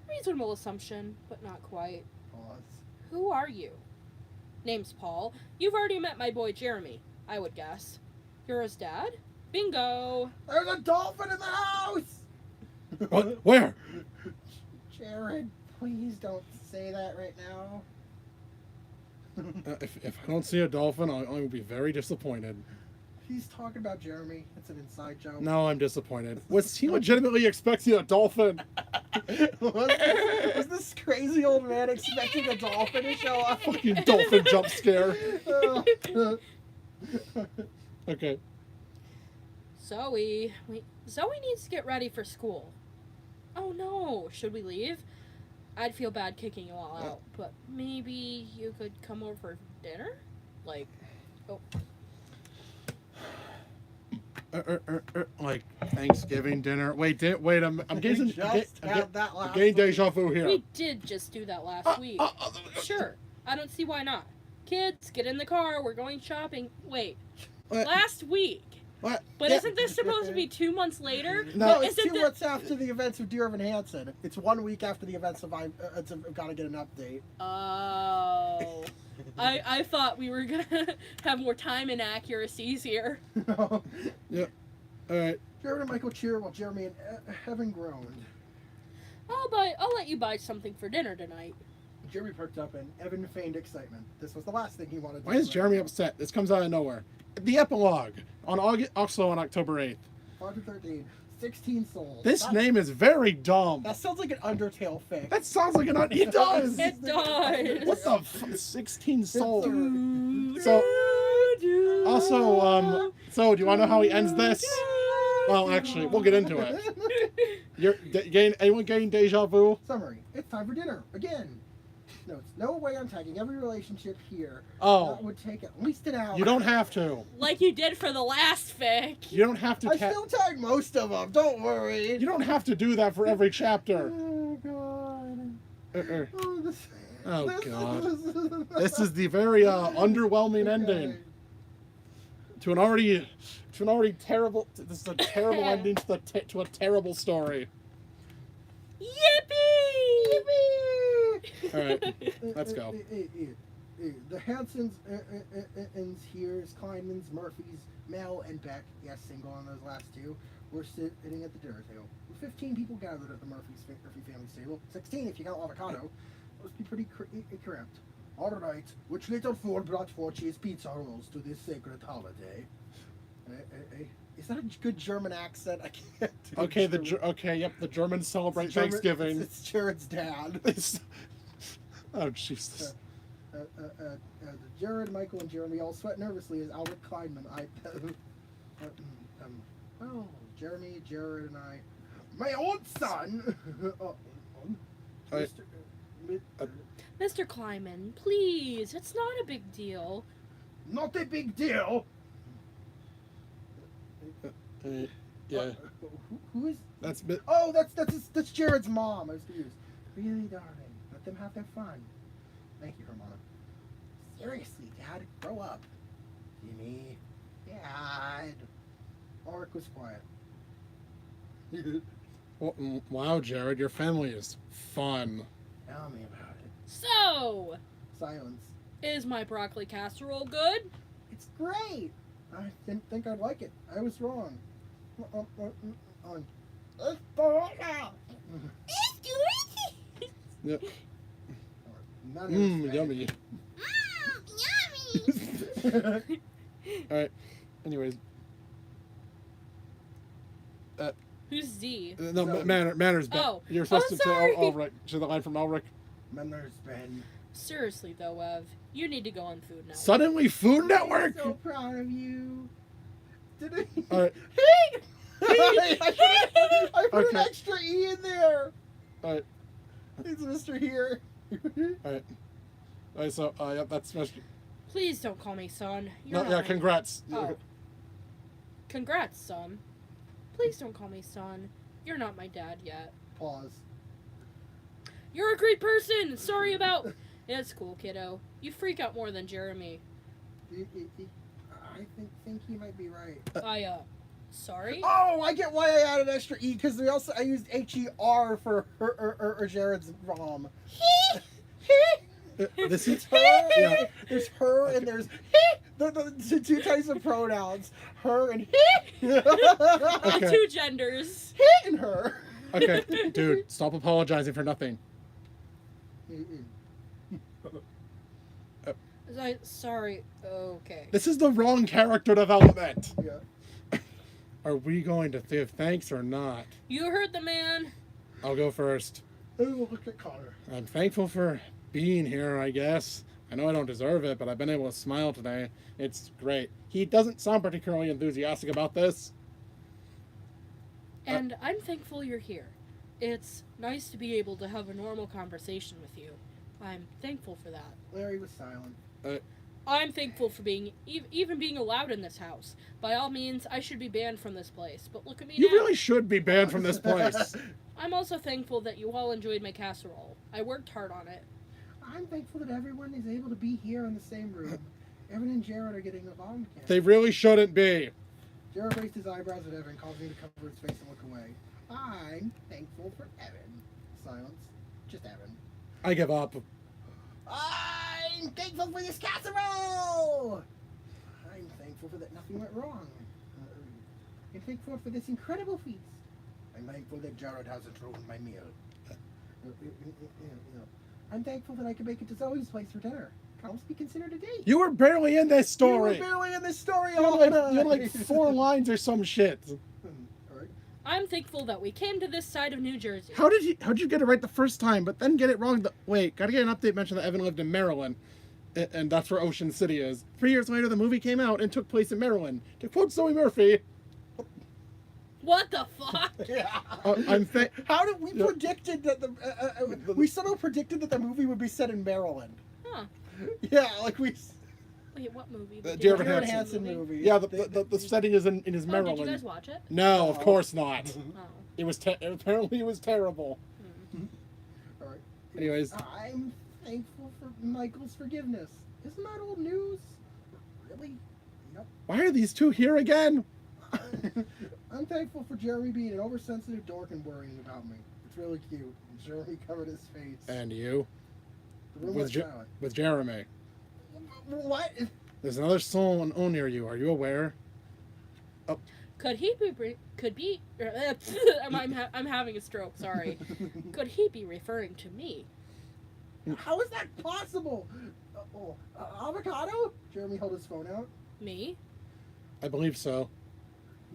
S2: Reasonable assumption, but not quite.
S3: Pause.
S2: Who are you? Name's Paul. You've already met my boy Jeremy, I would guess. You're his dad? Bingo!
S3: There's a dolphin in the house!
S1: What? Where?
S3: Jared, please don't say that right now.
S1: If I don't see a dolphin, I will be very disappointed.
S3: He's talking about Jeremy. It's an inside joke.
S1: No, I'm disappointed. Was he legitimately expecting a dolphin?
S3: was this crazy old man expecting a dolphin to show up?
S1: Fucking dolphin jump scare. Okay.
S2: Zoe needs to get ready for school. Oh no, should we leave? I'd feel bad kicking you all out, but maybe you could come over for dinner? Like, oh.
S1: like Thanksgiving dinner. Wait, I'm getting
S3: We just had that last
S1: getting
S3: week.
S1: deja vu here.
S2: We did just do that last week. Sure, I don't see why not. Kids, get in the car. We're going shopping. Wait,
S1: What?
S2: last week.
S1: What?
S2: But
S1: Yeah.
S2: isn't this supposed to be 2 months later?
S1: No,
S3: No, it's
S2: isn't
S3: 2 months after the events of Dear Evan Hansen. It's 1 week after the events of I've got to get an update.
S2: Oh. I thought we were gonna have more time inaccuracies here.
S1: All right.
S3: Jared and Michael cheer while Jeremy and Evan groaned.
S2: I'll let you buy something for dinner tonight.
S3: Jeremy perked up and Evan feigned excitement. This was the last thing he wanted to
S1: Why
S3: do
S1: is
S3: right
S1: Jeremy
S3: now.
S1: upset? This comes out of nowhere. The epilogue on also on October 8th.
S3: 513, 16 souls.
S1: This
S3: That-
S1: name is very dumb.
S3: That sounds like an Undertale fic.
S1: That sounds like it does.
S2: It does.
S1: What the 16 souls?
S3: It's
S1: So also so do you want to know how he ends this? Well, actually, we'll get into it. Anyone getting deja vu?
S3: Summary. It's time for dinner. Again. Notes. No way I'm tagging every relationship here.
S1: Oh,
S3: That would take at least an hour.
S1: you don't have to.
S2: Like you did for the last fic.
S1: You don't have to.
S3: I still tag most of them. Don't worry.
S1: You don't have to do that for every chapter.
S3: Oh, God.
S1: Uh-uh.
S3: Oh, this,
S1: Oh,
S3: this
S1: God. This is the very underwhelming ending to an already terrible. This is a terrible ending to a terrible story.
S2: Yippee!
S1: All right, let's go.
S3: The Hansons, Here's Kleinmans, Murphys, Mel, and Beck, yes, single on those last two, were sitting at the dinner table. 15 people gathered at the Murphy family's table. 16 if you count avocado. Must be pretty cramped. All right, which little fool brought 4 cheese pizza rolls to this sacred holiday? Is that a good German accent? I can't do
S1: Okay,
S3: German.
S1: yep. The Germans celebrate
S3: It's German-
S1: Thanksgiving.
S3: It's Jared's dad.
S1: Oh Jesus.
S3: Jared, Michael, and Jeremy all sweat nervously as Albert Kleinman well, Jeremy, Jared, and I. My old son!
S1: I-
S2: Mr. Kleiman, please. It's not a big deal.
S3: Not a big deal!
S1: Yeah,
S3: Who is.
S1: that's
S3: Oh, that's Jared's mom. I was confused. Really, darling. Let them have their fun. Thank you, Hermana. Seriously, Dad, grow up. Jimmy. Dad. Ulrich was quiet.
S1: Wow, Jared, your family is fun.
S3: Tell me about it.
S2: So,
S3: Silence.
S2: is my broccoli casserole good?
S3: It's great. I didn't think I'd like it. I was wrong.
S1: Yep.
S3: None of it's
S1: Yummy.
S4: Yummy!
S1: All right. Anyways,
S2: Who's Z?
S1: no
S3: So-
S1: manners. Ben.
S2: Oh.
S1: You're supposed
S2: Oh,
S1: to
S2: sorry.
S1: tell Ulrich. To the line from Ulrich.
S3: Manners, Ben.
S2: Seriously though, Ev, you need to go on Food Network.
S1: Suddenly, Food Network.
S3: I'm so proud of you. Did it?
S1: All right.
S3: I put an
S1: Okay.
S3: extra E in there.
S1: All right.
S3: It's Mr. Here.
S1: All right. All right. So, yeah, that's
S2: Please don't call me son.
S1: no.
S2: You're
S1: Yeah.
S2: not-
S1: Congrats.
S2: Oh. Congrats, son. Please don't call me son. You're not my dad yet.
S3: Pause.
S2: You're a great person. Sorry about. It's cool, kiddo. You freak out more than Jeremy.
S3: I think he might be right.
S2: Sorry?
S3: Oh, I get why I added extra E because I used HER for her Jared's mom.
S1: This
S3: It's
S1: is
S3: her.
S1: Yeah.
S3: There's her and there's the 2 types of pronouns. Her and
S1: Okay.
S2: Two genders.
S3: and her.
S1: Okay, dude. Stop apologizing for nothing.
S2: Sorry. Okay.
S1: This is the wrong character development.
S3: Yeah.
S1: Are we going to give thanks or not?
S2: You heard the man.
S1: I'll go first.
S3: Oh, look at Connor.
S1: I'm thankful for being here, I guess. I know I don't deserve it, but I've been able to smile today. It's great. He doesn't sound particularly enthusiastic about this.
S2: And I'm thankful you're here. It's nice to be able to have a normal conversation with you. I'm thankful for that.
S3: Larry was silent.
S2: I'm thankful for being even being allowed in this house. By all means, I should be banned from this place. But look at me
S1: You
S2: now.
S1: really should be banned from this place.
S2: I'm also thankful that you all enjoyed my casserole. I worked hard on it.
S3: I'm thankful that everyone is able to be here in the same room. Evan and Jared are getting along again.
S1: They really shouldn't be.
S3: Jared raised his eyebrows at Evan, causing him to cover his face and look away. I'm thankful for Evan. Silence. Just Evan.
S1: I give up.
S3: I'm thankful for this casserole! I'm thankful for that nothing went wrong. I'm thankful for this incredible feast. I'm thankful that Jared hasn't ruined my meal. I'm thankful that I could make it to Zoe's place for dinner. Can almost be considered a date.
S1: You were barely in this story.
S3: You were barely in this story.
S1: You had like 4 lines or some shit.
S3: Alright.
S2: I'm thankful that we came to this side of New Jersey.
S1: How'd you get it right the first time, but then get it wrong? Wait, gotta get an update mention that Evan lived in Maryland, and that's where Ocean City is. 3 years later, the movie came out and took place in Maryland. To quote Zoe Murphy,
S2: What the fuck?
S3: Yeah.
S1: How
S3: did we predicted that we somehow predicted that the movie would be set in Maryland?
S2: Huh.
S3: Yeah, like we.
S2: Wait, what movie?
S1: The
S3: Jared
S1: Jared
S3: Hansen movie.
S1: Yeah, the setting is in his
S2: Oh,
S1: Maryland.
S2: did you guys watch it?
S1: No,
S3: Oh.
S1: of course not.
S2: Oh.
S1: It was apparently it was terrible.
S3: All right.
S1: Anyways,
S3: I'm thankful for Michael's forgiveness. Isn't that old news? Really? Yep.
S1: why are these two here again?
S3: I'm thankful for Jeremy being an oversensitive dork and worrying about me. It's really cute. And Jeremy covered his face.
S1: And you
S3: The room
S1: with
S3: was
S1: Je-
S3: silent.
S1: with Jeremy.
S3: What?
S1: There's another soul near you. Are you aware?
S2: Could he be? Could be? I'm having a stroke. Sorry. Could he be referring to me?
S3: How is that possible? Avocado? Jeremy held his phone out.
S2: Me?
S1: I believe so.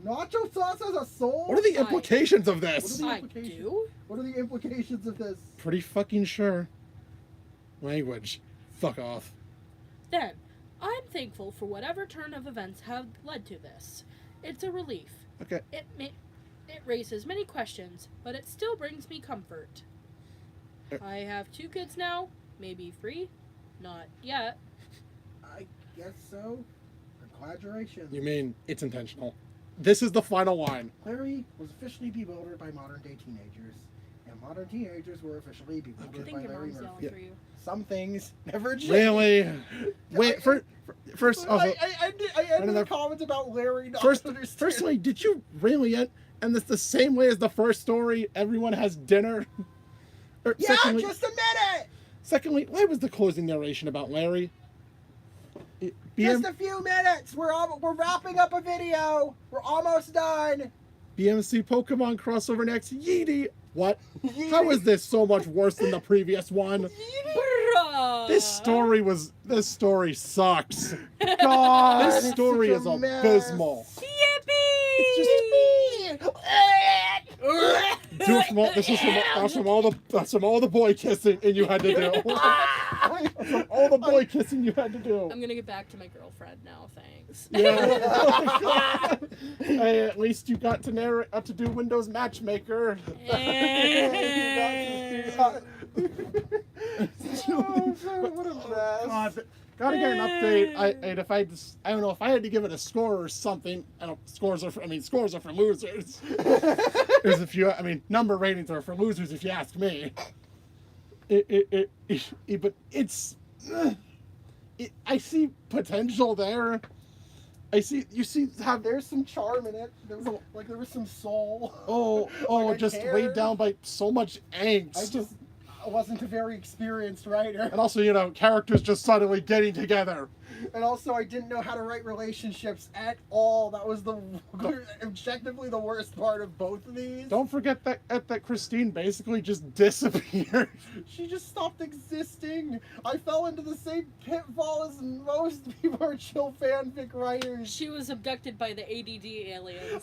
S3: Nacho sauce has a soul?
S1: What are the implications of
S3: What are
S1: this?
S3: the
S2: I
S3: implications?
S2: do.
S3: What are the implications of this?
S1: Pretty fucking sure. Language. Fuck off.
S2: Then, I'm thankful for whatever turn of events have led to this. It's a relief.
S1: Okay.
S2: It raises many questions, but it still brings me comfort. I have 2 kids now, maybe 3, not yet.
S3: I guess so. Congratulations.
S1: You mean it's intentional? This is the final line.
S3: Larry was officially bewildered by modern day teenagers, and modern teenagers were officially
S2: I
S3: bewildered
S2: think
S3: by
S2: your
S3: Larry
S2: mom's yelling
S3: Murphy.
S2: for you.
S3: Some things never change.
S1: Really? Wait. First, also,
S3: I ended
S1: another-
S3: the comments about Larry not
S1: first,
S3: understanding.
S1: firstly, did you really end this the same way as the first story? Everyone has dinner. Or,
S3: Yeah,
S1: secondly,
S3: just a minute.
S1: secondly, why was the closing narration about Larry?
S3: Just a few minutes. We're wrapping up a video. We're almost done.
S1: BMC Pokemon crossover next. Yeety. What? How is this so much worse than the previous one?
S2: Bruh.
S1: This story sucks.
S3: God,
S1: This story is abysmal.
S2: Yippee!
S1: Dude, that's from all the boy kissing and you had to do. That's from all the boy kissing you had to do.
S2: I'm gonna get back to my girlfriend now, thanks.
S1: Yeah. Hey, at least you got to do Windows Matchmaker.
S3: What a mess.
S1: God, gotta get an update. I don't know if I had to give it a score or something. I don't. Scores are for losers. There's a few. Number ratings are for losers if you ask me. But it's. I see potential there. You see how
S3: There's some charm in it. There was some soul.
S1: Oh,
S3: I
S1: just
S3: cared.
S1: weighed down by so much angst.
S3: I wasn't a very experienced writer.
S1: And also, characters just suddenly getting together.
S3: And also, I didn't know how to write relationships at all. That was objectively the worst part of both of these.
S1: Don't forget that Christine basically just disappeared.
S3: She just stopped existing. I fell into the same pitfall as most people are chill fanfic writers.
S2: She was abducted by the ADD aliens.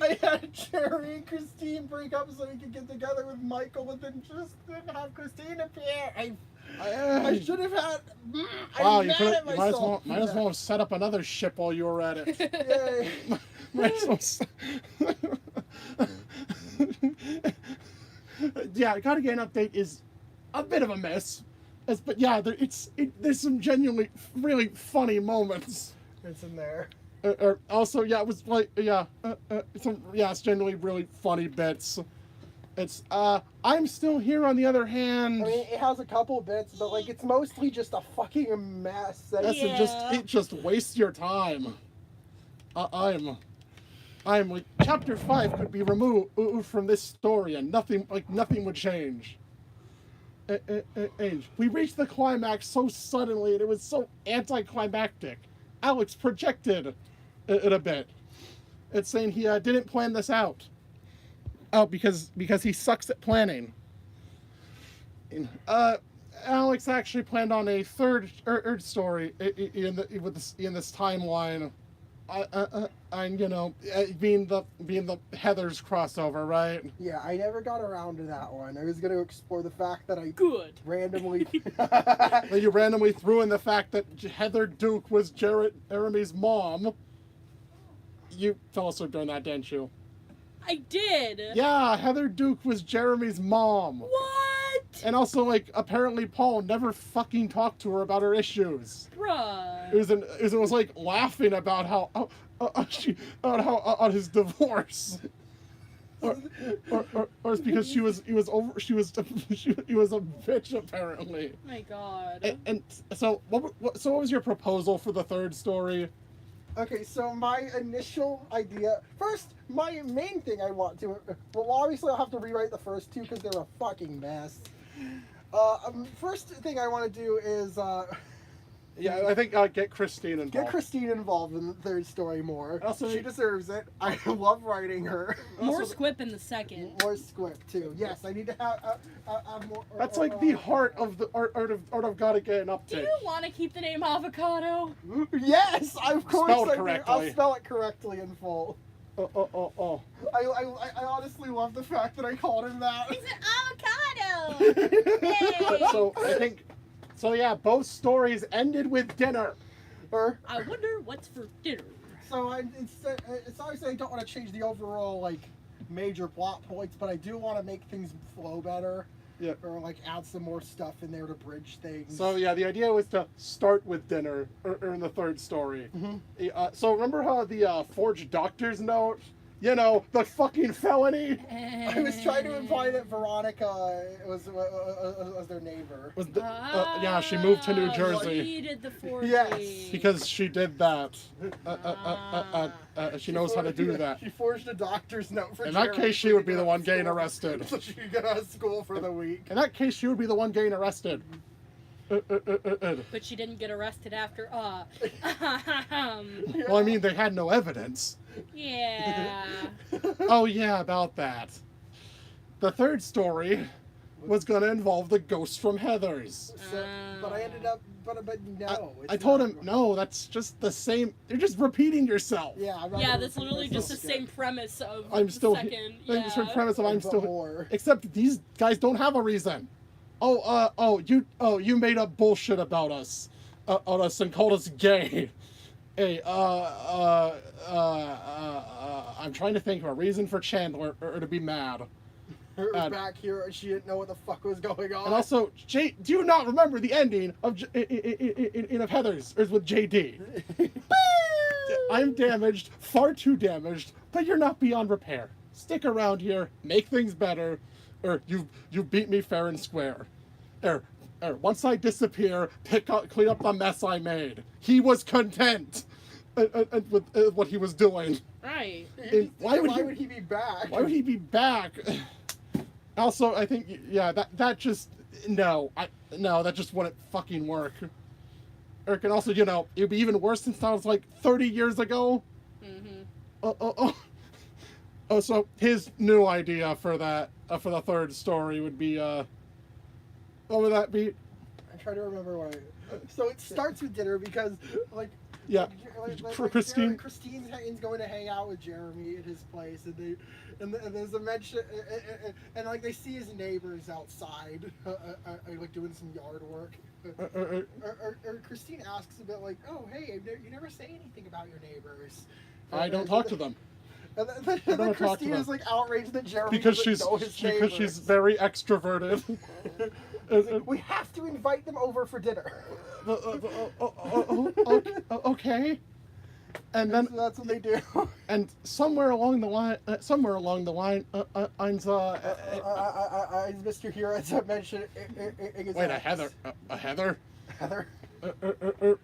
S3: I had Jerry and Christine break up so we could get together with Michael, and then just didn't have Christine appear. I should have had.
S1: Wow,
S3: I'm
S1: you
S3: mad
S1: could
S3: at myself.
S1: might as well have set up another ship while you were at it.
S3: Yay.
S1: Might as well yeah, Gotta Get an Update is a bit of a mess. But yeah, there's some genuinely really funny moments.
S3: It's in there.
S1: Also, yeah, it was like it's genuinely really funny bits. It's I'm still here on the other hand.
S3: I mean, it has a couple bits, but like it's mostly just a fucking mess.
S1: That's
S2: Yeah.
S1: it just wastes your time. I'm like chapter 5 could be removed from this story and nothing would change. And we reached the climax so suddenly and it was so anticlimactic. Alex projected it a bit. It's saying he didn't plan this out. Oh, because he sucks at planning. And, Alex actually planned on a third story in this timeline. And being the Heather's crossover, right?
S3: Yeah, I never got around to that one. I was going to explore the fact that I
S2: Good.
S3: randomly.
S1: That you randomly threw in the fact that Heather Duke was Jeremy's mom. You fell asleep during that, didn't you?
S2: I did.
S1: Yeah, Heather Duke was Jeremy's mom.
S2: What?
S1: And also, like, apparently Paul never fucking talked to her about her issues.
S2: Bruh.
S1: It was like laughing about how on his divorce. Or it's because he was a bitch apparently.
S2: My God.
S1: And so what was your proposal for the third story?
S3: Okay, so my initial idea. First, my main thing I want to. Well, obviously, I'll have to rewrite the first two because they're a fucking mess. First thing I want to do is.
S1: Yeah, I think get Christine involved.
S3: Get Christine involved in the third story more.
S1: Also,
S3: she deserves it. I love writing her.
S2: More
S1: Also,
S2: squip in the second.
S3: More script too. Yes, I need to have more.
S1: That's like the heart of the art of gotta get an update.
S2: Do you want to keep the name avocado?
S3: Yes, of course
S1: Spelled
S3: I do.
S1: correctly.
S3: I'll spell it correctly in full.
S1: Oh.
S3: I honestly love the fact that I called him that.
S4: It's an avocado. Yay.
S1: So I think. So yeah, both stories ended with dinner.
S3: Or,
S2: I wonder what's for dinner.
S3: so it's obviously I don't want to change the overall like major plot points, but I do want to make things flow better.
S1: Yeah.
S3: Or like add some more stuff in there to bridge things.
S1: So yeah, the idea was to start with dinner in the third story.
S3: Mhm.
S1: So remember how the forged doctor's note? You know, the fucking felony
S3: I was trying to imply that Veronica was their neighbor.
S1: was yeah, she moved to New
S2: Ah,
S1: Jersey
S2: She did the forgery.
S3: Yes.
S1: because she did that. She knows how to do that.
S3: She forged a doctor's note for
S1: In that
S3: Jeremy
S1: case, she
S3: so
S1: would be
S3: could
S1: the
S3: go
S1: one
S3: to
S1: getting
S3: school.
S1: arrested.
S3: So she could get out of school for the week.
S1: In that case, she would be the one getting arrested.
S2: But she didn't get arrested after.
S1: Well, I mean, they had no evidence.
S2: Yeah.
S1: Oh yeah, about that. The third story was gonna involve the ghost from Heather's.
S3: So, but I ended up, but no.
S1: I
S3: it's
S1: told
S3: not.
S1: him, no, that's just the same. You're just repeating yourself.
S3: Yeah, I'm not
S2: Yeah,
S3: gonna
S2: that's
S3: repeat
S2: literally just the
S3: myself.
S2: same premise of
S1: I'm
S2: the
S1: still
S2: second.
S1: Thanks for
S2: Yeah.
S1: premise of I'm
S3: But
S1: still.
S3: more.
S1: Except these guys don't have a reason. You made up bullshit about us, and called us gay. Hey, I'm trying to think of a reason for Chandler or to be mad.
S3: Her back here, she didn't know what the fuck was going on.
S1: And also, do you not remember the ending of of Heather's? Or with JD? I'm damaged, far too damaged, but you're not beyond repair. Stick around here, make things better, or you beat me fair and square. Or once I disappear, clean up the mess I made. He was content with what he was doing.
S2: Right.
S1: And
S3: why would he be back?
S1: Why would he be back? Also, I think that just that just wouldn't fucking work. Or it can also, it'd be even worse since that was like 30 years ago.
S2: Mm-hmm.
S1: So his new idea for that for the third story would be what would that be?
S3: I'm trying to remember what. So it starts with dinner because
S1: Yeah, Christine.
S3: Christine's going to hang out with Jeremy at his place, and there's a mention, and like they see his neighbors outside, like doing some yard work. Or Christine asks a bit like, "Oh, hey, you never say anything about your neighbors."
S1: I don't talk to them.
S3: And
S1: I
S3: then
S1: don't talk to
S3: Christine
S1: them.
S3: is like outraged that Jeremy
S1: Because
S3: doesn't know his
S1: she's very extroverted.
S3: We have to invite them over for dinner.
S1: Okay. And then
S3: So that's what they do.
S1: and somewhere along the line,
S3: Mr. Hero, as I mentioned,
S1: wait, a Heather, a Heather.
S3: Heather.
S2: Heather,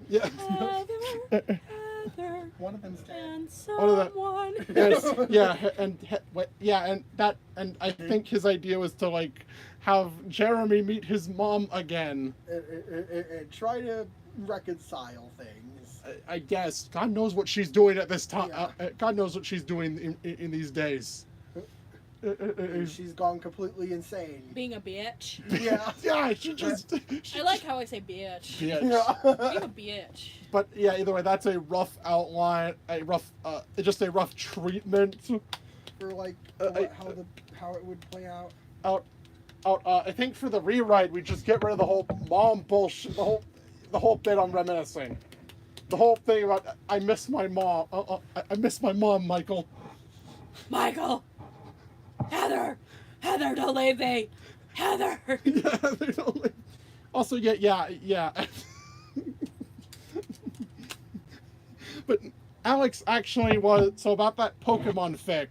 S1: Yeah.
S2: Heather, Heather,
S3: One of them's dead.
S2: and
S1: One of them-
S2: someone.
S1: Yes, and I think his idea was to like have Jeremy meet his mom again.
S3: And try to reconcile things.
S1: I guess God knows what she's doing at this time.
S3: Yeah.
S1: God knows what she's doing in these days.
S3: She's gone completely insane.
S2: Being a bitch.
S3: Yeah.
S1: Yeah, she just.
S2: I like how I say bitch.
S1: Yeah.
S2: Being a bitch.
S1: But yeah, either way, that's a rough outline, just a rough treatment.
S3: For like how it would play out.
S1: I think for the rewrite, we just get rid of the whole mom bullshit, the whole bit on reminiscing, the whole thing about I miss my mom. I miss my mom, Michael.
S2: Michael! Heather! Heather, don't leave me! Heather!
S1: Yeah, they don't. Also, yeah. But Alex actually was so about that Pokemon fic.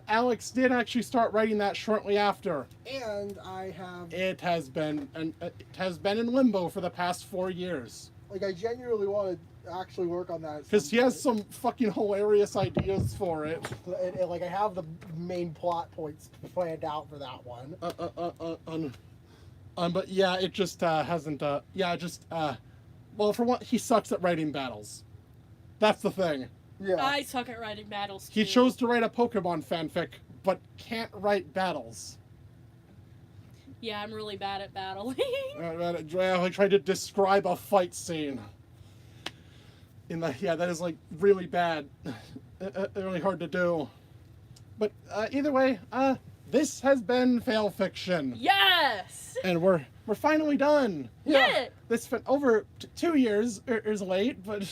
S1: Alex did actually start writing that shortly after.
S3: And I have
S1: It has been in limbo for the past 4 years.
S3: like I genuinely want to actually work on that. at
S1: Because
S3: some
S1: he has
S3: point.
S1: some fucking hilarious ideas for it.
S3: And, like I have the main plot points planned out for that one.
S1: But yeah, it just hasn't. Well, for one, he sucks at writing battles. That's the thing.
S3: Yeah.
S2: I suck at writing battles
S1: He
S2: too.
S1: chose to write a Pokemon fanfic, but can't write battles.
S2: Yeah, I'm really bad at battling.
S1: I tried to describe a fight scene. That is like really bad, really hard to do. But either way, this has been Failfiction,
S2: Yes!
S1: and we're finally done.
S2: Yeah!
S1: This been over 2 years is late, but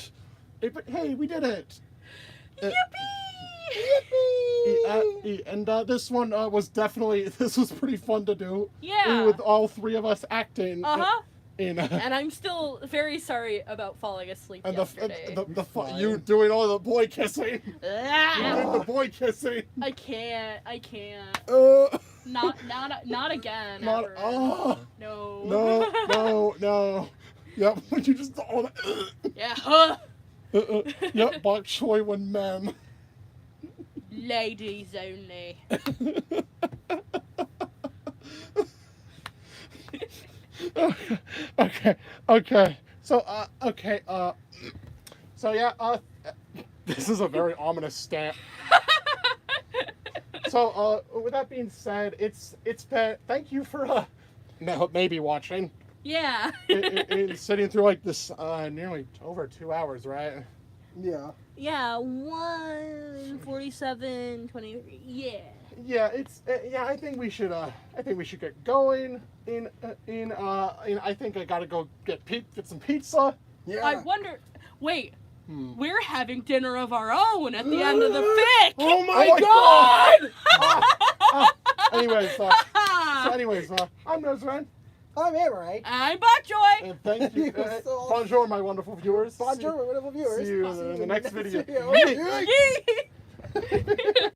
S1: hey, we did it.
S2: Yippee!
S1: And this one was this was pretty fun to do.
S2: Yeah.
S1: With all three of us acting.
S2: Uh-huh.
S1: And
S2: I'm still very sorry about falling asleep yesterday.
S1: you doing all the boy kissing. You
S2: Ah!
S1: did the boy kissing.
S2: I can't.
S1: Uh,
S2: Not again.
S1: not.
S2: Ever.
S1: Oh.
S2: No.
S1: No. Yep. You just all that.
S2: Yeah.
S1: Yep. Bok choy when men.
S2: Ladies only.
S1: Okay. So this is a very ominous stamp. So with that being said, it's been, thank you for maybe watching.
S2: Yeah.
S1: Sitting through like this nearly over 2 hours, right?
S3: Yeah.
S2: Yeah, 1:47, 23. Yeah.
S1: Yeah, I think we should get going. I think I gotta go get some pizza.
S3: Yeah.
S2: I wonder. Wait,
S1: We're
S2: having dinner of our own at the end of the fic.
S1: Oh my god! Anyways, I'm Nosran.
S3: I'm Amarai.
S2: I'm Bokjoy.
S1: And thank you.
S3: So-
S1: Bonjour, my wonderful viewers.
S3: Bonjour, my wonderful viewers.
S1: See you in the next video.
S3: Yeet.
S2: Yee.